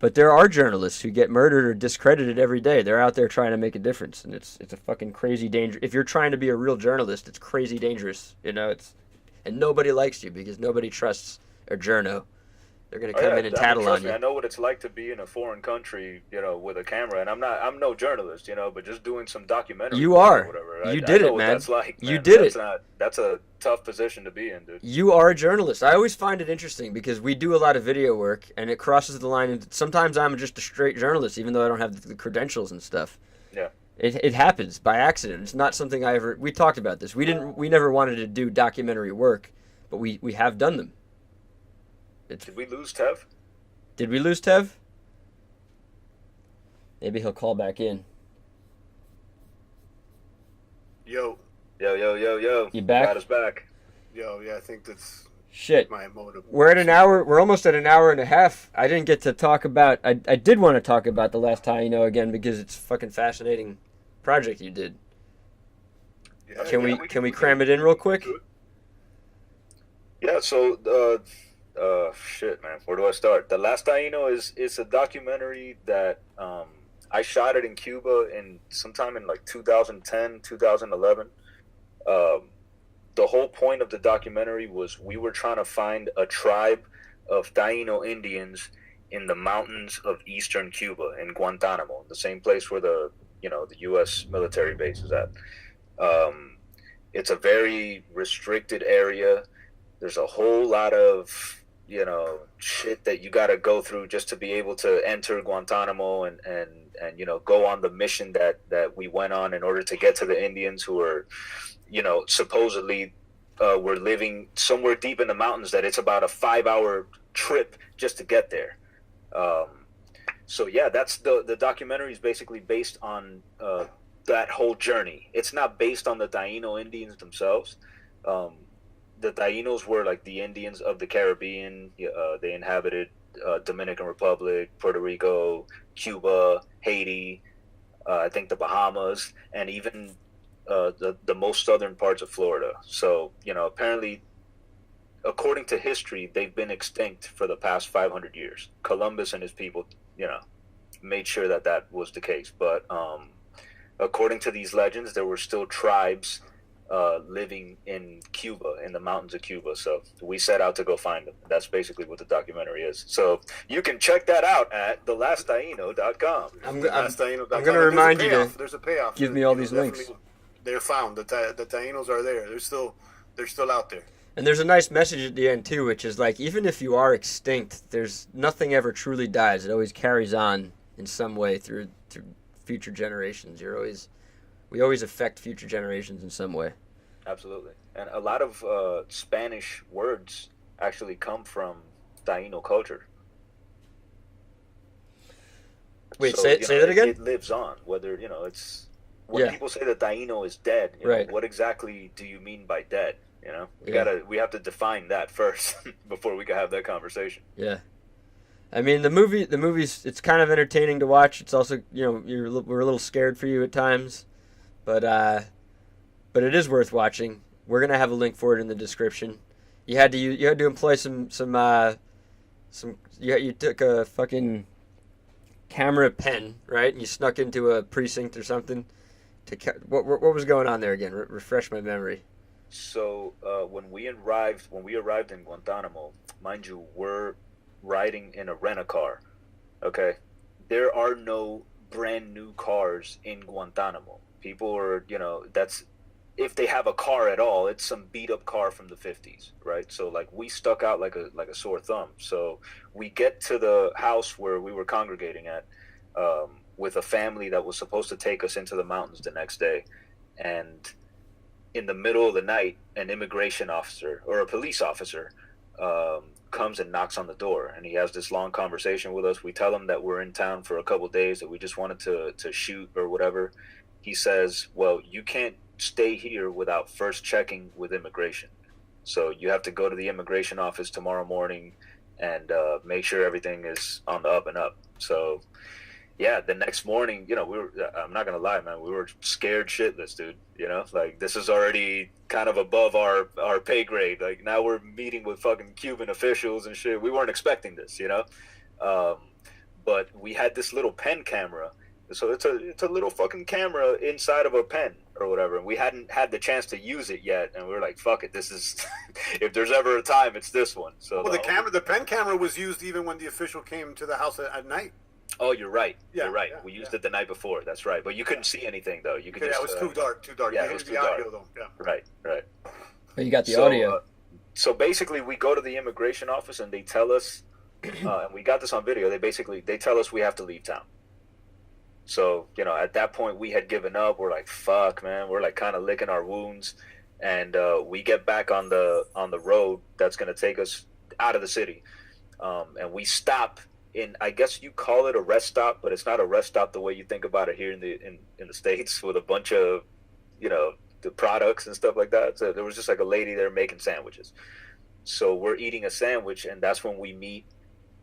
Speaker 3: But there are journalists who get murdered or discredited every day. They're out there trying to make a difference, and it's a fucking crazy danger. If you're trying to be a real journalist, it's crazy dangerous. You know, and nobody likes you because nobody trusts a journo. They're gonna come in and tattle on you.
Speaker 5: I know what it's like to be in a foreign country, you know, with a camera, and I'm no journalist, you know, but just doing some documentary.
Speaker 3: You are.
Speaker 5: Or whatever.
Speaker 3: You did it, man.
Speaker 5: That's like,
Speaker 3: you did it.
Speaker 5: That's a tough position to be in, dude.
Speaker 3: You are a journalist. I always find it interesting because we do a lot of video work, and it crosses the line. And sometimes I'm just a straight journalist, even though I don't have the credentials and stuff.
Speaker 5: Yeah.
Speaker 3: It happens by accident. It's not something we talked about this. We never wanted to do documentary work, but we have done them.
Speaker 5: Did we lose Tev?
Speaker 3: Did we lose Tev? Maybe he'll call back in.
Speaker 6: Yo.
Speaker 3: You back?
Speaker 5: Got us back.
Speaker 6: Yo, yeah, I think that's
Speaker 3: shit.
Speaker 6: My motive.
Speaker 3: We're at an hour. We're almost at an hour and a half. I didn't get to talk about. I did want to talk about the last Taíno again because it's a fucking fascinating project you did. Yeah, can we cram it in real quick?
Speaker 5: Yeah. So shit, man. Where do I start? The Last Taíno is a documentary that I shot it in Cuba sometime in like 2010, 2011. The whole point of the documentary was we were trying to find a tribe of Taíno Indians in the mountains of eastern Cuba, in Guantanamo, the same place where the U.S. military base is at. It's a very restricted area. There's a whole lot of, shit that you got to go through just to be able to enter Guantanamo and go on the mission that we went on in order to get to the Indians who are, supposedly were living somewhere deep in the mountains, that it's about a 5-hour trip just to get there. So yeah, that's the documentary is basically based on that whole journey. It's not based on the Taíno Indians themselves. The Taínos were like the Indians of the Caribbean. They inhabited Dominican Republic, Puerto Rico, Cuba, Haiti, I think the Bahamas, and even the most southern parts of Florida. So, apparently, according to history, they've been extinct for the past 500 years. Columbus and his people, made sure that was the case. But according to these legends, there were still tribes living in Cuba, in the mountains of Cuba. So we set out to go find them. That's basically what the documentary is. So you can check that out at thelasttaino.com.
Speaker 3: I'm going to remind you to
Speaker 6: there's a payoff.
Speaker 3: give me all these links.
Speaker 6: They're found. The Taínos are there. They're still out there.
Speaker 3: And there's a nice message at the end too, which is like, even if you are extinct, there's nothing ever truly dies. It always carries on in some way through future generations. We always affect future generations in some way.
Speaker 5: Absolutely. And a lot of Spanish words actually come from Taíno culture.
Speaker 3: Wait, say that again?
Speaker 5: It lives on. Whether, it's... When people say that Taíno is dead,
Speaker 3: right,
Speaker 5: what exactly do you mean by dead? We have to define that first before we can have that conversation.
Speaker 3: Yeah. I mean, the movie's, it's kind of entertaining to watch. It's also, we're a little scared for you at times. But it is worth watching. We're gonna have a link for it in the description. You had to employ some you took a fucking camera pen, right? And you snuck into a precinct or something. What was going on there again? Refresh my memory.
Speaker 5: So when we arrived in Guantanamo, mind you, we're riding in a rent-a-car. Okay, there are no brand new cars in Guantanamo. People are, that's, if they have a car at all, it's some beat up car from the 50s, right? So like we stuck out like a sore thumb. So we get to the house where we were congregating at with a family that was supposed to take us into the mountains the next day. And in the middle of the night, an immigration officer or a police officer comes and knocks on the door, and he has this long conversation with us. We tell him that we're in town for a couple of days, that we just wanted to shoot or whatever. He says, well, you can't stay here without first checking with immigration. So you have to go to the immigration office tomorrow morning and make sure everything is on the up and up. So, yeah, the next morning, I'm not going to lie, man, we were scared shitless, dude. Like, this is already kind of above our pay grade. Like, now we're meeting with fucking Cuban officials and shit. We weren't expecting this, but we had this little pen camera. So it's a little fucking camera inside of a pen or whatever. And we hadn't had the chance to use it yet, and we were like, "Fuck it, this is if there's ever a time, it's this one." So
Speaker 6: the pen camera was used even when the official came to the house at night.
Speaker 5: Oh, you're right.
Speaker 6: Yeah,
Speaker 5: you're right. We used it the night before. That's right. But you couldn't see anything though. You could.
Speaker 6: Yeah, it was too dark.
Speaker 5: Yeah, it was too dark.
Speaker 6: Though. Yeah.
Speaker 5: Right.
Speaker 3: But you got the audio.
Speaker 5: So basically, we go to the immigration office and they tell us, and we got this on video. They tell us we have to leave town. So, at that point we had given up. We're like, fuck, man. We're like kind of licking our wounds. And we get back on the road that's going to take us out of the city. And we stop in, I guess you call it a rest stop, but it's not a rest stop the way you think about it here in the States, with a bunch of, the products and stuff like that. So there was just like a lady there making sandwiches. So we're eating a sandwich, and that's when we meet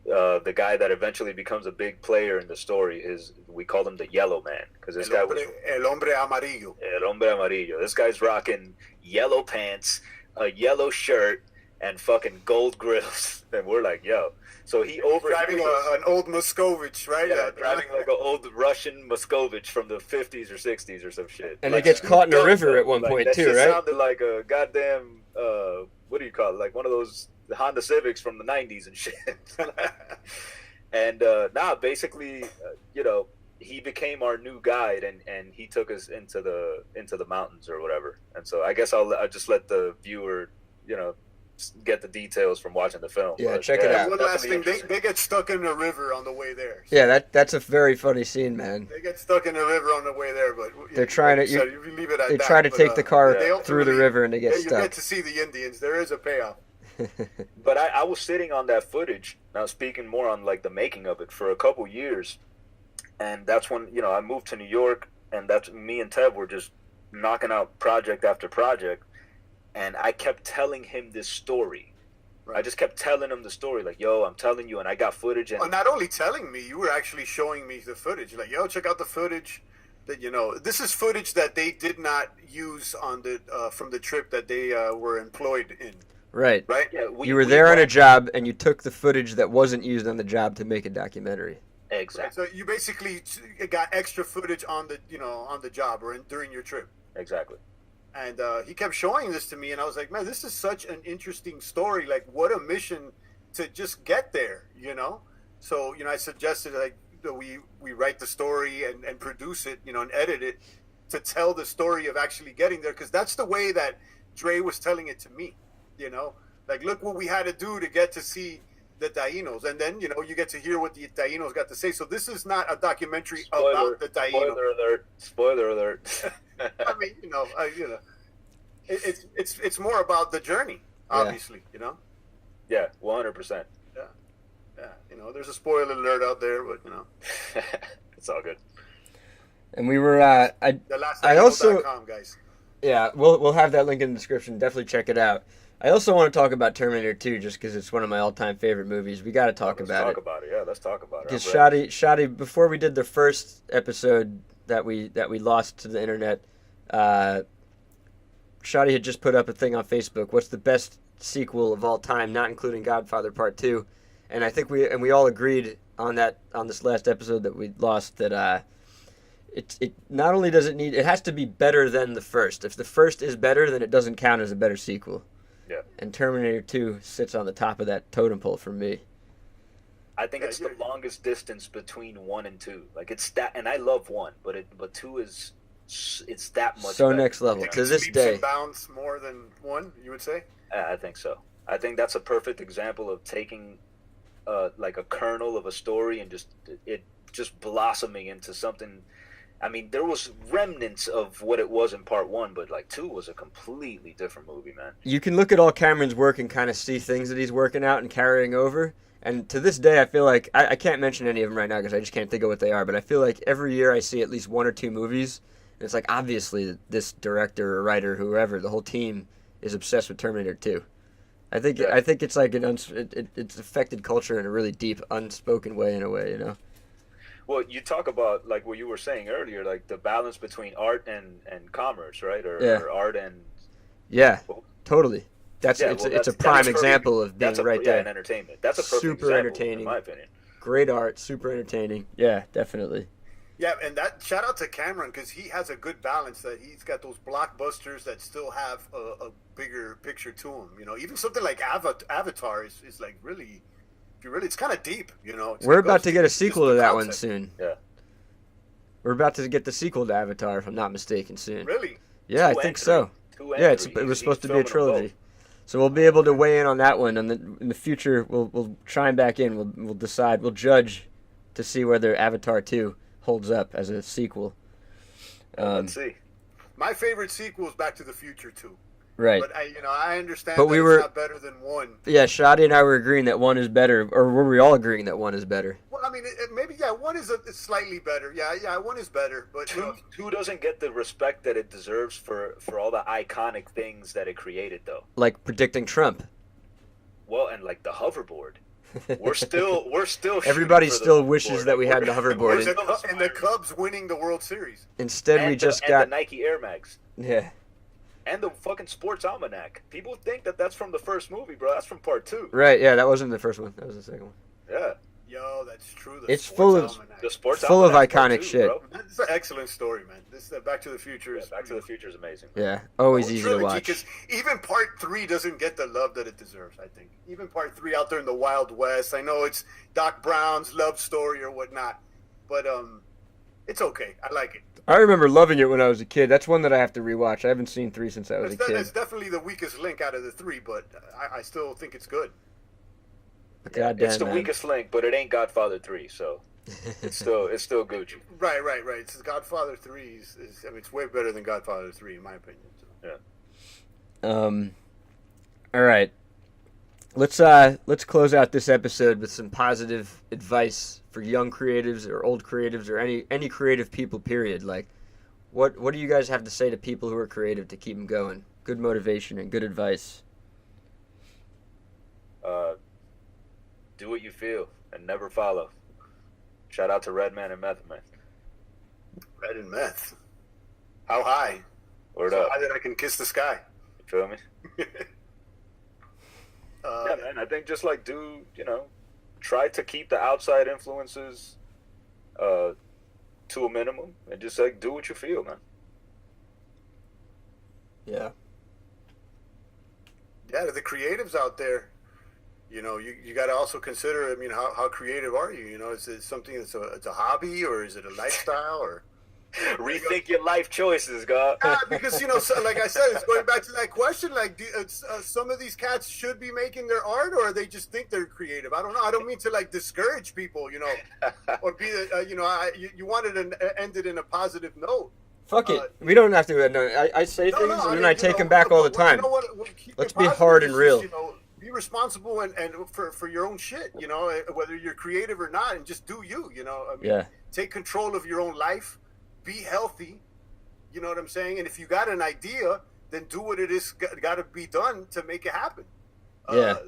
Speaker 5: the guy that eventually becomes a big player in the story. We call him the Yellow Man, because this guy was
Speaker 6: El Hombre Amarillo.
Speaker 5: El Hombre Amarillo. This guy's rocking yellow pants, a yellow shirt, and fucking gold grills. And we're like, yo. So
Speaker 6: driving an old Moscovich, right?
Speaker 5: Yeah, driving like an old Russian Moscovich from the 50s or 60s or some shit.
Speaker 3: And it gets caught in a river at one point too, right?
Speaker 5: That sounded like a goddamn what do you call it? Like one of those Honda Civics from the 90s and shit. And basically, he became our new guide, and he took us into the mountains or whatever. And so I guess I'll just let the viewer, get the details from watching the film.
Speaker 3: Yeah,
Speaker 5: But,
Speaker 3: check it out.
Speaker 6: One last thing,
Speaker 5: definitely
Speaker 6: they get stuck in the river on the way there. So
Speaker 3: Yeah, that's a very funny scene, man.
Speaker 6: they get stuck in the river on the way there, but
Speaker 3: They're trying to-
Speaker 6: you leave it at
Speaker 3: They
Speaker 6: that,
Speaker 3: try to
Speaker 6: but,
Speaker 3: take the car
Speaker 6: they
Speaker 3: through the
Speaker 6: ultimately-
Speaker 3: river and they get
Speaker 6: yeah, you
Speaker 3: stuck.
Speaker 6: get to see the Indians. There is a payoff.
Speaker 5: But I was sitting on that footage, now speaking more on like the making of it, for a couple years, and that's when I moved to New York, and that's me and Tev were just knocking out project after project, and I kept telling him this story. I just kept telling him the story, like, yo, I'm telling you, and I got footage. And
Speaker 6: Not only telling me, you were actually showing me the footage. Like, yo, check out the footage. That this is footage that they did not use on the from the trip that they were employed in.
Speaker 3: Right.
Speaker 6: Right?
Speaker 5: yeah,
Speaker 3: You were there on a job, and you took the footage that wasn't used on the job to make a documentary.
Speaker 6: Right,
Speaker 5: Exactly.
Speaker 6: so you basically got extra footage on the on the job or during your trip.
Speaker 5: Exactly.
Speaker 6: And he kept showing this to me, and I was like, man, this is such an interesting story. Like, what a mission to just get there, So, I suggested, like, that we write the story and produce it, and edit it to tell the story of actually getting there. Because that's the way that Dre was telling it to me, Like, look what we had to do to get to see the Taínos. And then, you get to hear what the Taínos got to say. So this is not a documentary about the Taínos.
Speaker 5: Spoiler alert.
Speaker 6: I mean, it's more about the journey, obviously,
Speaker 5: Yeah, 100%.
Speaker 6: Yeah, there's a spoiler alert out there, but
Speaker 5: It's all good.
Speaker 3: And we were,
Speaker 6: the
Speaker 3: also-
Speaker 6: last guys.
Speaker 3: yeah, we'll have that link in the description. Definitely check it out. I also want to talk about Terminator 2 just because it's one of my all-time favorite movies. We got to talk about it.
Speaker 5: Yeah, let's talk about it.
Speaker 3: Because
Speaker 5: I'm ready.
Speaker 3: Shottie, before we did the first episode that we lost to the internet, Shottie had just put up a thing on Facebook. What's the best sequel of all time, not including Godfather Part 2? And I think we all agreed on this last episode that we lost that it not only does it has to be better than the first. If the first is better, then it doesn't count as a better sequel.
Speaker 5: Yeah.
Speaker 3: And Terminator 2 sits on the top of that totem pole for me.
Speaker 5: I think it's the longest distance between 1 and 2. Like, it's that, and I love 1, but 2 is that much
Speaker 3: So
Speaker 5: better.
Speaker 3: next level.
Speaker 6: It
Speaker 3: To this
Speaker 6: leaps
Speaker 3: day.
Speaker 6: and bounds more than 1, you would say?
Speaker 5: I think so. I think that's a perfect example of taking like a kernel of a story and just blossoming into something. I mean, there was remnants of what it was in part 1, but like 2 was a completely different movie, man.
Speaker 3: You can look at all Cameron's work and kind of see things that he's working out and carrying over. And to this day, I feel like, I can't mention any of them right now because I just can't think of what they are, but I feel like every year I see at least 1 or 2 movies, and it's like, obviously, this director or writer, whoever, the whole team is obsessed with Terminator 2. I think it's like it's affected culture in a really deep, unspoken way, in a way,
Speaker 5: Well, you talk about, like what you were saying earlier, like the balance between art and commerce, right? Or art and...
Speaker 3: Yeah, totally. It's a prime
Speaker 5: perfect.
Speaker 3: example of being right there.
Speaker 5: And entertainment. That's a perfect
Speaker 3: Super
Speaker 5: example,
Speaker 3: entertaining.
Speaker 5: in my opinion.
Speaker 3: Great art, super entertaining. Yeah, definitely.
Speaker 6: Yeah, and that shout out to Cameron because he has a good balance. That he's got those blockbusters that still have a bigger picture to them. Even something like Avatar is like really, it's kind of deep.
Speaker 3: We're about to get a sequel to that one soon.
Speaker 5: Yeah.
Speaker 3: We're about to get the sequel to Avatar, if I'm not mistaken, soon.
Speaker 6: Really?
Speaker 3: Yeah, I think so. Yeah, it was supposed to be a trilogy. So we'll be able to weigh in on that one, and then in the future we'll chime back in. We'll decide. We'll judge to see whether Avatar 2 holds up as a sequel.
Speaker 5: Let's see.
Speaker 6: My favorite sequel is Back to the Future 2.
Speaker 3: Right.
Speaker 6: But I understand
Speaker 3: But
Speaker 6: that
Speaker 3: we were-
Speaker 6: it's not better than 1.
Speaker 3: Yeah, Shottie and I were agreeing that 1 is better, or were we all agreeing that 1 is better?
Speaker 6: Well, I mean, maybe 1 is it's slightly better. Yeah, 1 is better, but
Speaker 5: 2 doesn't get the respect that it deserves for all the iconic things that it created, though.
Speaker 3: Like predicting Trump.
Speaker 5: Well, and like the hoverboard. We're still shooting
Speaker 3: Everybody
Speaker 5: for the
Speaker 3: still wishes
Speaker 5: hoverboard.
Speaker 3: that we had the hoverboard.
Speaker 6: and the Cubs winning the World Series.
Speaker 3: Instead, we just got
Speaker 5: the Nike Air Max.
Speaker 3: yeah.
Speaker 5: And the fucking sports almanac. People think that that's from the first movie, bro. That's from part 2.
Speaker 3: Right. Yeah, that wasn't the first one. That was the second one.
Speaker 5: Yeah.
Speaker 6: Yo, that's true.
Speaker 3: It's
Speaker 6: Sports
Speaker 3: full of-
Speaker 6: Almanac.
Speaker 5: The sports
Speaker 3: Full of
Speaker 5: almanac's part
Speaker 3: iconic
Speaker 5: 2,
Speaker 3: shit.
Speaker 5: bro.
Speaker 6: It's an excellent story, man. This Back to the Future is
Speaker 5: Back to the Future is amazing.
Speaker 3: Yeah, always
Speaker 6: whole
Speaker 3: easy to
Speaker 6: trilogy,
Speaker 3: watch.
Speaker 6: 'cause even part 3 doesn't get the love that it deserves, I think. Even part 3 out there in the Wild West. I know it's Doc Brown's love story or whatnot, but It's okay. I like it.
Speaker 3: I remember loving it when I was a kid. That's one that I have to rewatch. I haven't seen 3 since I was a kid.
Speaker 6: It's definitely the weakest link out of the 3, but I still think it's good.
Speaker 3: Goddamn,
Speaker 5: it's the weakest link, but it ain't Godfather 3, so it's still Gucci.
Speaker 6: Right. It's Godfather 3 is I mean, it's way better than Godfather 3 in my opinion. So.
Speaker 5: Yeah.
Speaker 3: All right. Let's close out this episode with some positive advice for young creatives or old creatives or any creative people, period. Like, what do you guys have to say to people who are creative to keep them going? Good motivation and good advice.
Speaker 5: Do what you feel and never follow. Shout out to Redman and Meth Man.
Speaker 6: Red and Meth. How high?
Speaker 5: Word
Speaker 6: So
Speaker 5: up.
Speaker 6: high that I can kiss the sky.
Speaker 5: You feel me? Yeah, man. I think just like try to keep the outside influences to a minimum and just like do what you feel, man.
Speaker 3: Yeah.
Speaker 6: Yeah, to the creatives out there, you got to also consider. I mean, how creative are you? Is it something it's a hobby, or is it a lifestyle, or
Speaker 5: rethink your life choices, God.
Speaker 6: Because so, like I said, it's going back to that question. Like, some of these cats should be making their art, or they just think they're creative. I don't know. I don't mean to like discourage people, or be you wanted to end it in a positive note.
Speaker 3: Fuck it. We don't have to. No, I say things and then I take them back all the time. Let's be hard and real.
Speaker 6: Be responsible and for your own shit, whether you're creative or not, and just do you, I mean,
Speaker 3: Yeah.
Speaker 6: Take control of your own life, be healthy, you know what I'm saying? And if you got an idea, then do what it is got to be done to make it happen.
Speaker 3: Yeah.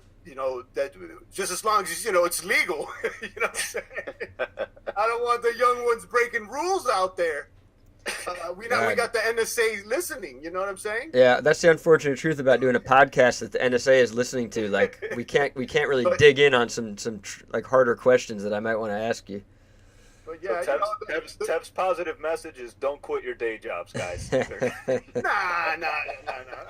Speaker 6: That just as long as, it's legal, you know what I'm saying? I don't want the young ones breaking rules out there. We got the NSA listening. You know what I'm saying?
Speaker 3: Yeah, that's the unfortunate truth about doing a podcast that the NSA is listening to. Like, we can't really dig in on some like harder questions that I might want to ask you.
Speaker 6: But yeah,
Speaker 5: Tev's positive message is don't quit your day jobs, guys.
Speaker 6: Nah.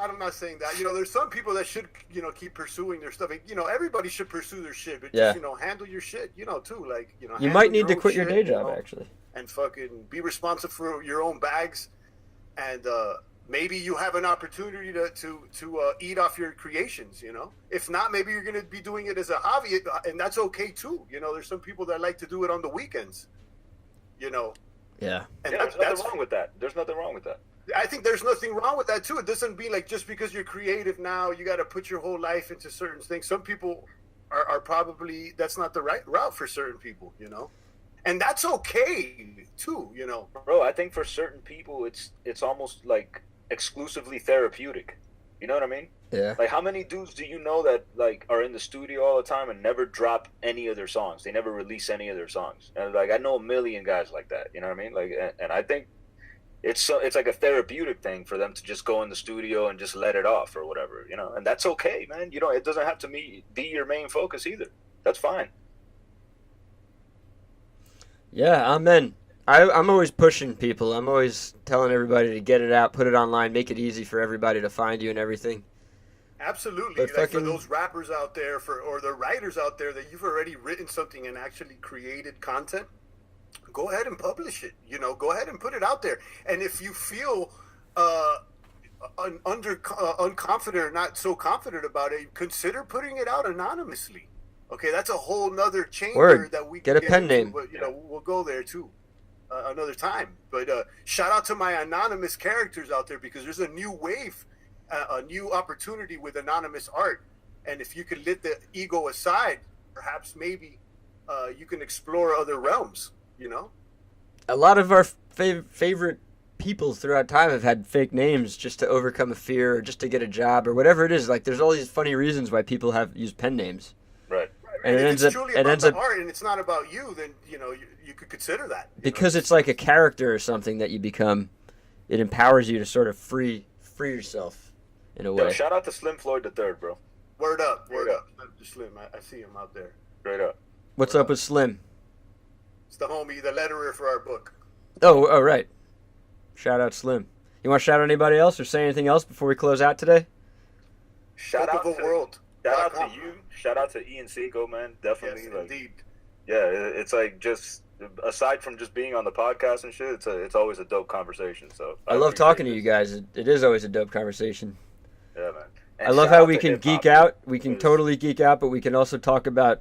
Speaker 6: I'm not saying that. There's some people that should, keep pursuing their stuff. Everybody should pursue their shit, but
Speaker 3: Yeah.
Speaker 6: just, handle your shit, too. Like,
Speaker 3: You
Speaker 6: handle
Speaker 3: might need to
Speaker 6: own
Speaker 3: quit your
Speaker 6: shit,
Speaker 3: day job, actually.
Speaker 6: and fucking be responsible for your own bags, and maybe you have an opportunity to eat off your creations. If not, maybe you're going to be doing it as a hobby, and that's okay too. There's some people that like to do it on the weekends.
Speaker 3: Yeah.
Speaker 6: And
Speaker 5: there's nothing wrong with that. There's nothing wrong with that.
Speaker 6: I think there's nothing wrong with that too. It doesn't be like just because you're creative now, you got to put your whole life into certain things. Some people are probably, that's not the right route for certain people, and that's okay too,
Speaker 5: Bro, I think for certain people, it's almost like exclusively therapeutic. You know what I mean?
Speaker 3: Yeah.
Speaker 5: Like, how many dudes do you know that like are in the studio all the time and never drop any of their songs? They never release any of their songs. And like, I know a million guys like that. You know what I mean? Like, and I think it's like a therapeutic thing for them to just go in the studio and just let it off or whatever. And that's okay, man. It doesn't have to be your main focus either. That's fine.
Speaker 3: Yeah, amen. I'm always pushing people. I'm always telling everybody to get it out, put it online, make it easy for everybody to find you and everything.
Speaker 6: Absolutely.
Speaker 3: But
Speaker 6: Like for those rappers out there, or the writers out there that you've already written something and actually created content, go ahead and publish it. Go ahead and put it out there. And if you feel unconfident or not so confident about it, consider putting it out anonymously. Okay, that's a whole nother chamber that we
Speaker 3: get a pen
Speaker 6: into,
Speaker 3: name.
Speaker 6: But we'll go there too another time. But shout out to my anonymous characters out there, because there's a new wave, a new opportunity with anonymous art. And if you can let the ego aside, perhaps maybe you can explore other realms.
Speaker 3: A lot of our favorite people throughout time have had fake names just to overcome a fear or just to get a job or whatever it is. Like, there's all these funny reasons why people have used pen names.
Speaker 5: Right.
Speaker 3: And
Speaker 6: if it's truly about the art and it's not about you, then you could consider that.
Speaker 3: Because it's like a character or something that you become. It empowers you to sort of free yourself in a way.
Speaker 5: Yo, shout out to Slim Floyd III, bro.
Speaker 6: Word up. Slim, I see him out there.
Speaker 5: Straight up.
Speaker 3: What's up with Slim?
Speaker 6: It's the homie, the letterer for our book.
Speaker 3: Oh, right. Shout out Slim. You want to shout out anybody else or say anything else before we close out today?
Speaker 5: Shout out to
Speaker 6: world.
Speaker 5: Shout out to you. Shout out to Ian Cinco, man. Definitely.
Speaker 6: Yes,
Speaker 5: like,
Speaker 6: indeed.
Speaker 5: yeah, it's like just aside from just being on the podcast and shit, it's always a dope conversation. So
Speaker 3: I love talking to you guys. It is always a dope conversation.
Speaker 5: Yeah, man. And
Speaker 3: I love
Speaker 5: shout
Speaker 3: how
Speaker 5: out
Speaker 3: we
Speaker 5: to
Speaker 3: can
Speaker 5: hip-hop,
Speaker 3: geek out.
Speaker 5: dude,
Speaker 3: We can
Speaker 5: because-
Speaker 3: totally geek out, but we can also talk about,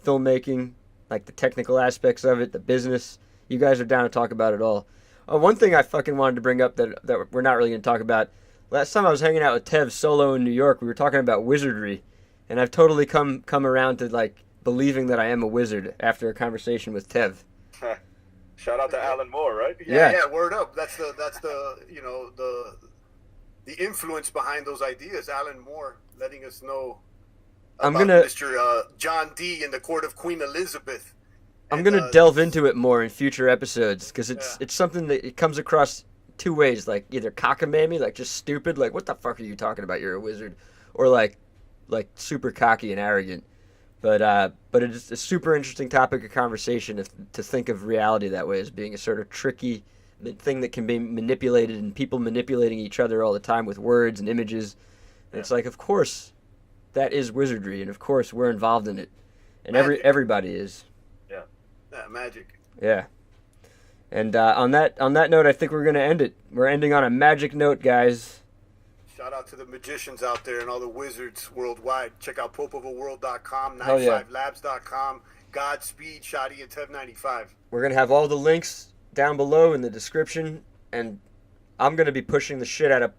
Speaker 3: filmmaking, like the technical aspects of it, the business. You guys are down to talk about it all. One thing I fucking wanted to bring up that we're not really going to talk about. Last time I was hanging out with Tev solo in New York, we were talking about wizardry, and I've totally come around to like believing that I am a wizard after a conversation with Tev.
Speaker 5: Shout out to Alan Moore, right?
Speaker 3: Yeah.
Speaker 6: Word up. That's the the influence behind those ideas. Alan Moore letting us know
Speaker 3: I'm
Speaker 6: about
Speaker 3: gonna-
Speaker 6: Mr. John D. in the court of Queen Elizabeth.
Speaker 3: I'm
Speaker 6: And,
Speaker 3: gonna delve into it more in future episodes because it's something that it comes across two ways, like either cockamamie, like just stupid, like what the fuck are you talking about? You're a wizard, or like super cocky and arrogant. But it's a super interesting topic of conversation to think of reality that way as being a sort of tricky thing that can be manipulated and people manipulating each other all the time with words and images. And it's like, of course, that is wizardry, and of course we're involved in it, and everybody is.
Speaker 6: Yeah, magic.
Speaker 3: Yeah. And on that note, I think we're gonna end it. We're ending on a magic note, guys.
Speaker 6: Shout out to the magicians out there and all the wizards worldwide. Check out POPOVAworld.com,
Speaker 3: Hell yeah.
Speaker 6: 95labs.com, Godspeed, Shottie, and Tev95.
Speaker 3: We're gonna have all the links down below in the description, and I'm gonna be pushing the shit out of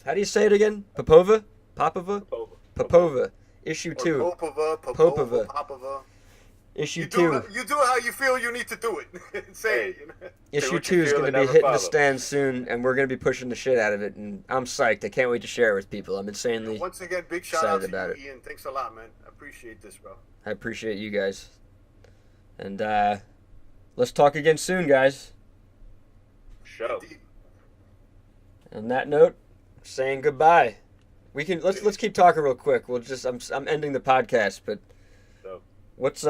Speaker 3: how do you say it again? Popova? Popova. Issue 2.
Speaker 6: POPOVA, Popova.
Speaker 3: Issue
Speaker 6: You
Speaker 3: 2.
Speaker 6: do how you feel you need to do it. Say it.
Speaker 3: Issue
Speaker 5: what
Speaker 3: 2
Speaker 5: you
Speaker 3: is
Speaker 5: feel
Speaker 3: going to
Speaker 5: and
Speaker 3: be
Speaker 5: never
Speaker 3: hitting the
Speaker 5: follow.
Speaker 3: stand soon, and we're going to be pushing the shit out of it, and I'm psyched. I can't wait to share it with people. I'm insanely
Speaker 6: Once again, big shout out
Speaker 3: excited
Speaker 6: to
Speaker 3: about
Speaker 6: you,
Speaker 3: it.
Speaker 6: Ian. Thanks a lot, man. I appreciate this, bro.
Speaker 3: I appreciate you guys. And let's talk again soon, guys.
Speaker 5: Show.
Speaker 6: Indeed.
Speaker 3: On that note, saying goodbye. We can let's keep talking real quick. We'll just I'm ending the podcast, but
Speaker 5: Dope.
Speaker 3: what's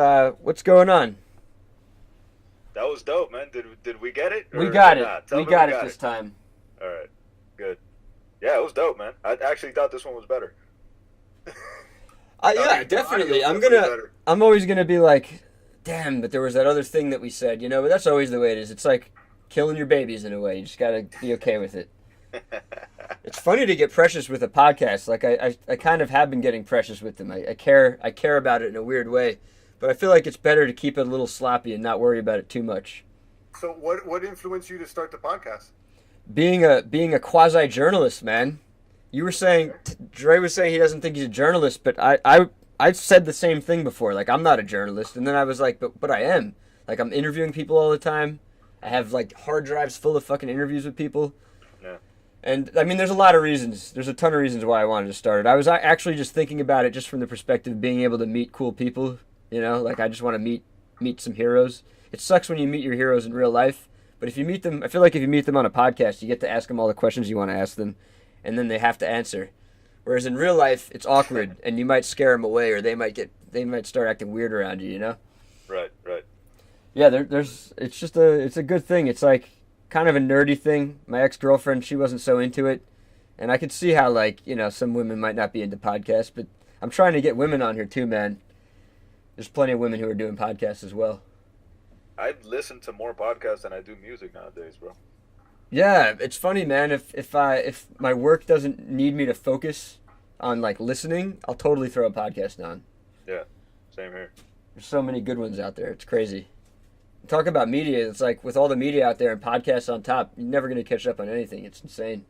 Speaker 3: going on?
Speaker 5: That was dope, man. Did we get it?
Speaker 3: We
Speaker 5: Or
Speaker 3: got it.
Speaker 5: not? Tell
Speaker 3: We
Speaker 5: me
Speaker 3: got it this time.
Speaker 5: All right. Good. Yeah, it was dope, man. I actually thought this one was better.
Speaker 3: Yeah, definitely.
Speaker 6: Better.
Speaker 3: I'm always gonna be like, damn, but there was that other thing that we said, but that's always the way it is. It's like killing your babies in a way. You just gotta be okay with it. It's funny to get precious with a podcast. Like I kind of have been getting precious with them. I care about it in a weird way, but I feel like it's better to keep it a little sloppy and not worry about it too much.
Speaker 6: So, what influenced you to start the podcast?
Speaker 3: Being a quasi journalist, man. You were saying Dre was saying he doesn't think he's a journalist, but I've said the same thing before. Like, I'm not a journalist, and then I was like, but I am. Like, I'm interviewing people all the time. I have like hard drives full of fucking interviews with people.
Speaker 5: Yeah.
Speaker 3: And I mean, there's a lot of reasons. There's a ton of reasons why I wanted to start it. I was actually just thinking about it just from the perspective of being able to meet cool people. Like I just want to meet some heroes. It sucks when you meet your heroes in real life, but if you meet them, I feel like if you meet them on a podcast, you get to ask them all the questions you want to ask them, and then they have to answer. Whereas in real life, it's awkward, and you might scare them away, or they might start acting weird around you.
Speaker 5: Right.
Speaker 3: Yeah, it's a good thing. It's like kind of a nerdy thing. My ex-girlfriend, she wasn't so into it, and I could see how some women might not be into podcasts, but I'm trying to get women on here too, man. There's plenty of women who are doing podcasts as well.
Speaker 5: I listen to more podcasts than I do music nowadays, bro.
Speaker 3: Yeah, it's funny, man. If my work doesn't need me to focus on like listening, I'll totally throw a podcast on.
Speaker 5: Yeah, same here.
Speaker 3: There's so many good ones out there. It's crazy. Talk about media. It's like with all the media out there and podcasts on top, you're never going to catch up on anything. It's insane.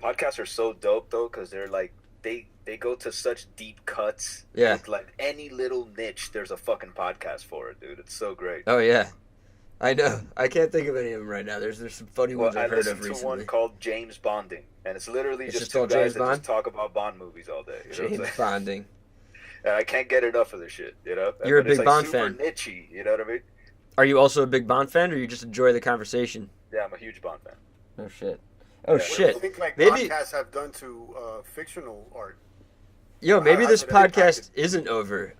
Speaker 5: Podcasts are so dope though, because they're like they go to such deep cuts.
Speaker 3: Yeah.
Speaker 5: With like any little niche, there's a fucking podcast for it, dude. It's so great.
Speaker 3: Oh yeah, I know. I can't think of any of them right now. There's some funny ones
Speaker 5: I
Speaker 3: I've heard
Speaker 5: listened
Speaker 3: of
Speaker 5: to
Speaker 3: recently.
Speaker 5: one called James Bonding, and it's literally
Speaker 3: It's
Speaker 5: just
Speaker 3: just all
Speaker 5: two guys
Speaker 3: James
Speaker 5: that
Speaker 3: Bond?
Speaker 5: just talk about Bond movies all day. You know what I'm
Speaker 3: James
Speaker 5: saying?
Speaker 3: Bonding.
Speaker 5: And I can't get enough of this shit.
Speaker 3: You're a
Speaker 5: But it's,
Speaker 3: big
Speaker 5: like,
Speaker 3: Bond
Speaker 5: super
Speaker 3: fan.
Speaker 5: niche-y, you know what I mean?
Speaker 3: Are you also a big Bond fan, or you just enjoy the conversation?
Speaker 5: Yeah, I'm a huge Bond fan.
Speaker 3: Oh shit. Oh
Speaker 5: Yeah.
Speaker 6: What do you
Speaker 3: shit.
Speaker 6: think
Speaker 3: Maybe-
Speaker 6: podcasts have done to fictional art?
Speaker 3: Yo, maybe
Speaker 6: How
Speaker 3: this
Speaker 6: did it impact
Speaker 3: podcast isn't over.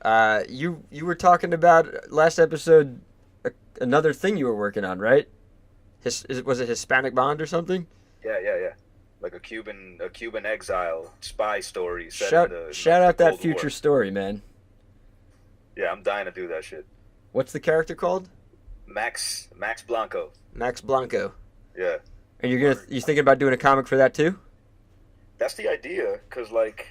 Speaker 3: You were talking about last episode another thing you were working on, right? Was it Hispanic Bond or something?
Speaker 5: Yeah. Like a Cuban exile spy story. Set
Speaker 3: Shout
Speaker 5: in the
Speaker 3: out that
Speaker 5: Cold
Speaker 3: future
Speaker 5: War.
Speaker 3: story, man.
Speaker 5: Yeah, I'm dying to do that shit.
Speaker 3: What's the character called?
Speaker 5: Max Blanco.
Speaker 3: Max Blanco.
Speaker 5: Yeah.
Speaker 3: And you thinking about doing a comic for that too?
Speaker 5: That's the idea, because, like,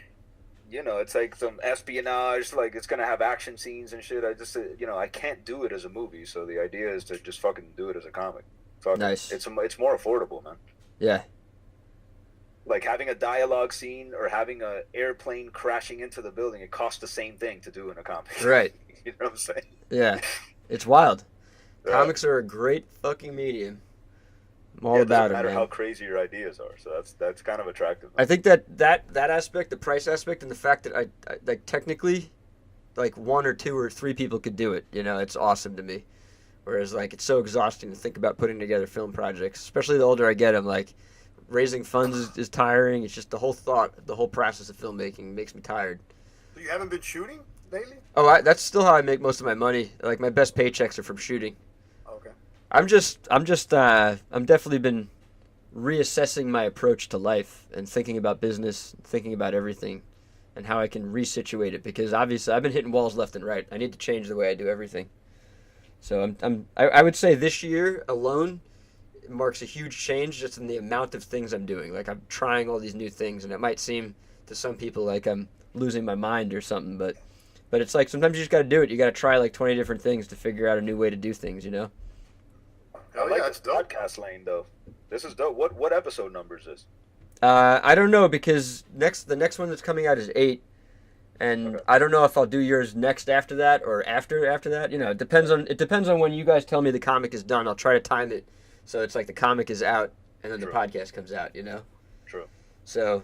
Speaker 5: it's like some espionage, like, it's going to have action scenes and shit. I just, I can't do it as a movie, so the idea is to just fucking do it as a comic. Fuck
Speaker 3: Nice.
Speaker 5: It's more affordable, man.
Speaker 3: Yeah.
Speaker 5: Like, having a dialogue scene or having an airplane crashing into the building, it costs the same thing to do in a comic.
Speaker 3: Right.
Speaker 5: You know what I'm saying?
Speaker 3: Yeah. It's wild.
Speaker 5: Yeah.
Speaker 3: Comics are a great fucking medium. I'm all about it,
Speaker 5: no matter
Speaker 3: man.
Speaker 5: how crazy your ideas are, so that's kind of attractive.
Speaker 3: I think that aspect, the price aspect, and the fact that I like technically, like 1 or 2 or 3 people could do it. It's awesome to me. Whereas like it's so exhausting to think about putting together film projects. Especially the older I get, I'm like, raising funds is tiring. It's just the whole process of filmmaking makes me tired.
Speaker 6: So you haven't been shooting lately?
Speaker 3: Oh, that's still how I make most of my money. Like my best paychecks are from shooting.
Speaker 6: Okay.
Speaker 3: I'm definitely been reassessing my approach to life and thinking about business, thinking about everything, and how I can resituate it. Because obviously I've been hitting walls left and right. I need to change the way I do everything. So I would say this year alone marks a huge change just in the amount of things I'm doing. Like I'm trying all these new things, and it might seem to some people like I'm losing my mind or something, but it's like sometimes you just got to do it. You got to try like 20 different things to figure out a new way to do things,
Speaker 5: I like this podcast lane though. This is dope. What episode number is this?
Speaker 3: I don't know, because the next one that's coming out is 8, and okay. I don't know if I'll do yours next after that or after that. It depends on when you guys tell me the comic is done. I'll try to time it so it's like the comic is out and then the podcast comes out.
Speaker 5: True.
Speaker 3: So,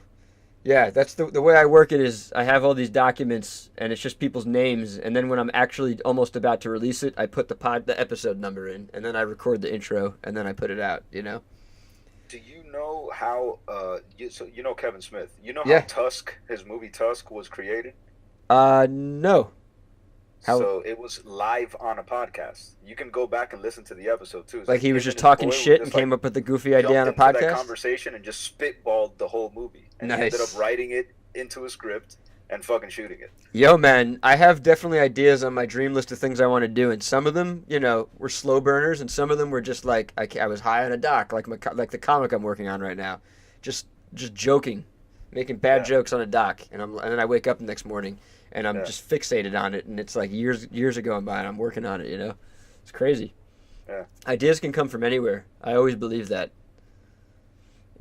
Speaker 3: yeah, that's the way I work it is I have all these documents and it's just people's names, and then when I'm actually almost about to release it, I put the episode number in, and then I record the intro, and then I put it out. Do
Speaker 5: you know how Kevin Smith? You know how Tusk, his movie Tusk, was created?
Speaker 3: No. How?
Speaker 5: So it was live on a podcast. You can go back and listen to the episode too.
Speaker 3: Like he was just talking shit and came up with the goofy idea on a podcast?
Speaker 5: That conversation and just spitballed the whole movie. And he ended up writing it into a script and fucking shooting it.
Speaker 3: Yo, man, I have definitely ideas on my dream list of things I want to do, and some of them, were slow burners, and some of them were just like I was high on a dock, like the comic I'm working on right now, just joking, making bad jokes on a dock, and then I wake up the next morning and I'm just fixated on it, and it's like years are going by and I'm working on it. It's crazy. Yeah. Ideas can come from anywhere. I always believe that.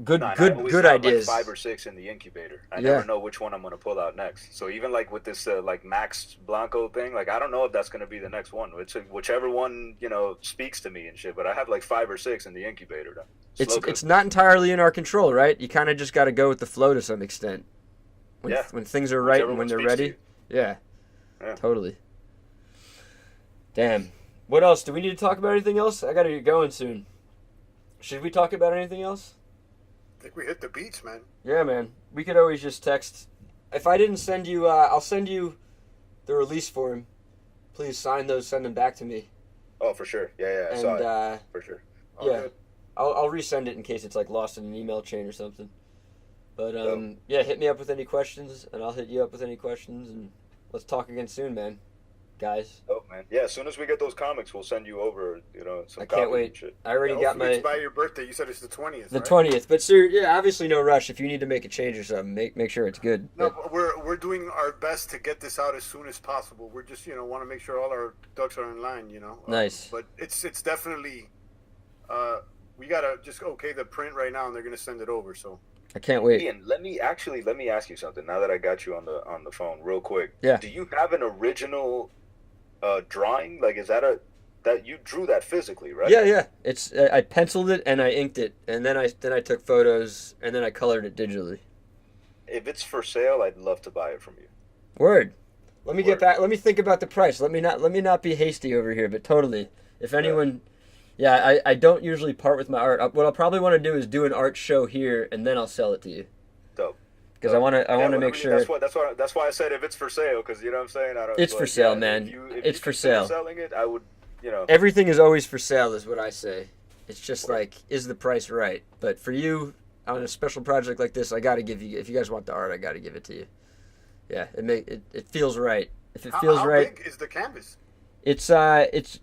Speaker 3: Good ideas.
Speaker 5: Like 5 or 6 in the incubator. I never know which one I'm going to pull out next. So even like with this like Max Blanco thing, like I don't know if that's going to be the next one. It's whichever one speaks to me and shit. But I have like 5 or 6 in the incubator.
Speaker 3: It's not entirely in our control, right? You kind of just got to go with the flow to some extent. When things are right and when they're ready. Yeah. Totally. Damn. What else? Do we need to talk about anything else? I got to get going soon. Should we talk about anything else?
Speaker 6: I think we hit the beats, man.
Speaker 3: Yeah, man. We could always just text. If I didn't send you, I'll send you the release form. Please sign those, send them back to me.
Speaker 5: Oh, for sure. Yeah, I saw it. For sure.
Speaker 3: I'll resend it in case it's like lost in an email chain or something. But, hit me up with any questions, and I'll hit you up with any questions, and let's talk again soon, man. Guys.
Speaker 5: Oh, man. Yeah, as soon as we get those comics, we'll send you over, some
Speaker 3: I can't wait.
Speaker 5: Shit.
Speaker 3: I already got my...
Speaker 6: It's by your birthday. You said it's the 20th,
Speaker 3: The 20th. But, sir, obviously no rush. If you need to make a change or something, make sure it's good.
Speaker 6: No, but we're doing our best to get this out as soon as possible. We're just, want to make sure all our ducks are in line,
Speaker 3: Nice.
Speaker 6: But it's definitely... we got to just okay the print right now, and they're going to send it over, so...
Speaker 3: I can't wait.
Speaker 5: Ian, let me ask you something now that I got you on the phone real quick.
Speaker 3: Yeah.
Speaker 5: Do you have an original drawing? Like, is that you drew that physically, right?
Speaker 3: Yeah. It's I penciled it and I inked it, and then I took photos and then I colored it digitally.
Speaker 5: If it's for sale, I'd love to buy it from you.
Speaker 3: Word. Let me get back. Let me think about the price. Let me not be hasty over here, but totally. If anyone I don't usually part with my art. What I'll probably want to do is do an art show here, and then I'll sell it to you.
Speaker 5: Dope.
Speaker 3: Because I want to make sure.
Speaker 5: That's why I said if it's for sale, because you know what I'm saying.
Speaker 3: It's for sale, man. It's for sale.
Speaker 5: Selling it, I would,
Speaker 3: Everything is always for sale, is what I say. It's just like, is the price right? But for you, on a special project like this, I got to give you. If you guys want the art, I got to give it to you. Yeah, it feels right. If it feels right.
Speaker 6: How big is the canvas?
Speaker 3: It's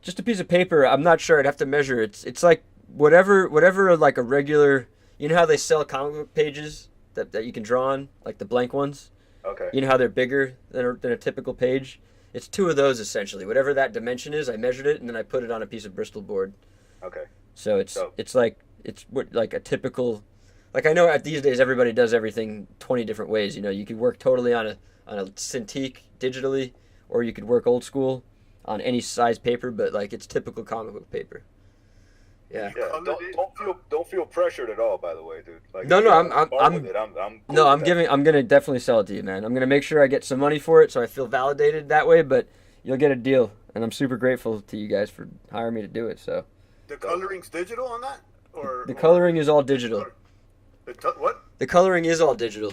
Speaker 3: just a piece of paper. I'm not sure. I'd have to measure. It's like whatever like a regular. You know how they sell comic book pages that you can draw on, like the blank ones.
Speaker 5: Okay.
Speaker 3: You know how they're bigger than a typical page. It's 2 of those essentially. Whatever that dimension is, I measured it and then I put it on a piece of Bristol board.
Speaker 5: Okay.
Speaker 3: So it's like a typical. Like I know these days everybody does everything 20 different ways. You know, you could work totally on a Cintiq digitally, or you could work old school on any size paper, but like it's typical comic book paper. Yeah.
Speaker 5: Yeah. Don't feel pressured at all. By the way, dude. Like,
Speaker 3: No, I'm
Speaker 5: with it. I'm cool
Speaker 3: no,
Speaker 5: with that.
Speaker 3: I'm gonna definitely sell it to you, man. I'm gonna make sure I get some money for it, so I feel validated that way. But you'll get a deal, and I'm super grateful to you guys for hiring me to do it. So
Speaker 6: The coloring's digital on that,
Speaker 3: the coloring is all digital.
Speaker 6: What?
Speaker 3: The coloring is all digital.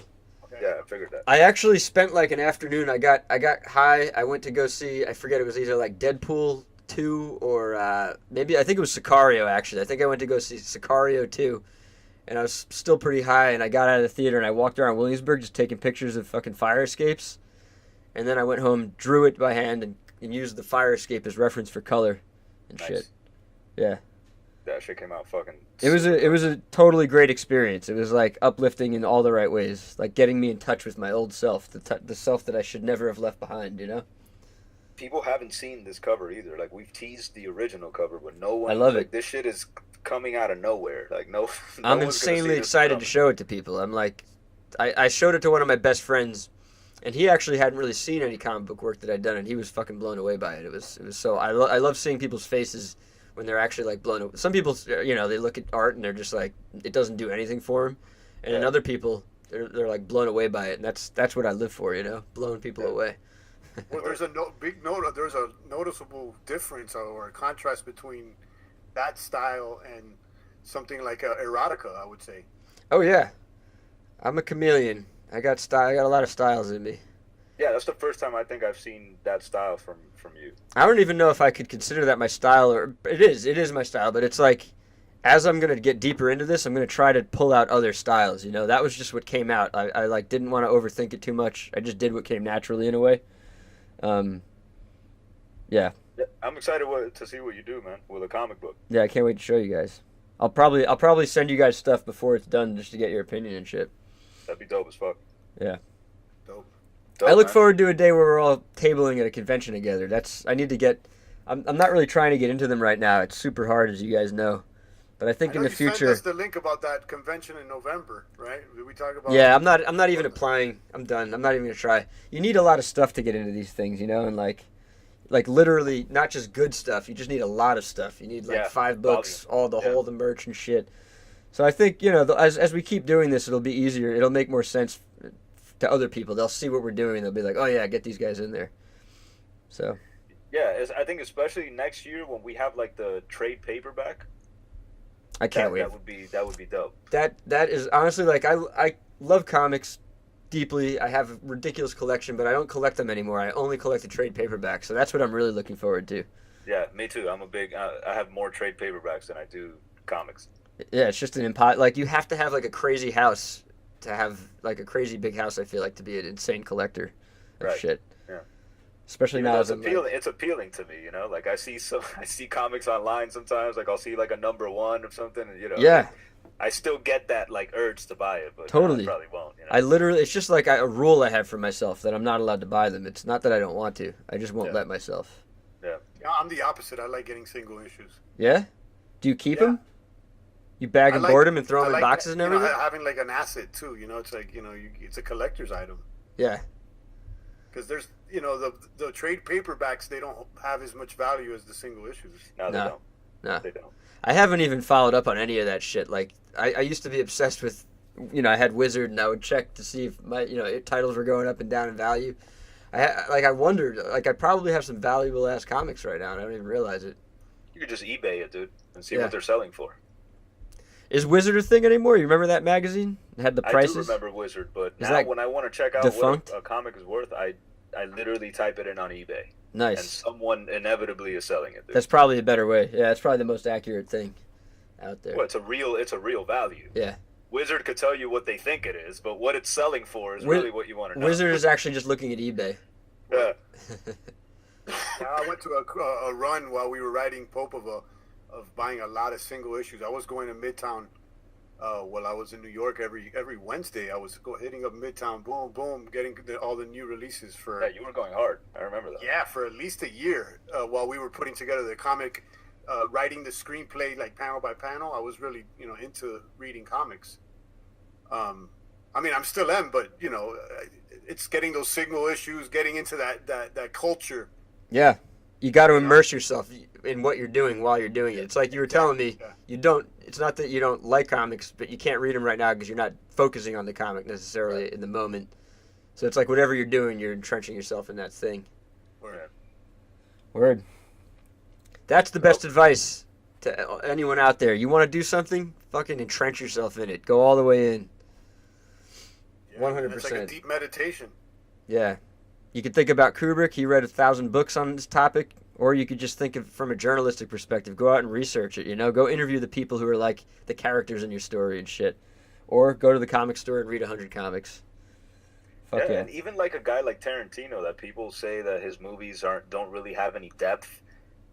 Speaker 5: Yeah, I figured that.
Speaker 3: I actually spent like an afternoon. I got high. I went to go see. I forget, it was either like Deadpool 2 or maybe I think it was Sicario. Actually, I think I went to go see Sicario 2, and I was still pretty high. And I got out of the theater and I walked around Williamsburg just taking pictures of fucking fire escapes. And then I went home, drew it by hand, and used the fire escape as reference for color and
Speaker 5: Nice.
Speaker 3: shit. Yeah.
Speaker 5: That shit came out fucking.
Speaker 3: It was a totally great experience. It was like uplifting in all the right ways, like getting me in touch with my old self, the self that I should never have left behind. You know.
Speaker 5: People haven't seen this cover either. Like we've teased the original cover, but no one.
Speaker 3: I love
Speaker 5: like,
Speaker 3: it.
Speaker 5: This shit is coming out of nowhere. Like no.
Speaker 3: I'm
Speaker 5: one's gonna
Speaker 3: insanely
Speaker 5: see this
Speaker 3: excited to
Speaker 5: coming.
Speaker 3: show it to people. I'm like, I showed it to one of my best friends, and he actually hadn't really seen any comic book work that I'd done, and he was fucking blown away by it. It was so I love seeing people's faces when they're actually like blown away. Some people, you know, they look at art and they're just like, it doesn't do anything for them, and then other people, they're like blown away by it, and that's what I live for, you know, blowing people away.
Speaker 6: Well, there's a there's a noticeable difference or a contrast between that style and something like erotica, I would say.
Speaker 3: Oh yeah, I'm a chameleon. I got style. I got a lot of styles in me.
Speaker 5: Yeah, that's the first time I think I've seen that style from you.
Speaker 3: I don't even know if I could consider that my style, or it is my style, but it's like, as I'm going to get deeper into this, I'm going to try to pull out other styles, you know. That was just what came out. I like didn't want to overthink it too much. I just did what came naturally in a way. Yeah.
Speaker 5: I'm excited to see what you do, man, with a comic book.
Speaker 3: Yeah, I can't wait to show you guys. I'll probably send you guys stuff before it's done just to get your opinion and shit.
Speaker 5: That'd be dope as fuck.
Speaker 3: Yeah.
Speaker 6: Dope.
Speaker 3: I look
Speaker 5: Man.
Speaker 3: forward to a day where we're all tabling at a convention together. I need to get. I'm not really trying to get into them right now. It's super hard, as you guys know. But I think
Speaker 6: I know
Speaker 3: in the
Speaker 6: you
Speaker 3: future.
Speaker 6: sent us the link about that convention in November, right? Did we talk about?
Speaker 3: Yeah, I'm not even applying. I'm done. I'm not even gonna try. You need a lot of stuff to get into these things, you know, and like literally not just good stuff. You just need a lot of stuff. You need like 5 books,
Speaker 5: volume.
Speaker 3: all the merch and shit. So I think, you know, as we keep doing this, it'll be easier. It'll make more sense to other people. They'll see what we're doing. And they'll be like, oh yeah, get these guys in there. So.
Speaker 5: Yeah, I think especially next year when we have like the trade paperback.
Speaker 3: I can't wait.
Speaker 5: That would be dope.
Speaker 3: That is honestly, like, I love comics deeply. I have a ridiculous collection, but I don't collect them anymore. I only collect the trade paperbacks. So that's what I'm really looking forward to.
Speaker 5: Yeah, me too. I'm a big. I have more trade paperbacks than I do comics.
Speaker 3: Yeah, it's just an impossible. Like, you have to have like a crazy house to have like a crazy big house. I feel like, to be an insane collector of
Speaker 5: Right.
Speaker 3: shit.
Speaker 5: Yeah.
Speaker 3: Especially
Speaker 5: Even
Speaker 3: now
Speaker 5: though
Speaker 3: as
Speaker 5: it's appealing to me, you know. Like I see comics online sometimes. Like I'll see like a #1 of something, and you know.
Speaker 3: Yeah.
Speaker 5: I still get that like urge to buy it, but
Speaker 3: Totally.
Speaker 5: I probably won't. You know?
Speaker 3: I literally, it's just like a rule I have for myself that I'm not allowed to buy them. It's not that I don't want to. I just won't
Speaker 5: Yeah.
Speaker 3: let myself.
Speaker 5: Yeah.
Speaker 6: Yeah, I'm the opposite. I like getting single issues.
Speaker 3: Yeah? Do you keep
Speaker 6: Yeah.
Speaker 3: them? You bag
Speaker 6: I
Speaker 3: and
Speaker 6: like-
Speaker 3: board them and throw
Speaker 6: I
Speaker 3: them in
Speaker 6: like,
Speaker 3: boxes and
Speaker 6: you know,
Speaker 3: everything?
Speaker 6: having like an asset too. You know, it's like, you know, it's a collector's item.
Speaker 3: Yeah.
Speaker 6: Because there's, you know, the trade paperbacks, they don't have as much value as the single issues.
Speaker 5: No, they
Speaker 3: No.
Speaker 5: don't.
Speaker 3: No.
Speaker 5: They don't.
Speaker 3: I haven't even followed up on any of that shit. Like, I used to be obsessed with, you know, I had Wizard and I would check to see if my, you know, titles were going up and down in value. I wondered, like, I probably have some valuable ass comics right now and I don't even realize it.
Speaker 5: You could just eBay it, dude, and see
Speaker 3: Yeah.
Speaker 5: what they're selling for.
Speaker 3: Is Wizard a thing anymore? You remember that magazine? It had the prices?
Speaker 5: I do remember Wizard, but
Speaker 3: Is
Speaker 5: now
Speaker 3: that
Speaker 5: when I want to check out
Speaker 3: defunct?
Speaker 5: what a comic is worth, I literally type it in on eBay, and
Speaker 3: Nice.
Speaker 5: someone inevitably is selling it. Dude.
Speaker 3: That's probably a better way. Yeah, it's probably the most accurate thing out there.
Speaker 5: Well, it's a real value.
Speaker 3: Yeah.
Speaker 5: Wizard could tell you what they think it is, but what it's selling for is
Speaker 3: Wi-
Speaker 5: really what you want to know.
Speaker 3: Wizard is actually just looking at eBay.
Speaker 5: Yeah.
Speaker 6: Yeah, I went to a run while we were writing POPOVA of buying a lot of single issues. I was going to Midtown while I was in New York every Wednesday. I was hitting up Midtown, boom, boom, getting all the new releases for.
Speaker 5: Yeah, you were going hard. I remember that.
Speaker 6: Yeah, for at least a year while we were putting together the comic, writing the screenplay like panel by panel. I was really into reading comics. I mean, I'm still am, but it's getting those single issues, getting into that culture.
Speaker 3: Yeah, you got to immerse yourself in what you're doing while you're doing it. It's like you were telling me, you don't. It's not that you don't like comics, but you can't read them right now because you're not focusing on the comic necessarily in the moment. So it's like whatever you're doing, you're entrenching yourself in that thing. Word. That's the best advice to anyone out there. You want to do something? Fucking entrench yourself in it. Go all the way in. 100%.
Speaker 6: It's like a deep meditation.
Speaker 3: Yeah. You could think about Kubrick. He read 1,000 books on this topic. Or you could just think of from a journalistic perspective. Go out and research it, Go interview the people who are like the characters in your story and shit. Or go to the comic store and read 100 comics. Fuck yeah.
Speaker 5: And even like a guy like Tarantino, that people say that his movies don't really have any depth.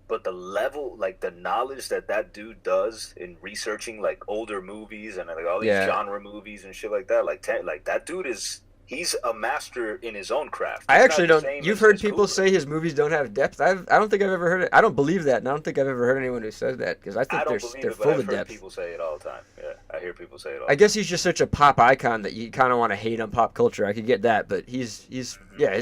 Speaker 5: But the level, like the knowledge that dude does in researching like older movies and like all these genre movies and shit like that, like that dude he's a master in his own craft.
Speaker 3: I actually don't. You've heard people say his movies don't have depth. I don't think I've ever heard it. I don't believe that, and I don't think I've ever heard anyone who says that because I think they're full of depth.
Speaker 5: People say it all the time. Yeah, I hear people say it all.
Speaker 3: I guess he's just such a pop icon that you kind of want to hate on pop culture. I could get that, but his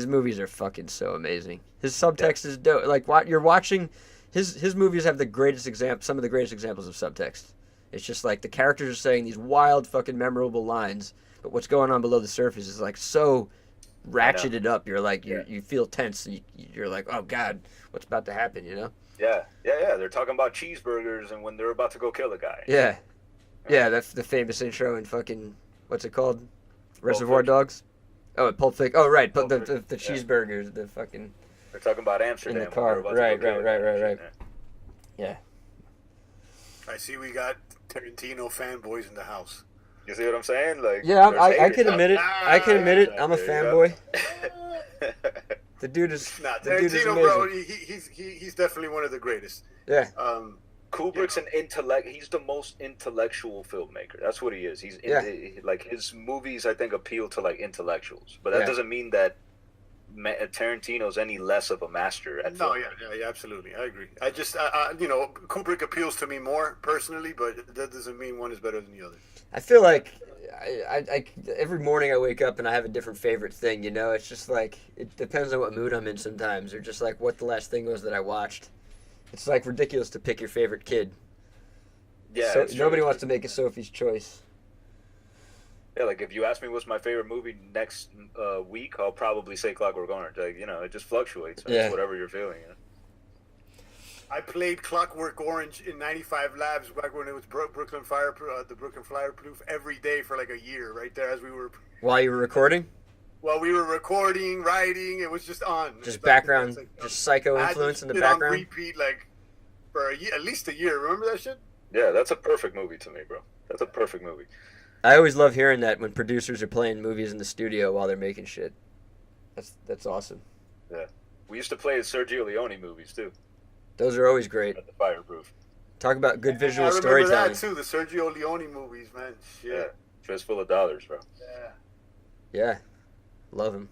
Speaker 3: movies are fucking so amazing. His subtext is dope. Like what you're watching. His movies have some of the greatest examples of subtext. It's just like the characters are saying these wild fucking memorable lines, but what's going on below the surface is like so ratcheted up. You're like you feel tense and you're like, oh god, what's about to happen?
Speaker 5: Yeah. They're talking about cheeseburgers and when they're about to go kill a guy.
Speaker 3: Yeah. That's the famous intro in fucking what's it called? Reservoir Dogs. Oh, Pulp Fiction. Oh right, but the cheeseburgers, the fucking.
Speaker 5: They're talking about Amsterdam.
Speaker 3: In the car. Right. Yeah.
Speaker 6: I see we got Tarantino fanboys in the house.
Speaker 5: You see what I'm saying? Like,
Speaker 3: yeah, I can admit it. I'm a fanboy. The dude is.
Speaker 6: Tarantino, bro. He's definitely one of the greatest.
Speaker 3: Yeah.
Speaker 5: Kubrick's an intellect. He's the most intellectual filmmaker. That's what he is. He's like his movies. I think appeal to like intellectuals, but that doesn't mean that Tarantino's any less of a master at film.
Speaker 6: Yeah, absolutely. I agree. I just, Kubrick appeals to me more personally, but that doesn't mean one is better than the other.
Speaker 3: I feel like I every morning I wake up and I have a different favorite thing, It's just like, it depends on what mood I'm in sometimes, or just like what the last thing was that I watched. It's like ridiculous to pick your favorite kid.
Speaker 5: Yeah.
Speaker 3: So, nobody wants to make a Sophie's choice.
Speaker 5: Yeah, like if you ask me what's my favorite movie next week, I'll probably say Clockwork Orange. Like, it just fluctuates. It's whatever you're feeling.
Speaker 6: I played Clockwork Orange in 95 Labs back when it was Brooklyn Fireproof every day for like a year, right there as we were.
Speaker 3: While you were recording?
Speaker 6: While we were recording, writing, it was just on.
Speaker 3: Just background, just psycho influence in the background.
Speaker 6: On repeat like for at least a year. Remember that shit?
Speaker 5: Yeah, that's a perfect movie to me, bro. That's a perfect movie.
Speaker 3: I always love hearing that when producers are playing movies in the studio while they're making shit. That's awesome.
Speaker 5: Yeah. We used to play Sergio Leone movies, too.
Speaker 3: Those are always great.
Speaker 5: At the Fireproof.
Speaker 3: Talk about good visual
Speaker 6: storytelling. I remember
Speaker 3: storytelling.
Speaker 6: that, too, the Sergio Leone movies, man. Shit.
Speaker 5: Yeah. Fistful of Dollars, bro.
Speaker 3: Yeah. Love him.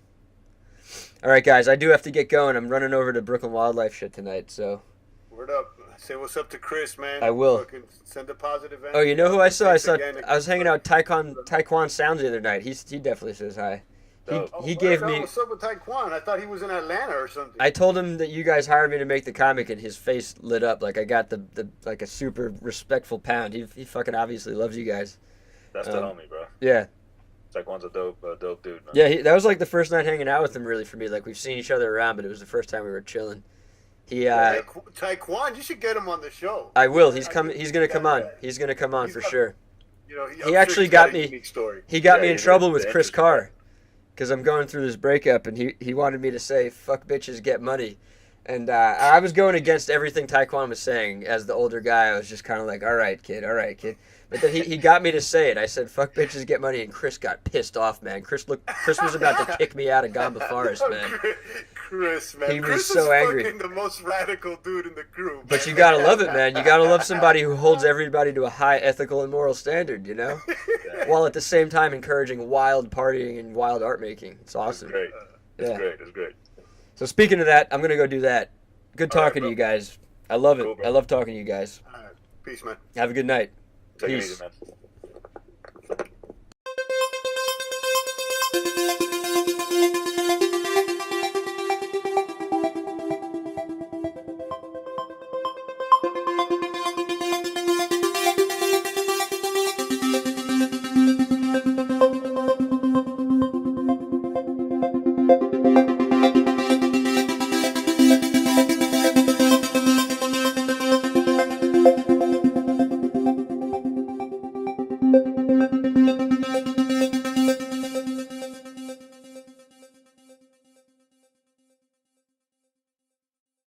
Speaker 3: All right, guys, I do have to get going. I'm running over to Brooklyn Wildlife shit tonight, so.
Speaker 6: Word up. Say what's up to Chris, man.
Speaker 3: I will.
Speaker 6: Fucking send a positive energy.
Speaker 3: Oh, you know who I saw? I was hanging out with Taekwon Sounds the other night. He definitely says hi. He gave me.
Speaker 6: What's up with Taekwon? I thought he was in Atlanta or something.
Speaker 3: I told him that you guys hired me to make the comic, and his face lit up like I got the like a super respectful pound. He fucking obviously loves you guys.
Speaker 5: That's the homie, bro.
Speaker 3: Yeah.
Speaker 5: Taekwon's a dope dude, man.
Speaker 3: Yeah, that was like the first night hanging out with him, really, for me. Like we've seen each other around, but it was the first time we were chilling.
Speaker 6: Taekwon, you should get him on the show.
Speaker 3: I will. He's coming. He's gonna come on. He's gonna come on for sure. He actually got me. He got me in trouble with Chris Carr, because I'm going through this breakup, and he wanted me to say "fuck bitches, get money," and I was going against everything Taekwon was saying. As the older guy, I was just kind of like, "All right, kid. But then he got me to say it. I said, "Fuck bitches, get money," and Chris got pissed off, man. Chris was about to kick me out of Gamba Forest, man.
Speaker 6: Chris, man.
Speaker 3: He was
Speaker 6: Chris
Speaker 3: so
Speaker 6: is
Speaker 3: angry.
Speaker 6: fucking the most radical dude in the group.
Speaker 3: But you gotta love it, man. You gotta love somebody who holds everybody to a high ethical and moral standard, you know? While at the same time encouraging wild partying and wild art making. It's awesome.
Speaker 5: Great. It's great.
Speaker 3: So speaking of that, I'm gonna go do that. Good talking to
Speaker 5: bro.
Speaker 3: you guys. I love it.
Speaker 5: Cool, bro.
Speaker 3: I love talking to you guys.
Speaker 6: All right. Peace, man.
Speaker 3: Have a good night.
Speaker 5: Take it
Speaker 3: Peace.
Speaker 5: easy, man.
Speaker 7: Thank you.